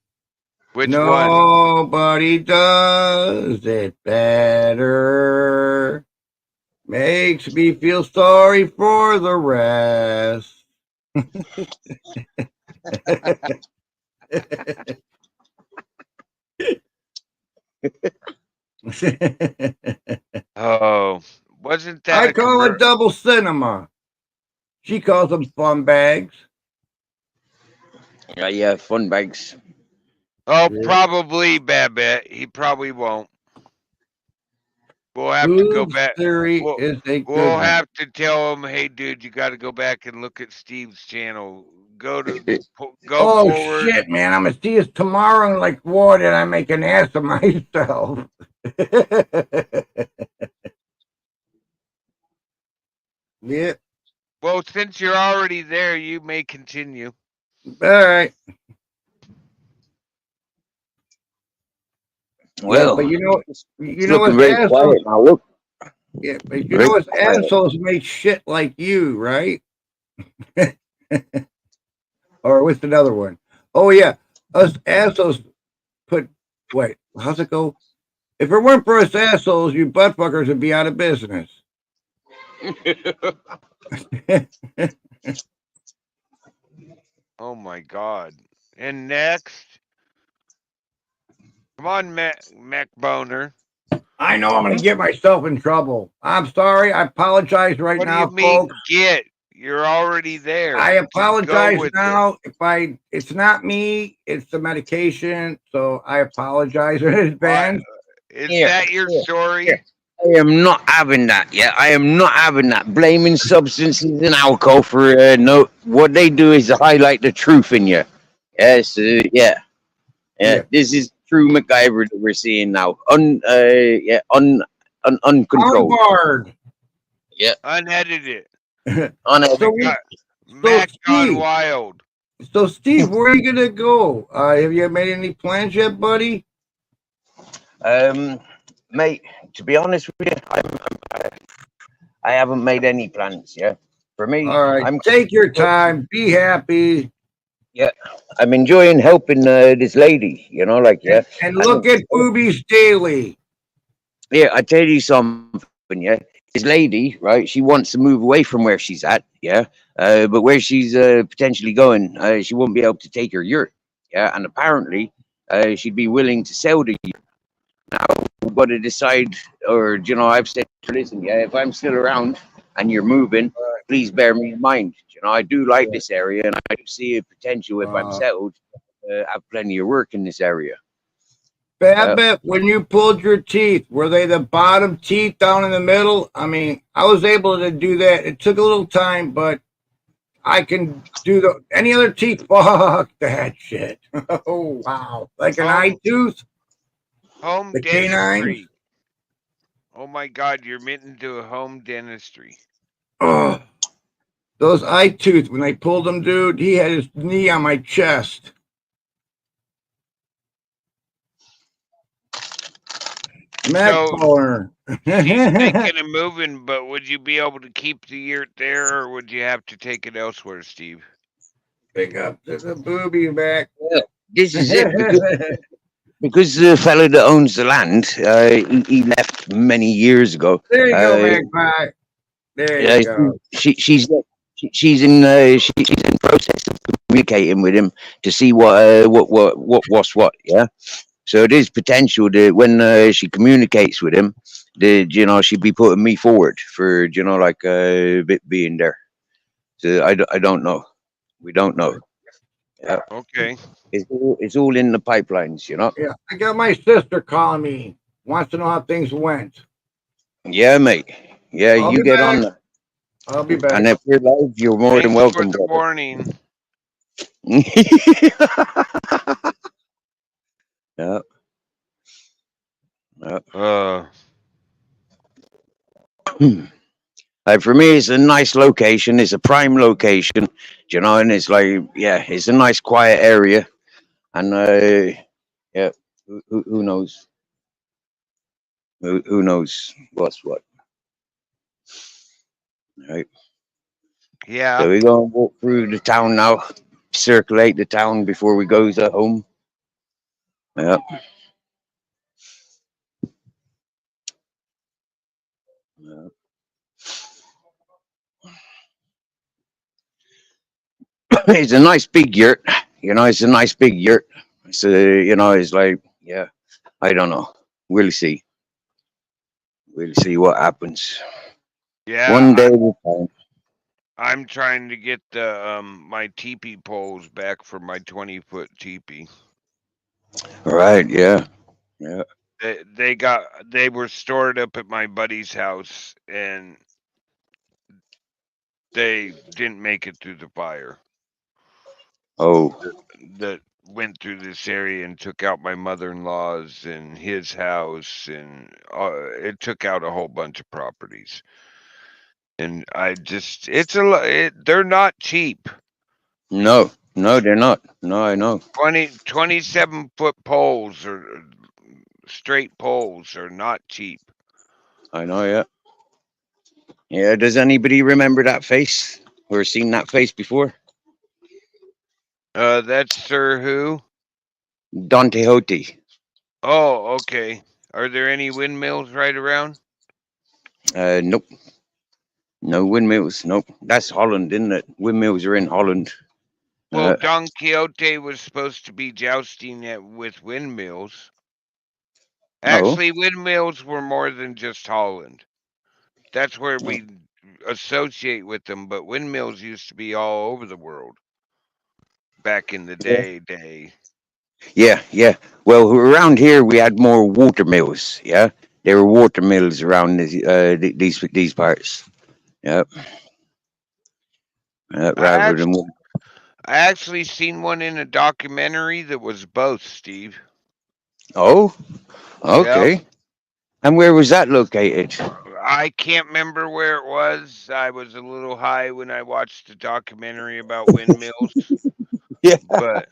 Which Nobody does it better. Makes me feel sorry for the rest. Oh, wasn't that I call it double cinema. She calls them fun bags. Yeah, fun bags. Oh, probably Babette. He probably won't. We'll have to go back. We'll have to tell him, hey, dude, you got to go back and look at Steve's channel. Go forward. Shit, man! I'm gonna see us tomorrow. And like, what did I make an ass of myself? Yeah. Well, since you're already there, you may continue. All right. Well, but you know looking what's very assholes? quiet now. Look. Yeah, but you know what's assholes make shit like you, right? Or what's another one? Oh yeah, us assholes put. Wait, how's it go? If it weren't for us assholes, you buttfuckers would be out of business. Oh my God! And next, come on, Mac Boner. I know I'm going to get myself in trouble. I'm sorry. I apologize right What do now, you mean folks. get? You're already there. I Just go apologize with it. now. It's not me, it's the medication. So I apologize in advance. Is Here, that your here, story? here. I am not having that. Yeah, I am not having that. Blaming substances and alcohol for no. What they do is highlight the truth in you. Yes, yeah. Yeah. This is true MacGyver that we're seeing now. Uncontrolled. Unbarred. Yeah, Unedited. So unedited. we, Mac gone Steve, wild. where are you gonna go? Have you made any plans yet, buddy? Mate, to be honest with you, I haven't made any plans. Yeah, for me, All right, take your time. Be happy, yeah, I'm enjoying helping this lady. You know, like yeah, and I look don't, at boobies daily. yeah. I tell you something. Yeah, this lady, right? She wants to move away from where she's at. Yeah, but where she's potentially going, she won't be able to take her yurt. Yeah, and apparently, she'd be willing to sell the yurt. Now we've got to decide, or you know, I've said, listen, yeah, if I'm still around and you're moving, please bear me in mind. You know, I do like this area, and I do see a potential if I'm settled, have plenty of work in this area. Babbitt, when you pulled your teeth, were they the bottom teeth down in the middle? I mean, I was able to do that. It took a little time, but I can do any other teeth. Fuck that shit. Oh wow, like an eye tooth, Home the canines. dentistry. Oh my God, you're mitten to a home dentistry. Oh, those eye tooth when they pulled him, dude. He had his knee on my chest. Mac So Corner. she's thinking of moving, but would you be able to keep the yurt there, or would you have to take it elsewhere, Steve? Pick up the booby back. Yeah, this is it because the fellow that owns the land, he left many years ago. There you go, Magpie. There you go. She's in process of communicating with him to see what's what. Yeah. So it is potential that when she communicates with him, that you know she'd be putting me forward for you know like being there. So I don't know. We don't know. Yeah. Okay. It's all in the pipelines, you know. Yeah, I got my sister calling me. Wants to know how things went. Yeah, mate. Yeah, I'll you be get back. on that. I'll be back. And if you're live, you're more than Thanks welcome. for the warning. Yeah. Like for me, it's a nice location. It's a prime location, you know, and it's like, yeah, it's a nice quiet area, and yeah, who knows? Who knows what's what? Right. Yeah. So we're gonna walk through the town now, circulate the town before we go to home. Yeah. Yeah. It's a nice big yurt, you know. It's a nice big yurt. So you know, it's like, yeah, I don't know. We'll see. We'll see what happens. Yeah. One day will time. I'm trying to get the my teepee poles back for my 20-foot teepee. Right? Yeah. Yeah. They were stored up at my buddy's house, and they didn't make it through the fire Oh. that went through this area and took out my mother-in-law's and his house, and it took out a whole bunch of properties. And they're not cheap. No. No, they're not. No, I know. 27-foot poles or straight poles are not cheap. I know. Yeah. Yeah. Does anybody remember that face or seen that face before? That's Sir who? Don Quixote. Oh, okay. Are there any windmills right around? Nope. No windmills. Nope. That's Holland, isn't it? Windmills are in Holland. Well, Don Quixote was supposed to be jousting with windmills. Actually, windmills were more than just Holland. That's where we associate with them, but windmills used to be all over the world back in the day. Yeah, yeah. Well, around here we had more water mills. Yeah, there were water mills around these parts. Yeah, I rather actually, than I actually seen one in a documentary that was both, Steve. oh, Yep. okay. And where was that located? I can't remember where it was. I was a little high when I watched the documentary about windmills, Yeah. but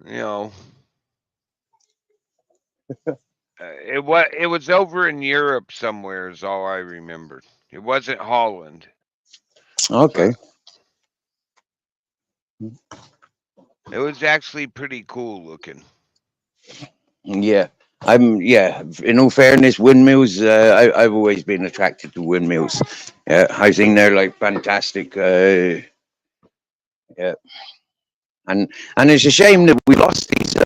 you know, it was over in Europe somewhere is all I remember. It wasn't Holland, Okay. but it was actually pretty cool looking. Yeah. Yeah. In all fairness, windmills. I've always been attracted to windmills. Yeah, I think they're like fantastic. Yeah, and it's a shame that we lost these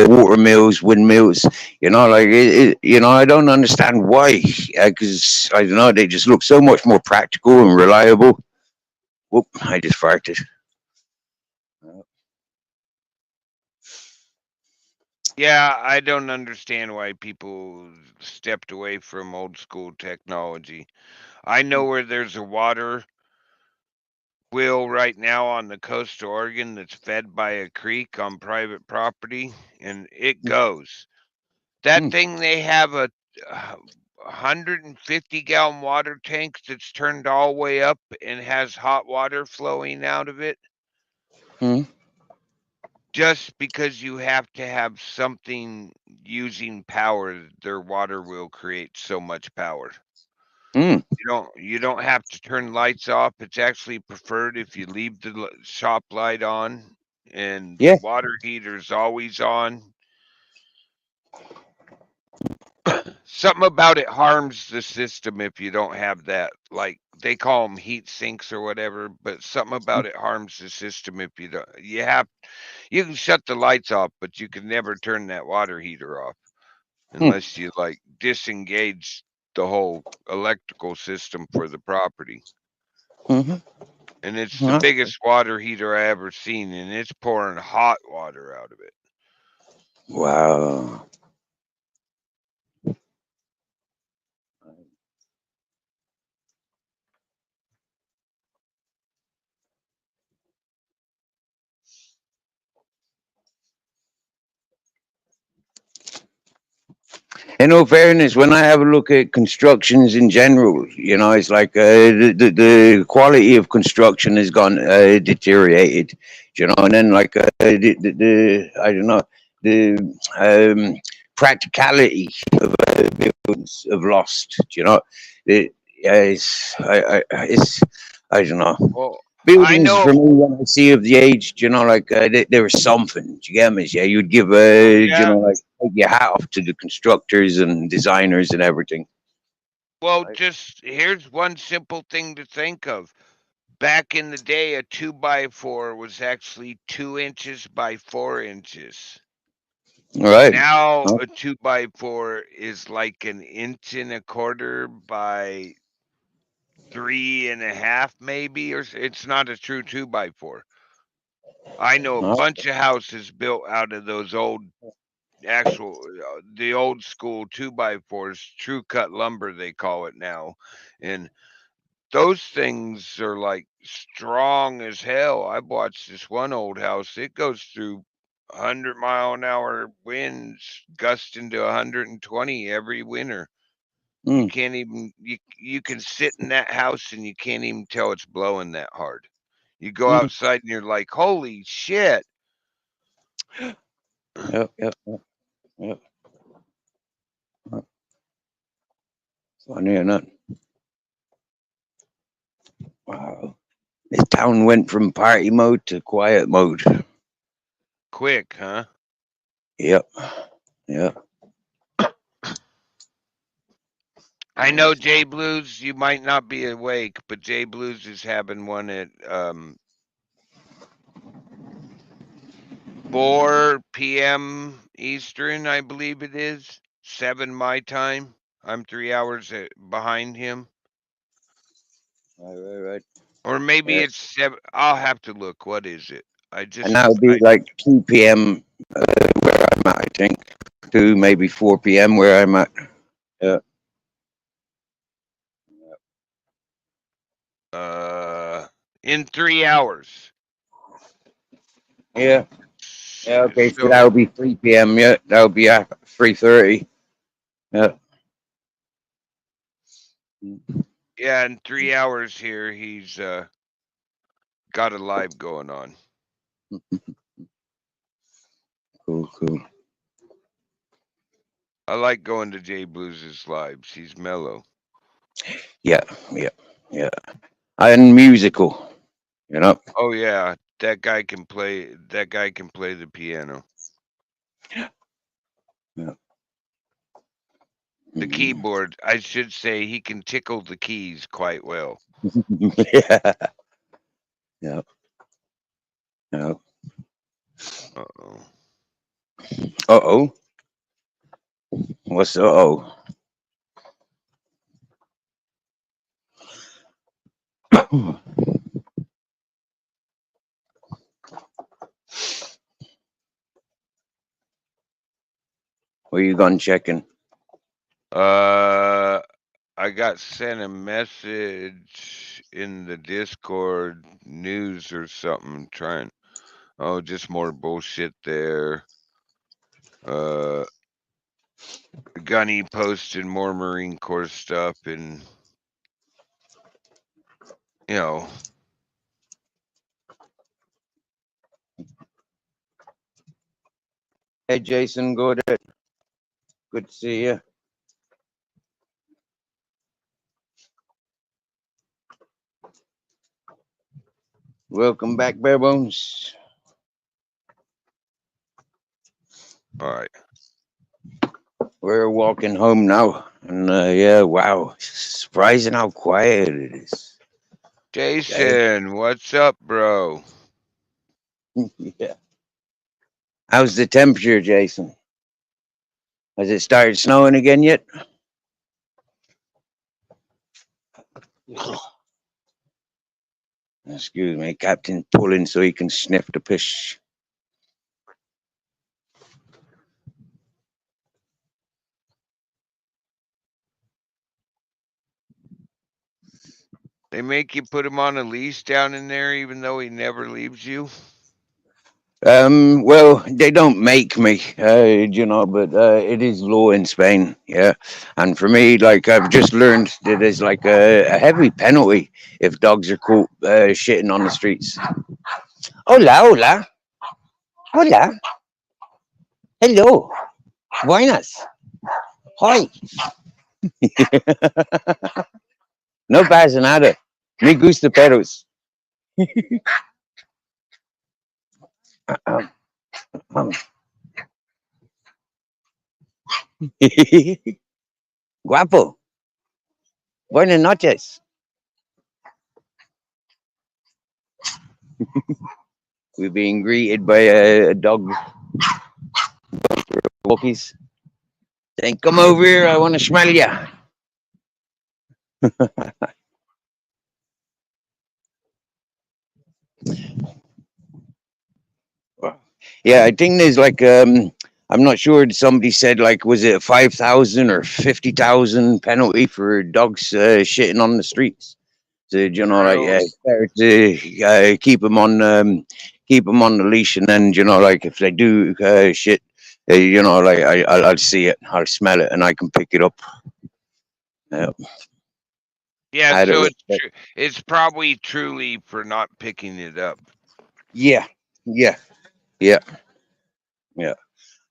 water mills, windmills. I don't understand why. Because I don't know, they just look so much more practical and reliable. Whoop! I just farted. Yeah, I don't understand why people stepped away from old school technology. I know where there's a water wheel right now on the coast of Oregon that's fed by a creek on private property, and it goes. That Mm, thing, they have a 150-gallon water tank that's turned all the way up and has hot water flowing out of it. mm, Just because you have to have something using power, their water will create so much power. mm. You don't have to turn lights off. It's actually preferred if you leave the shop light on and the Yeah. water heater's always on. Something about it harms the system if you don't have that. Like they call them heat sinks or whatever, but something about it harms the system if you don't. You can shut the lights off, but you can never turn that water heater off Mm, unless you like disengage the whole electrical system for the property. hmm. And it's the biggest water heater I ever seen, and it's pouring hot water out of it. Wow. In all fairness, when I have a look at constructions in general, it's like the quality of construction has gone deteriorated, and then like I don't know, the practicality of buildings have lost, it, yeah, I don't know. Well, I Buildings for know. me, when I see of the age, like there was something. Do you get me? Yeah, you'd give Yeah. like take your hat off to the constructors and designers and everything. Well, Right. just here's one simple thing to think of. Back in the day, a 2x4 was actually 2 inches by 4 inches. All right. Now Huh? a 2x4 is like an inch and a quarter by 3.5, maybe, or it's not a true 2x4. I know a Huh? bunch of houses built out of those the old school 2x4s, true cut lumber they call it now, and those things are like strong as hell. I've watched this one old house; it goes through 100-mile-an-hour winds, gusting to 120 every winter. You Mm, can't even you can sit in that house and you can't even tell it's blowing that hard. You go mm. outside and you're like, "Holy shit!" Yep. Yep. Yep. Yep. Yep. Funny enough. Wow. This town went from party mode to quiet mode. Quick, huh? Yep. Yep. I know Jay Blues. You might not be awake, but Jay Blues is having one at 4 p.m. Eastern, I believe it is. 7 my time. I'm 3 hours behind him. Right. Or maybe Yeah. it's 7. I'll have to look. What is it? And that would be like 2 p.m. Where I'm at, I think. 2, maybe 4 p.m. where I'm at. Yeah. In 3 hours. Yeah. Yeah, okay, so that So would be 3 p.m. Yeah, that would be at 3:30. Yeah. yeah, in 3 hours here, he's got a live going on. Cool. I like going to Jay Blues' lives. He's mellow. Yeah. And musical, you know. Oh yeah, that guy can play. That guy can play the piano. Yeah. The keyboard, I should say, he can tickle the keys quite well. Yeah. Yeah. Uh-oh. Uh-oh. What's uh-oh? Where you gone checking? I got sent a message in the Discord news or something trying. Oh, just more bullshit there. Gunny posted more Marine Corps stuff and you know. Hey Jason, good to see you. Welcome back, Bare Bones. All right. We're walking home now, and yeah, wow, surprising how quiet it is. Jason, what's up, bro? Yeah. How's the temperature, Jason? Has it started snowing again yet? Excuse me, Captain pulling so he can sniff the piss. They make you put him on a leash down in there, even though he never leaves you. Well, they don't make me, you know, but it is law in Spain, yeah. And for me, like I've just learned that there's like a heavy penalty if dogs are caught shitting on the streets. Hola. Hello. Buenas. Hi. No pasa nada. Me gusta perros. Guapo. Buenas noches. We're being greeted by a dog. Walkies. Saying, come over here. I want to smell ya. Yeah, I think there's like I'm not sure. Somebody said like was it 5,000 or 50,000 penalty for dogs shitting on the streets? So you know, like Really? better to keep them on the leash, and then you know, like if they do shit, you know, like I'll see it, I'll smell it, and I can pick it up. Yeah, Out of so respect. it's probably truly for not picking it up. Yeah.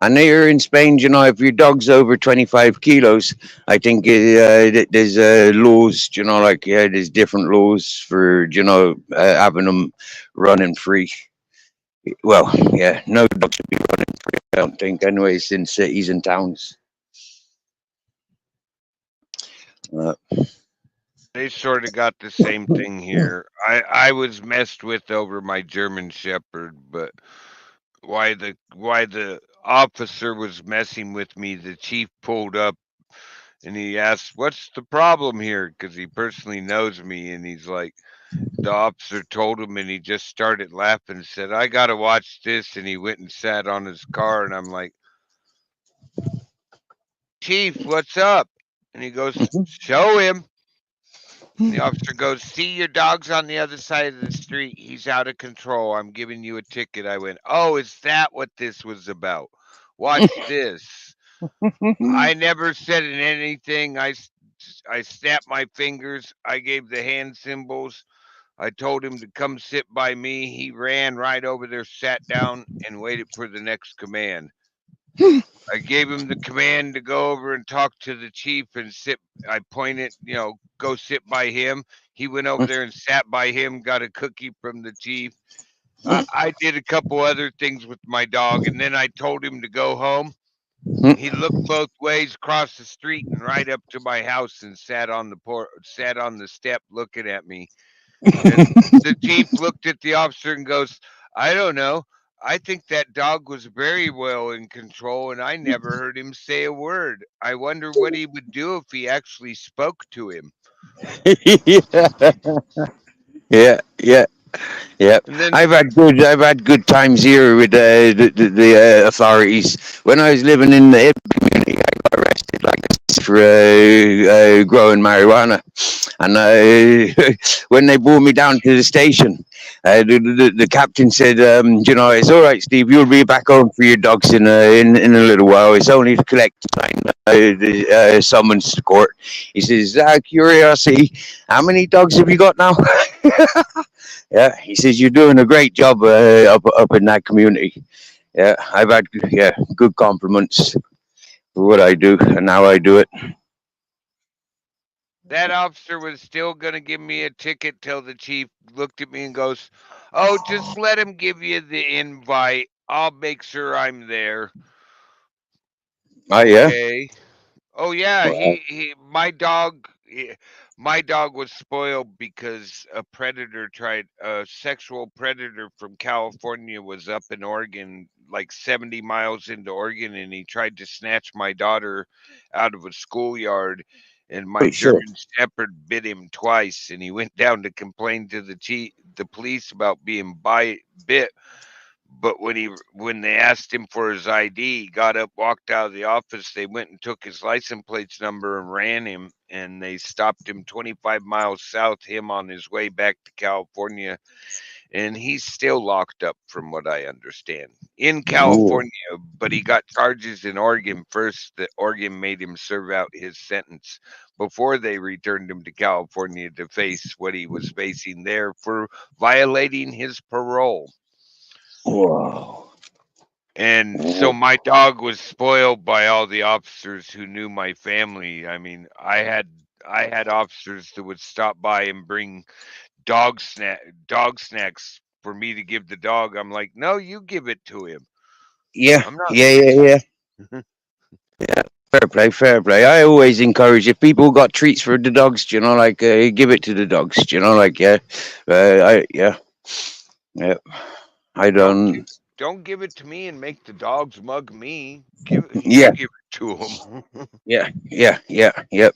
And here in Spain, you know, if your dog's over 25 kilos, I think there's laws, you know, like, yeah, there's different laws for, you know, having them running free. Well, yeah, no dog should be running free, I don't think, anyways, in cities and towns. Uh, They sort of got the same thing here. I was messed with over my German Shepherd, but why the officer was messing with me. The chief pulled up and he asked, "What's the problem here?" Because he personally knows me, and he's like, the officer told him, and he just started laughing and said, "I gotta watch this," and he went and sat on his car, and I'm like, "Chief, what's up?" And he goes, "Show him." And the officer goes, "See, your dog's on the other side of the street. He's out of control. I'm giving you a ticket." I went, "Oh, is that what this was about? Watch this." I never said anything. I snapped my fingers. I gave the hand symbols. I told him to come sit by me. He ran right over there, sat down, and waited for the next command. I gave him the command to go over and talk to the chief and sit. I pointed, go sit by him. He went over there and sat by him, got a cookie from the chief. I did a couple other things with my dog, and then I told him to go home. He looked both ways, crossed the street, and right up to my house, and sat on the step, looking at me. And the chief looked at the officer and goes, "I don't know. I think that dog was very well in control, and I never heard him say a word. I wonder what he would do if he actually spoke to him." Yeah, yeah, yeah. And then, I've had good times here with the authorities. When I was living in the community, I got arrested like this for growing marijuana, and when they brought me down to the station, the captain said, it's all right, Steve. You'll be back home for your dogs in a little while. It's only to collect the summons to court. He says, out of curiosity, how many dogs have you got now? Yeah, he says you're doing a great job up in that community. Yeah, I've had good compliments for what I do and how I do it. that officer was still going to give me a ticket till the chief looked at me and goes, "Oh, just let him give you the invite. I'll make sure I'm there." Oh yeah. Okay. Oh yeah, Wow. my dog was spoiled because a sexual predator from California was up in Oregon, like 70 miles into Oregon, and he tried to snatch my daughter out of a schoolyard, and my Oh shit. German Shepherd bit him twice, and he went down to complain to the police about being bit. But when they asked him for his ID, he got up, walked out of the office. They went and took his license plates number and ran him, and they stopped him 25 miles south, him on his way back to California, and he's still locked up from what I understand in Ooh. California, but he got charges in Oregon first that Oregon made him serve out his sentence before they returned him to California to face what he was facing there for violating his parole. Whoa. And so my dog was spoiled by all the officers who knew my family. I mean, I had officers that would stop by and bring dog snacks for me to give the dog. I'm like, "No, you give it to him. Yeah, I'm not." yeah. Fair play, fair play. I always encourage if people got treats for the dogs, like give it to the dogs, like yeah. I Don't give don't. don't give it to me and make the dogs mug me. You Yeah, give it to them. yep, yep,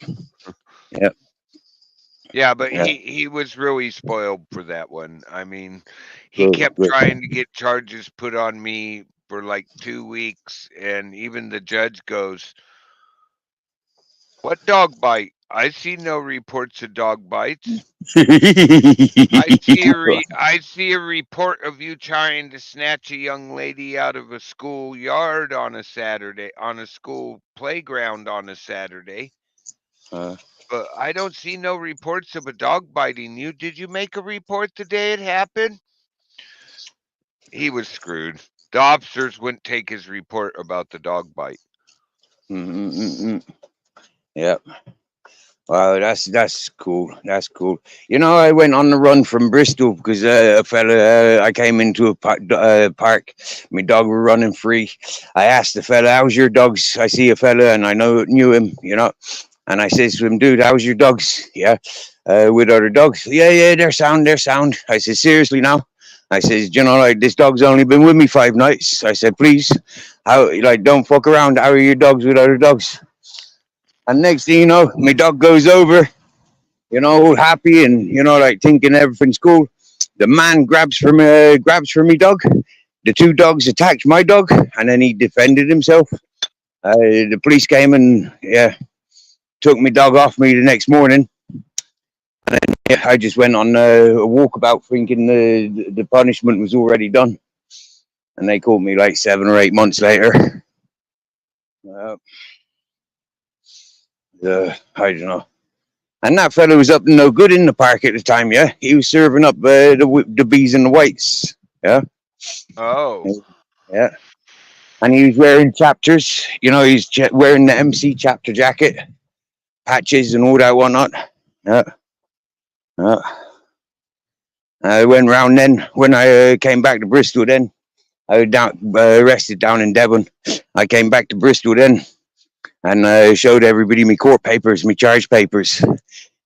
Yeah, but yeah. he was really spoiled for that one. I mean, he Good, kept good. trying to get charges put on me for like 2 weeks, and even the judge goes, "What dog bite? I see no reports of dog bites. I see a report of you trying to snatch a young lady out of a schoolyard on a Saturday, on a school playground on a Saturday. Uh, But I don't see no reports of a dog biting you. Did you make a report the day it happened?" He was screwed. The officers wouldn't take his report about the dog bite. mm. Yep. Wow, that's cool. That's cool. I went on the run from Bristol because a fella. I came into a park. My dog were running free. I asked the fella, "How's your dogs?" I see a fella, and I knew him. And I says to him, "Dude, how's your dogs? Yeah, with other dogs? Yeah, they're sound. They're sound." I said, "Seriously now?" I says, you know, like this dog's only been with me 5 nights. I said, please, how like don't fuck around. How are your dogs with other dogs? And next thing you know, my dog goes over, you know, all happy and you know, like thinking everything's cool. The man grabs for me dog. The two dogs attacked my dog, and then he defended himself. The police came and yeah, took my dog off me the next morning. Yeah, I just went on a walkabout thinking the punishment was already done, and they caught me like 7 or 8 months later. Uh, I don't know. And that fellow was up to no good in the park at the time. Yeah, he was serving up the bees and the whites. Yeah, Oh. yeah. And he was wearing chapters. You know, he's wearing the MC chapter jacket, patches, and all that whatnot. Yeah, yeah. I went round then when I came back to Bristol. Then I was arrested down in Devon. I came back to Bristol then and showed everybody my court papers, my charge papers.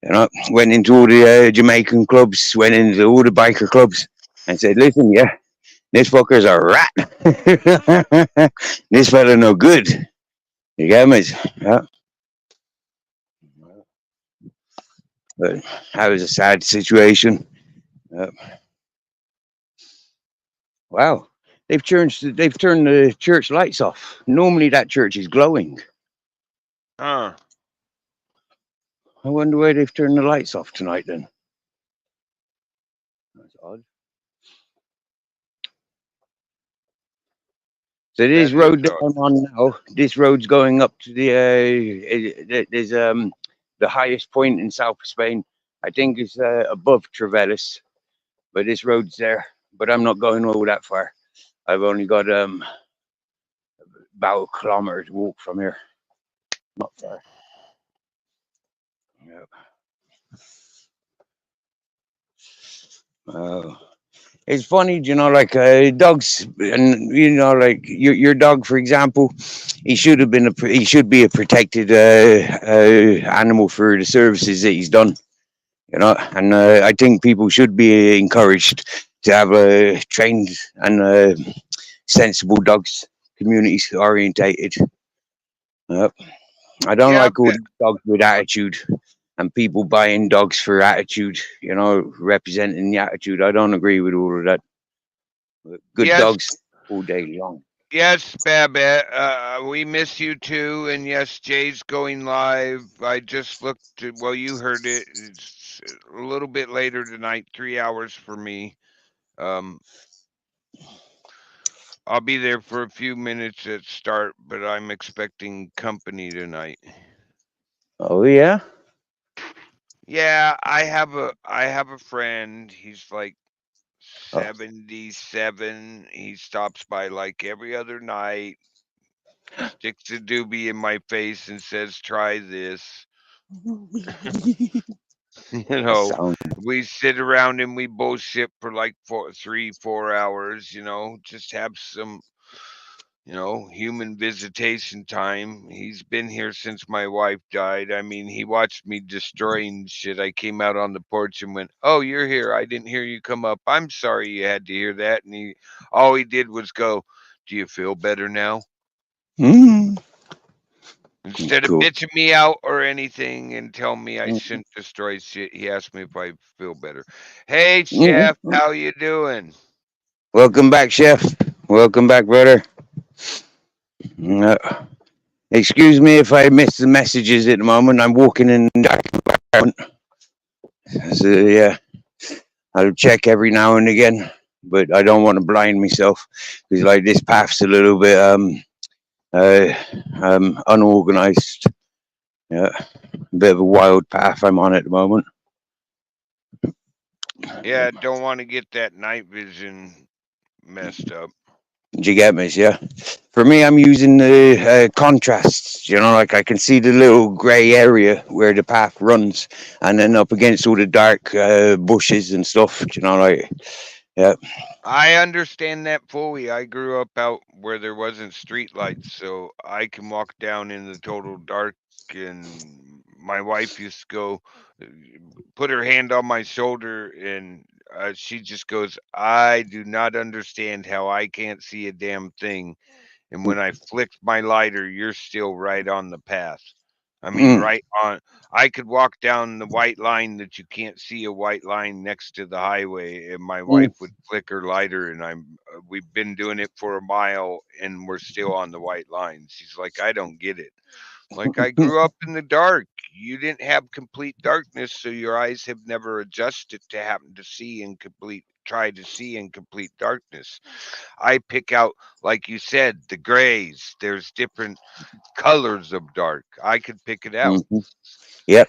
You know, went into all the Jamaican clubs, went into all the biker clubs, and said, "Listen, yeah, this fucker's a rat. This fella no good. You get me? Yeah." But that was a sad situation. Yeah. Wow, they've turned the church lights off. Normally that church is glowing. Huh. I wonder why they've turned the lights off tonight then. That's odd. So this That is road that odd. I'm on now, this road's going up to there's the highest point in South Spain. I think it's above Trevellis, but this road's there. But I'm not going all that far. I've only got about a kilometer to walk from here. Not far. Yep. It's funny, you know, like dogs, and you know, like your dog, for example, he should be a protected animal for the services that he's done, you know, and I think people should be encouraged to have trained and sensible dogs, community orientated. Uh, I don't Yeah, like all these dogs with attitude and people buying dogs for attitude, you know, representing the attitude. I don't agree with all of that. Good yes, dogs all day long. yes, Babette. We miss you too. And yes, Jay's going live. I just looked. Well, you heard it. It's a little bit later tonight. 3 hours for me. Um, I'll be there for a few minutes at start, but I'm expecting company tonight. Oh yeah. Yeah, I have a friend. He's like Oh. 77. He stops by like every other night, sticks a doobie in my face and says, "Try this." You That know, sounds. we sit around and we bullshit for like 4 hours, just have some, human visitation time. He's been here since my wife died. I mean, he watched me destroying shit. I came out on the porch and went, "Oh, you're here. I didn't hear you come up. I'm sorry you had to hear that." And all he did was go, "Do you feel better now?" Mm, Instead of cool. bitching me out or anything and tell me I Mm, shouldn't destroy shit, he asked me if I feel better. Hey, mm, Chef, mm. how you doing? Welcome back, chef. Welcome back, brother. Uh, excuse me if I miss the messages at the moment. I'm walking in the dark environment. So yeah, I'll check every now and again, but I don't want to blind myself because like this path's a little bit uh, unorganized. Yeah, a bit of a wild path I'm on at the moment. Yeah, don't want to get that night vision messed up. Do you get me? Yeah. For me, I'm using the contrasts. You know, like I can see the little grey area where the path runs, and then up against all the dark bushes and stuff. You know, like yeah. I understand that fully. I grew up out where there wasn't street lights, so I can walk down in the total dark. And my wife used to go uh, put her hand on my shoulder, and she just goes, I do not understand how I can't see a damn thing. And when I flicked my lighter, you're still right on the path. I mean, Mm. right on. I could walk down the white line that you can't see a white line next to the highway, and my wife Mm. would flick her lighter, and we've been doing it for a mile, and we're still on the white line. She's like, I don't get it. Like, I grew up in the dark. You didn't have complete darkness, so your eyes have never adjusted to happen to see in complete try to see in complete darkness. I pick out, like you said, the grays. There's different colors of dark. I could pick it out. Mhm. Yep.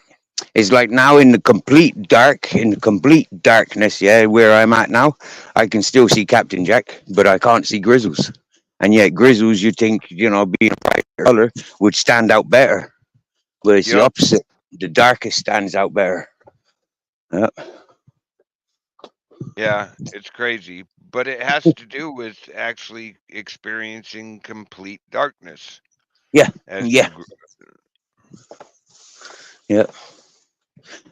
It's like now in the complete dark, in the complete darkness, yeah, where I'm at now, I can still see Captain Jack, but I can't see Grizzles. And yet Grizzles, you think, being a brighter color would stand out better. But it's the Yep. opposite. The darkest stands out better. Yep. Yeah, it's crazy. But it has to do with actually experiencing complete darkness Yeah. as Yeah. you Yeah.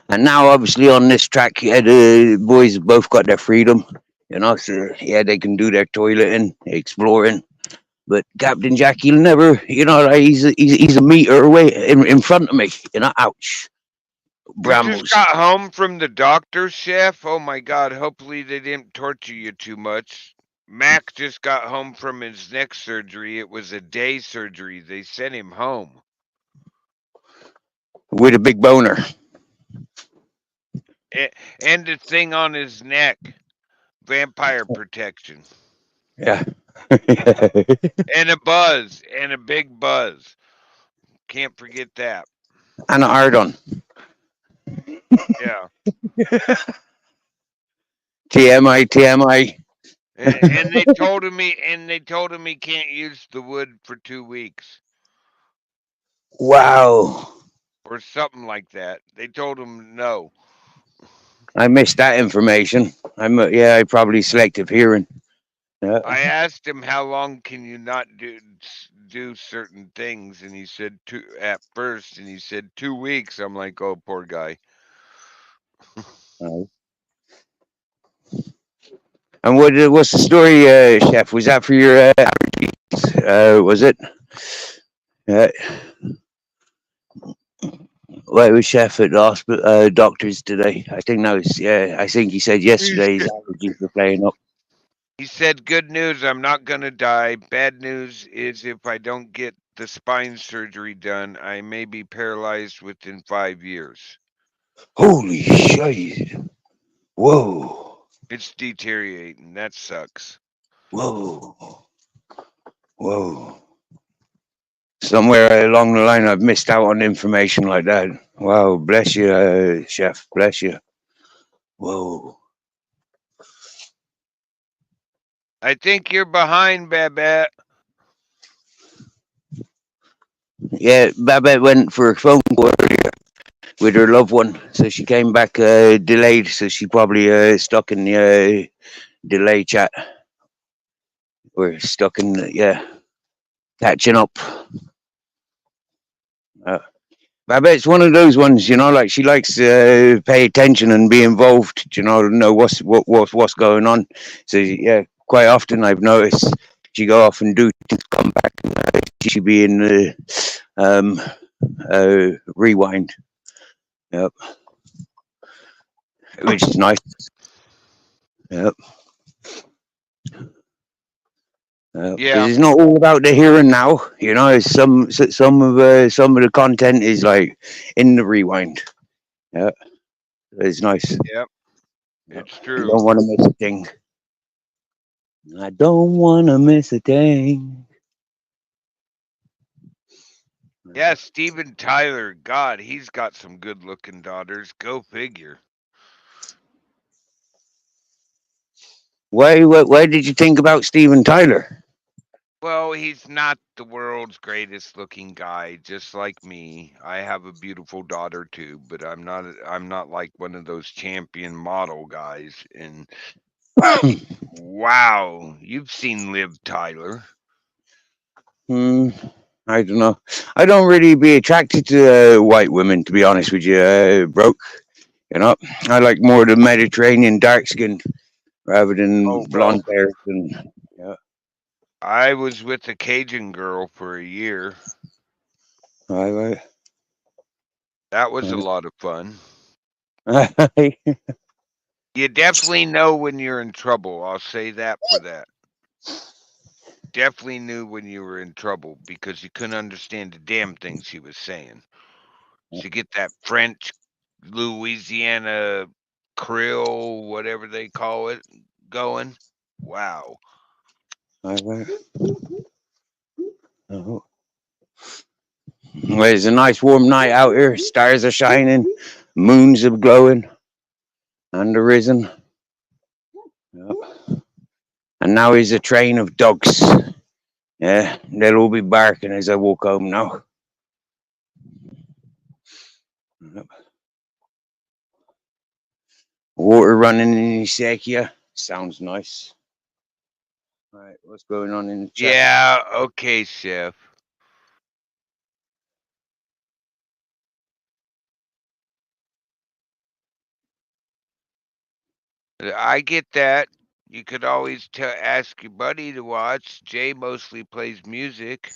And now, obviously, on this track, yeah, the boys have both got their freedom. So yeah, they can do their toileting, exploring. But Captain Jack, he'll never, like, he's a meter away in front of me. Ouch, You just brambles. got home from the doctor, chef? Oh my god, hopefully they didn't torture you too much. Mac just got home from his neck surgery. It was a day surgery. They sent him home. With a big boner. And the thing on his neck, vampire protection. Yeah. And a buzz, and a big buzz. Can't forget that. And a hard on. Yeah. TMI, TMI. And they told him he can't use the wood for 2 weeks. Wow. Or something like that. They told him no. I missed that information. I probably selective hearing. Yeah. I asked him how long can you not do certain things, and he said two at first, and he said 2 weeks. I'm like, oh, poor guy. Oh. And what's the story, Chef? Was that for your allergies? Was it? Uh, well, it was Chef at the hospital, doctors today. I think that was, yeah, I think he said He yesterday his said, allergies were playing up. he said, good news, I'm not gonna die. Bad news is if I don't get the spine surgery done, I may be paralyzed within 5 years. Holy shit. Whoa. It's deteriorating. That sucks. Whoa. Whoa. Somewhere along the line, I've missed out on information like that. Wow. Bless you, Chef. Bless you. Whoa. I think you're behind, Babette. Yeah, Babette went for a phone call earlier with her loved one. So she came back delayed. So she probably stuck in the delay chat. We're stuck in catching up. I bet it's one of those ones, like she likes to pay attention and be involved, know what's going on. So yeah, quite often I've noticed she go off and do things, come back, and she be in the rewind. Yep, which is nice. Yep. Yeah. It's not all about the here and now, some of the content is like in the rewind. Yeah, it's nice. Yep. It's You true. don't want to miss a thing. I don't want to miss a thing. Yeah, Steven Tyler. God, he's got some good looking daughters. Go figure. Why did you think about Steven Tyler? Well, he's not the world's greatest looking guy, just like me. I have a beautiful daughter too, but I'm not like one of those champion model guys. And wow, you've seen Liv Tyler. I don't know. I don't really be attracted to white women, to be honest with you, broke. You know, I like more the Mediterranean dark skinned rather than Oh, blonde well, hairs. And yeah, I was with a Cajun girl for a year. I That was a lot of fun. like. You definitely know when you're in trouble. I'll say that for that. Definitely knew when you were in trouble because you couldn't understand the damn things she was saying. She get that French Louisiana Creole, whatever they call it, going. Wow. Oh. Well, it's a nice warm night out here. Stars are shining, moons are glowing, and the risen. Yep. And now is a train of dogs. Yeah, they'll all be barking as I walk home now. Yep. Water running in Isakia. Sounds nice. All right, what's going on in the chat? Yeah, okay, Chef. I get that. You could always ask your buddy to watch. Jay mostly plays music.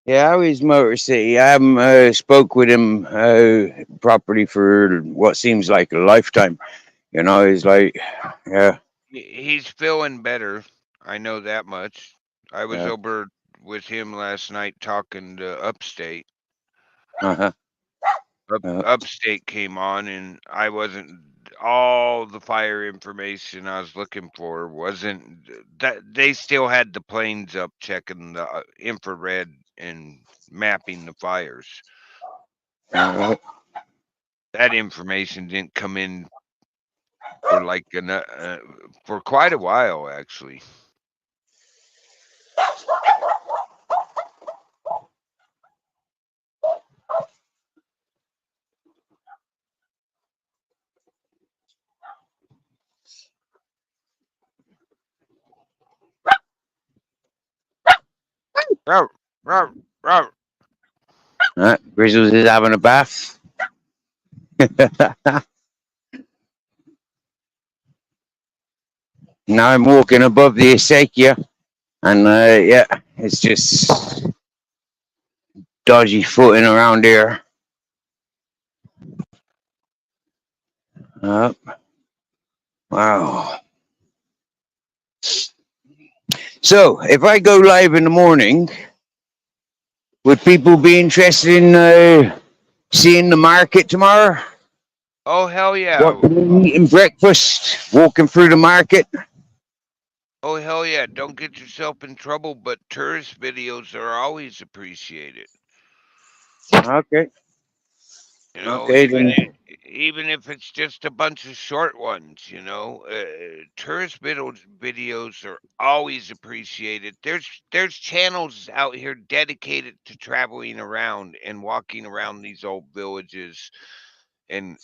Yeah, how is Motor City? I haven't spoke with him properly for what seems like a lifetime. You know, he's like, yeah, He's feeling better. I know that much. I was yeah, over with him last night talking to Upstate. uh-huh, Upstate came on, and I wasn't. All the fire information I was looking for wasn't that they still had the planes up checking the infrared and mapping the fires. uh, That information didn't come in for like for quite a while, actually. Row, row, row. Grizzles is having a bath. Now I'm walking above the Isakia, and yeah, it's just dodgy footing around here. Wow. So, if I go live in the morning, would people be interested in seeing the market tomorrow? Oh hell yeah! Walking, eating breakfast, walking through the market. Oh hell yeah! Don't get yourself in trouble, but tourist videos are always appreciated. Okay. You know, Okay then. even if it's just a bunch of short ones. You know, tourist videos are always appreciated. There's channels out here dedicated to traveling around and walking around these old villages and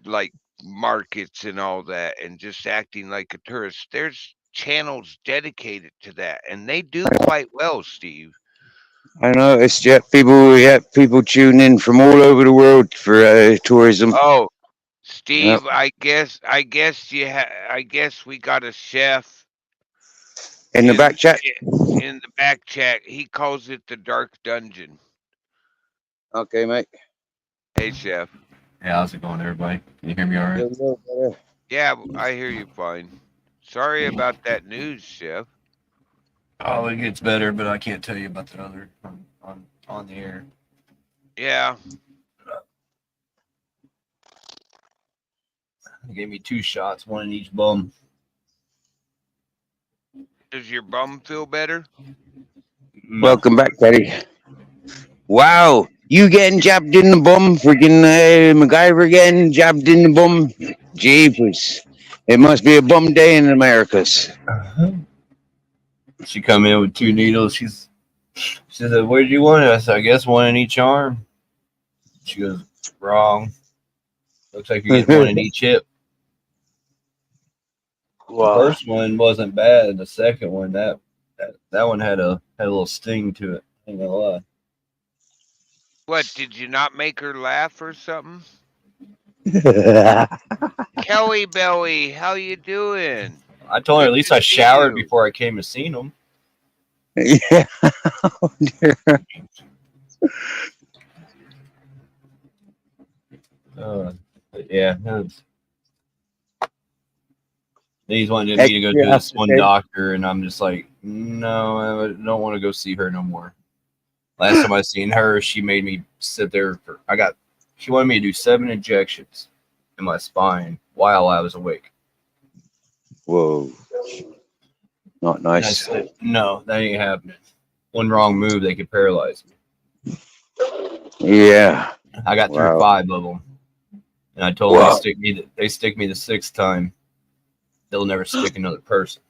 like markets and all that, and just acting like a tourist. There's channels dedicated to that, and they do quite well, Steve. I noticed people tune in from all over the world for tourism. Oh, Yep. Steve, I guess we got a chef In the back chat. in the back chat. He calls it the Dark Dungeon. Okay, mate. Hey, chef. Hey, how's it going, everybody? Can you hear me all right? Yeah, I hear you fine. Sorry about that news, chef. Oh, it gets better, but I can't tell you about the other on the air. Yeah. They gave me 2 shots, one in each bum. Does your bum feel better? No. Welcome back, Teddy. Wow, you getting jabbed in the bum? Freaking MacGyver getting jabbed in the bum? Jeepers. It must be a bum day in the Americas. She come in with 2 needles. She said, "Where do you want it?" I said, "I guess one in each arm." She goes, "Wrong. Looks like you're getting one in each hip." Wow. The first one wasn't bad. The second one, that one had a little sting to it. I ain't gonna lie. What, did you not make her laugh or something? Yeah. Kelly Belly, how you doing? I told her Good at least to I see showered you. before I came and seen them. But yeah, no, he's wanting me to go Extra to this one aftershave. doctor, and I'm just like, no, I don't want to go see her no more. Last time I seen her, she made me sit there for. She wanted me to do 7 injections in my spine while I was awake. Whoa. Not And I nice. said, no, that ain't happening. One wrong move, they could paralyze me. Yeah. I got through Wow. 5 of them, and I told them Wow. they stick me the 6th time, they'll never stick another person.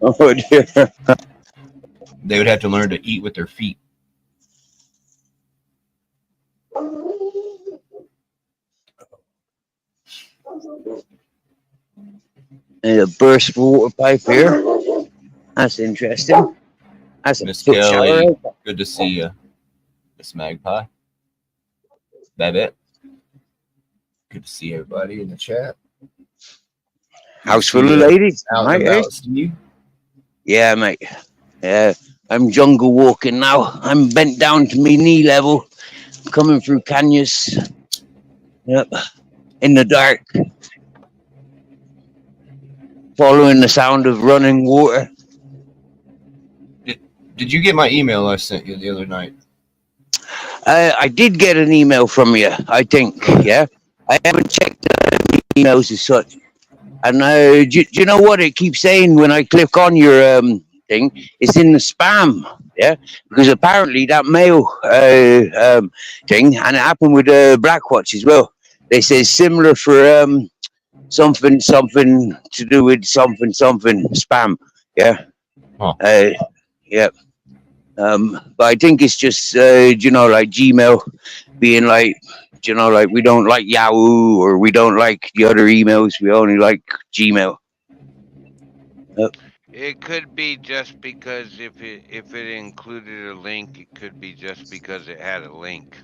Oh dear. They would have to learn to eat with their feet. There's a burst water pipe here. That's interesting. That's a Miss foot shower. Kelly, good to see you. Miss Magpie, Babette, good to see everybody in the chat. Good House to full see of you ladies. out and Right, eh? about, Steve. Yeah, mate. Yeah. I'm jungle walking now. I'm bent down to me knee level, coming through canyons. Yep. In the dark. Following the sound of running water. Did you get my email I sent you the other night? I did get an email from you, I think. Good. Yeah. I haven't checked emails as such. And do you know what it keeps saying when I click on your thing? It's in the spam, yeah, because apparently that mail thing, and it happened with Blackwatch as well. They say similar for something to do with something spam, yeah, Huh. yeah. But I think it's just like Gmail being like, like we don't like Yahoo or we don't like the other emails. We only like Gmail. It could be just because if it included a link, it could be just because it had a link.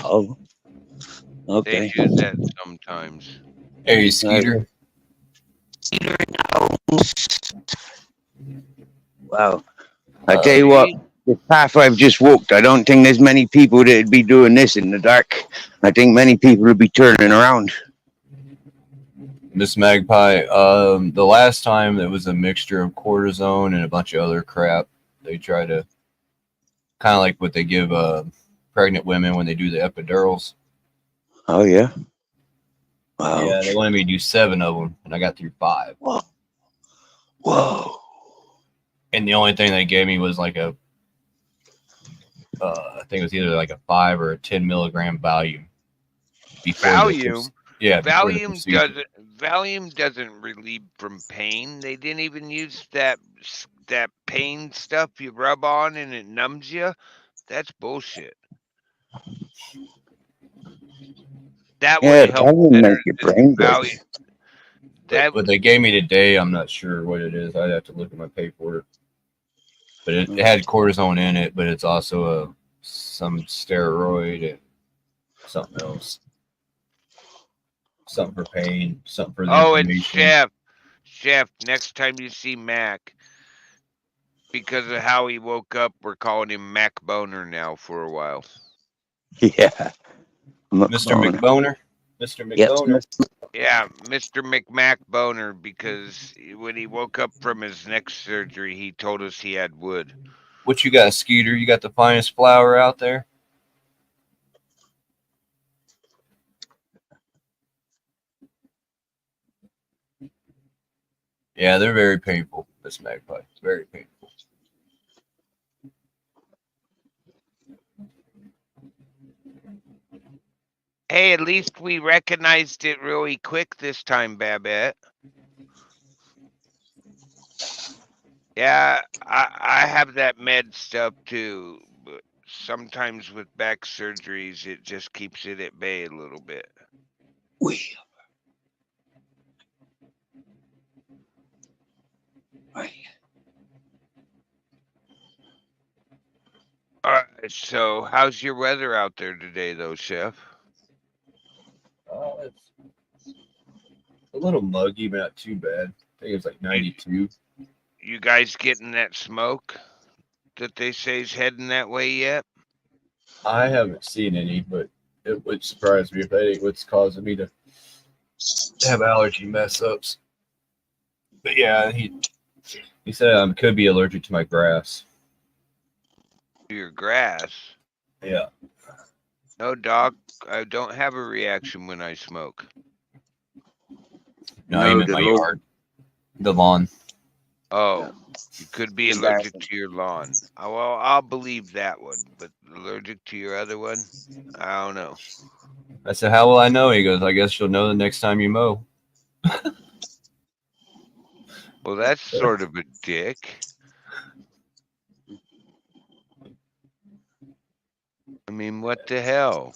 Oh, They okay. do that sometimes. Hey, Skeeter. Wow. I tell you what, See? the path I've just walked, I don't think there's many people that'd be doing this in the dark. I think many people would be turning around. Miss Magpie, the last time it was a mixture of cortisone and a bunch of other crap. They try to kind of like what they give pregnant women when they do the epidurals. Oh, yeah? Wow. Yeah, they wanted me to do 7 of them, and I got through 5. Whoa. And the only thing they gave me was like I think it was either like a 5 or a 10 milligram Valium. Valium. Yeah, Valium doesn't relieve from pain. They didn't even use that pain stuff you rub on and it numbs you. That's bullshit. That Yeah, would help Valium better make your than brain go. Valium. That what they gave me today, I'm not sure what it is. I'd have to look at my paperwork. But it had cortisone in it, but it's also some steroid and something else. Something for pain, something for the and inflammation. Chef, next time you see Mac, because of how he woke up, we're calling him Mac Boner now for a while. Yeah. Mr. McBoner. Mr. McBoner. Yep. Yeah, Mr. McMac Boner, because when he woke up from his neck surgery, he told us he had wood. What you got, Skeeter? You got the finest flower out there? Yeah, they're very painful, this magpie. It's very painful. Hey, at least we recognized it really quick this time, Babette. Yeah, I have that med stuff too, but sometimes with back surgeries, it just keeps it at bay a little bit. All right. So, how's your weather out there today, though, Chef? It's a little muggy, but not too bad. I think it's like 92. You guys getting that smoke that they say is heading that way yet? I haven't seen any, but it would surprise me if that ain't what's causing me to have allergy mess ups. But yeah, he said I could be allergic to my grass. Your grass? Yeah. No, Doc. I don't have a reaction when I smoke. No, No, he meant the my low- yard, the lawn. Oh, you could be The allergic garden. to your lawn. Well, I'll believe that one, but allergic to your other one? I don't know. I said, "How will I know?" He goes, "I guess you'll know the next time you mow." Well, that's sort of a dick. I mean, what the hell?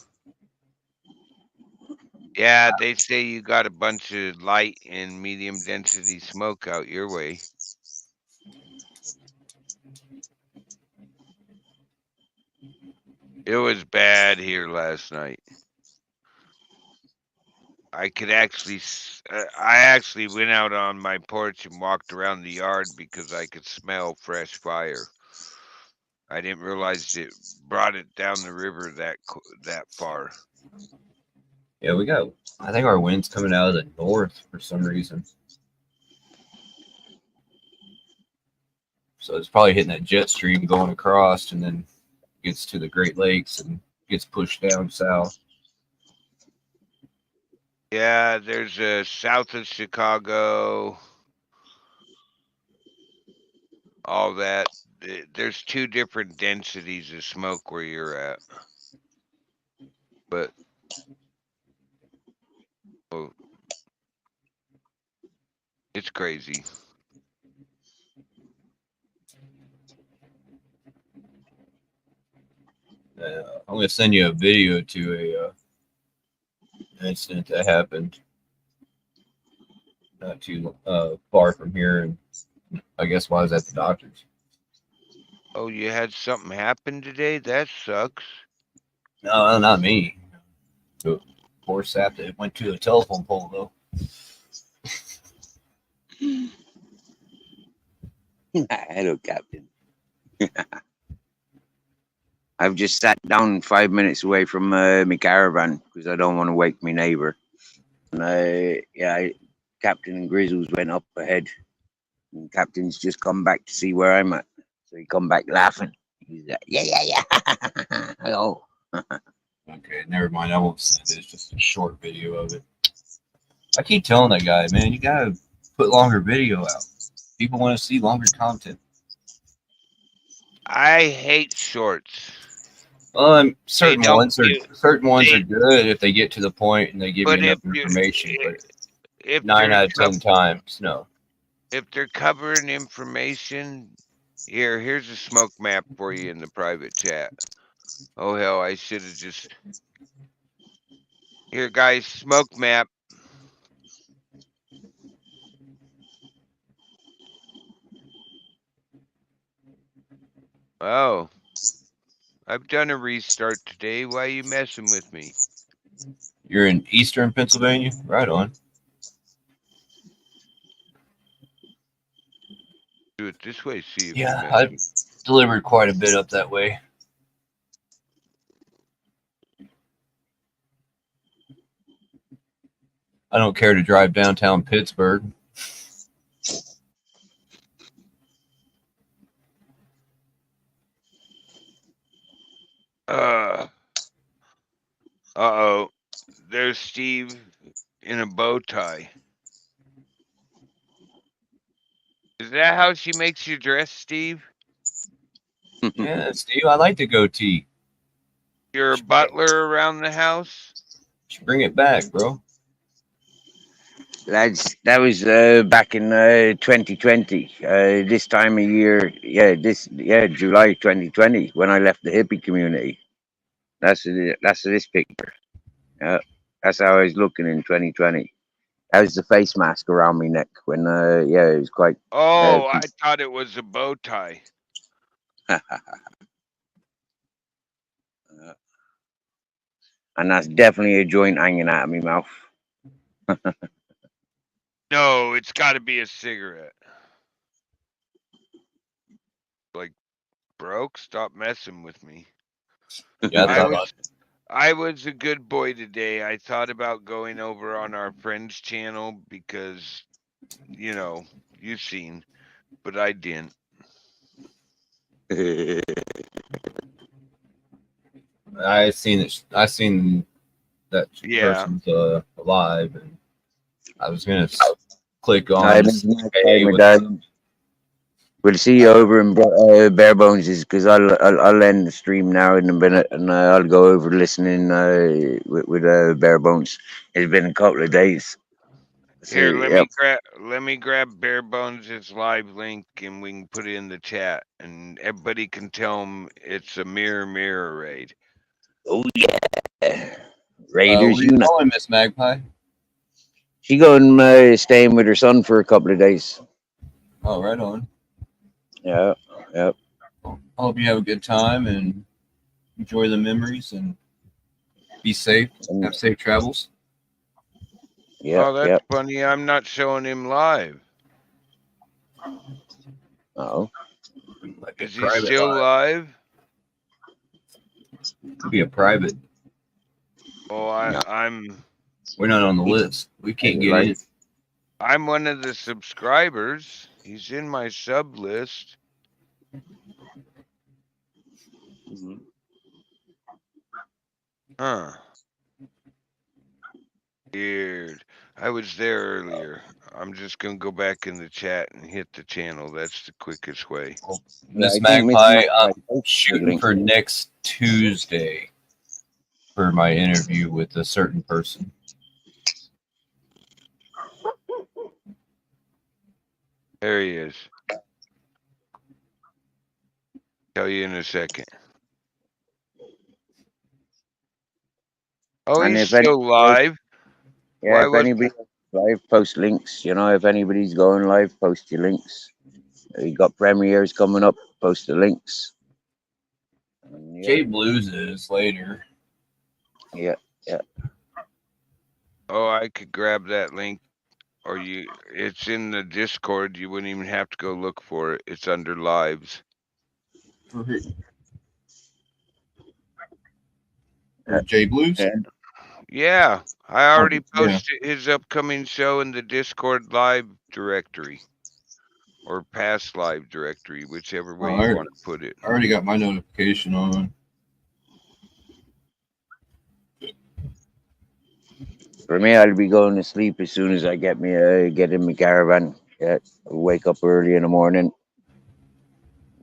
Yeah, they say you got a bunch of light and medium density smoke out your way. It was bad here last night. I actually went out on my porch and walked around the yard because I could smell fresh fire. I didn't realize it brought it down the river that far. Yeah, we got. I think our wind's coming out of the north for some reason. So it's probably hitting that jet stream going across and then gets to the Great Lakes and gets pushed down south. Yeah, there's a south of Chicago, all that. There's two different densities of smoke where you're at. But oh, it's crazy. I'm gonna send you a video to a incident that happened not too far from here, and I guess while I was at the doctor's. Oh, you had something happen today? That sucks. No, not me. The poor sap that went to a telephone pole though. Hello, Captain. I've just sat down 5 minutes away from my caravan because I don't want to wake my neighbour. And Captain and Grizzles went up ahead, and Captain's just come back to see where I'm at. So he come back laughing. He's like, yeah. Hello. Okay, never mind. I won't send it. It's just a short video of it. I keep telling that guy, man, you gotta put longer video out. People want to see longer content. I hate shorts. Certain don't ones are give- certain ones they- are good if they get to the point and they give you But enough if you information. But if 9 they're out of 10 times, no. if they're covering information, here's a smoke map for you in the private chat. Oh hell, I should have just here, guys, smoke map. Oh, I've done a restart today. Why are you messing with me? You're in Eastern Pennsylvania, right on. Do it this way. See if Yeah, you I've mess with delivered quite a bit up that way. I don't care to drive downtown Pittsburgh. Uh-oh. There's Steve in a bow tie. Is that how she makes you dress, Steve? Yeah, Steve, I like the goatee. You're a butler around the house? Should bring it back, bro. Lads, that was back in 2020. This time of year, July 2020, when I left the hippie community. That's this picture. That's how I was looking in 2020. That was the face mask around my neck when, it was quite. Oh, I thought it was a bow tie. and that's definitely a joint hanging out of my mouth. No, it's got to be a cigarette. Like, broke, stop messing with me. Yeah, I was a good boy today. I thought about going over on our friend's channel because, you know, you've seen, but I didn't. I seen it. I seen that Yeah. person's alive, and I was gonna click on. I we'll see you over in Bare Bones because I'll end the stream now in a minute, and I'll go over listening with Bare Bones. It's been a couple of days. Here, So, let me grab Bare Bones' live link and we can put it in the chat, and everybody can tell him it's a mirror raid. oh yeah, Raiders what are you Unite. calling Miss Magpie? She going staying with her son for a couple of days. Oh, right on. Yeah, yeah. I hope you have a good time and enjoy the memories and be safe. Have safe travels. Yeah. Oh, that's funny. I'm not showing him live. Oh. Is he still live? Could be a private. Oh, I'm. We're not on the list. We can't get in. I'm one of the subscribers. He's in my sub list. Huh. Weird. I was there earlier. I'm just gonna go back in the chat and hit the channel. That's the quickest way. Miss Magpie, I'm shooting for next Tuesday for my interview with a certain person. There he is. Tell you in a second. Oh, And he's if still live. Yeah, if anybody live, post links. You know, if anybody's going live, post your links. You got premieres coming up, post the links. Jay Blues is later. Yeah, yeah. Oh, I could grab that link, or it's in the Discord. You wouldn't even have to go look for it. It's under lives. Jay Blues? Yeah, I already posted his upcoming show in the Discord live directory, or past live directory, whichever way you want to put it. I already got my notification on. For me, I'll be going to sleep as soon as I get in my caravan. Yeah, wake up early in the morning,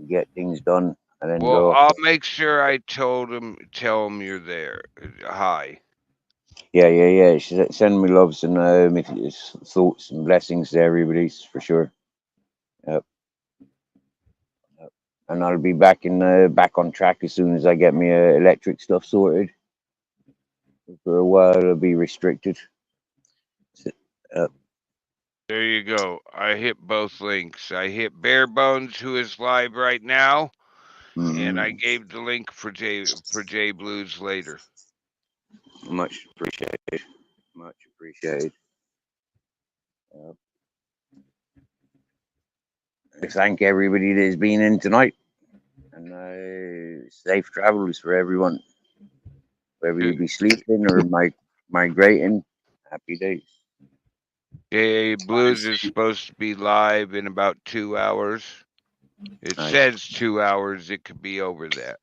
get things done, and then Well, go. I'll make sure I tell him you're there. Hi. Yeah. Send me loves and thoughts and blessings to everybody for sure. Yep. And I'll be back on track as soon as I get my electric stuff sorted. For a while, it'll be restricted. There you go. I hit both links. I hit Bare Bones, who is live right now, and I gave the link for Jay Blues later. Much appreciated. Much appreciated. Thank everybody that's been in tonight, and safe travels for everyone. Whether you be sleeping or migrating, happy days. Jay Blues is supposed to be live in about 2 hours. It says 2 hours. It could be over that.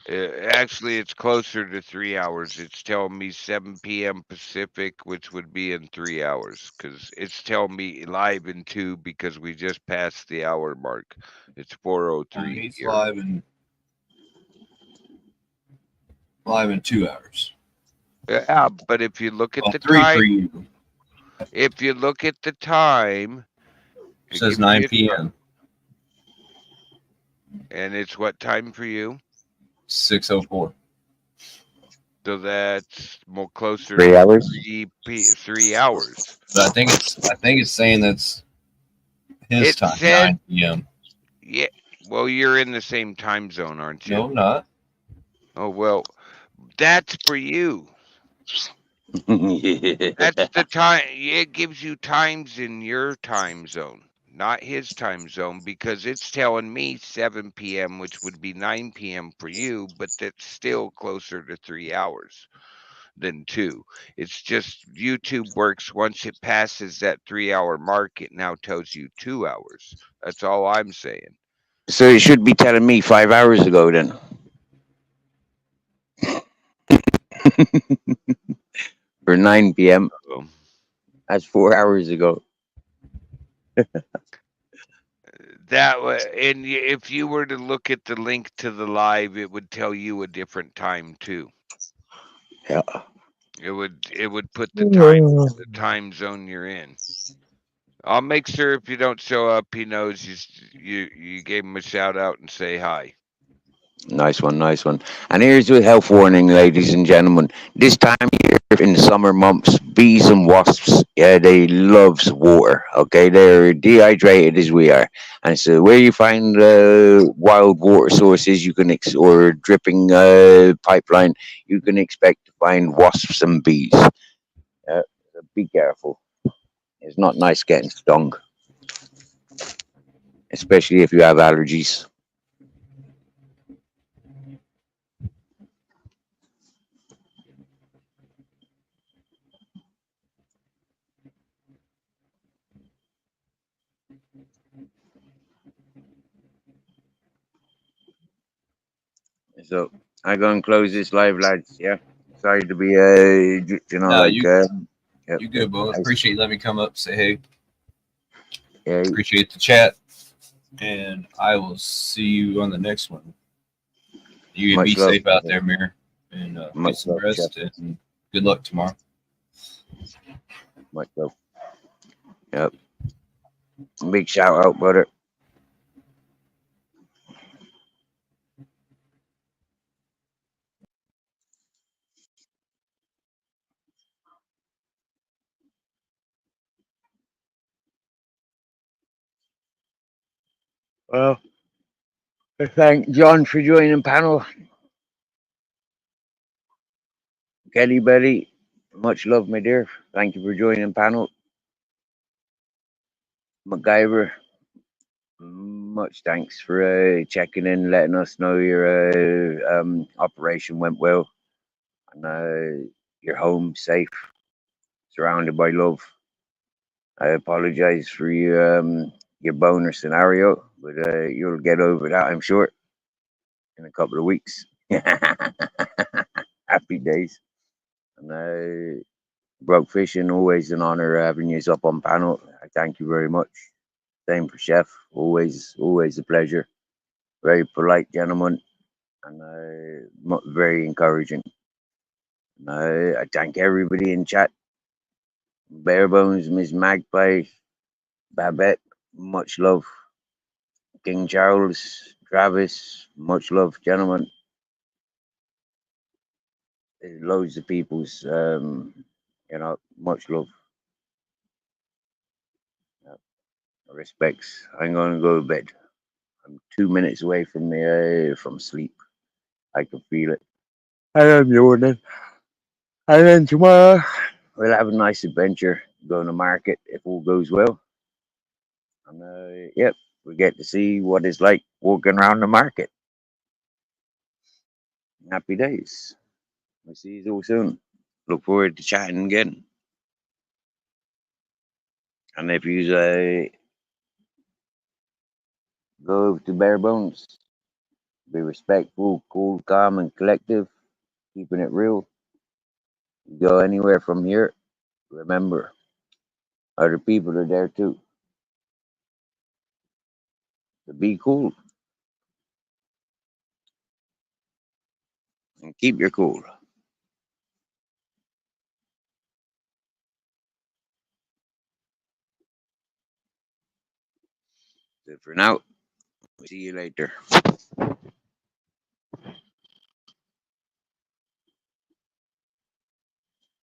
Actually, it's closer to 3 hours. It's telling me 7 p.m. Pacific, which would be in 3 hours, because it's telling me live in 2 because we just passed the hour mark. It's 4:03. He's live in 2 hours. Yeah, but if you look at the 3 time, for you. If you look at the time, it says 9 p.m. And it's what time for you? 6:04. So that's more closer 3 to hours. 3 hours. But I think it's saying that's his time, 9 p.m. Yeah. Well, you're in the same time zone, aren't you? No, I'm not. Oh well, that's for you. That's the time. It gives you times in your time zone, not his time zone, because it's telling me 7 p.m., which would be 9 p.m. for you, but that's still closer to 3 hours than two. It's just YouTube works once it passes that 3 hour mark, it now tells you 2 hours. That's all I'm saying. So it should be telling me 5 hours ago then. For 9 p.m. So, That's 4 hours ago. and if you were to look at the link to the live, it would tell you a different time too. Yeah. It would put the time zone you're in. I'll make sure if you don't show up, he knows you gave him a shout out and say hi. Nice one, nice one. And here's a health warning, ladies and gentlemen. This time of year in the summer months, bees and wasps, yeah, they loves water. Okay, they're dehydrated as we are, and so where you find wild water sources, or dripping pipeline, you can expect to find wasps and bees. So be careful. It's not nice getting stung, especially if you have allergies. So I go and close this live, lads. Yeah, sorry to be No, yep, you good, bro. Appreciate you letting me come up, say hey. yeah, Appreciate the chat, and I will see you on the next one. You be much love, safe out there, Mir, and get much some love, chef, rest, and good luck tomorrow. much love. Yep, big shout out, brother. Well, I thank John for joining panel. Kelly Belly, much love, my dear. Thank you for joining panel. MacGyver, much thanks for checking in, letting us know your operation went well, and you're home safe, surrounded by love. I apologize for your boner scenario, but you'll get over that, I'm sure, in a couple of weeks. Happy days. And Broke Fishing, always an honor having you up on panel. I thank you very much. Same for Chef, always a pleasure. Very polite gentleman, and very encouraging. And I thank everybody in chat. Barebones, Miss Magpie, Babette, much love. King Charles, Travis, much love, gentlemen. There's loads of people's, much love. Uh, Respects. I'm gonna go to bed. I'm 2 minutes away from sleep. I can feel it. I am yawning. And then tomorrow we'll have a nice adventure. Going to market if all goes well. And yep, we get to see what it's like walking around the market. Happy days. We'll see you all soon. Look forward to chatting again. And if you go over to Bare Bones, be respectful, cool, calm, and collective, keeping it real. You go anywhere from here, remember, other people are there too. So be cool and keep your cool. So for now, see you later.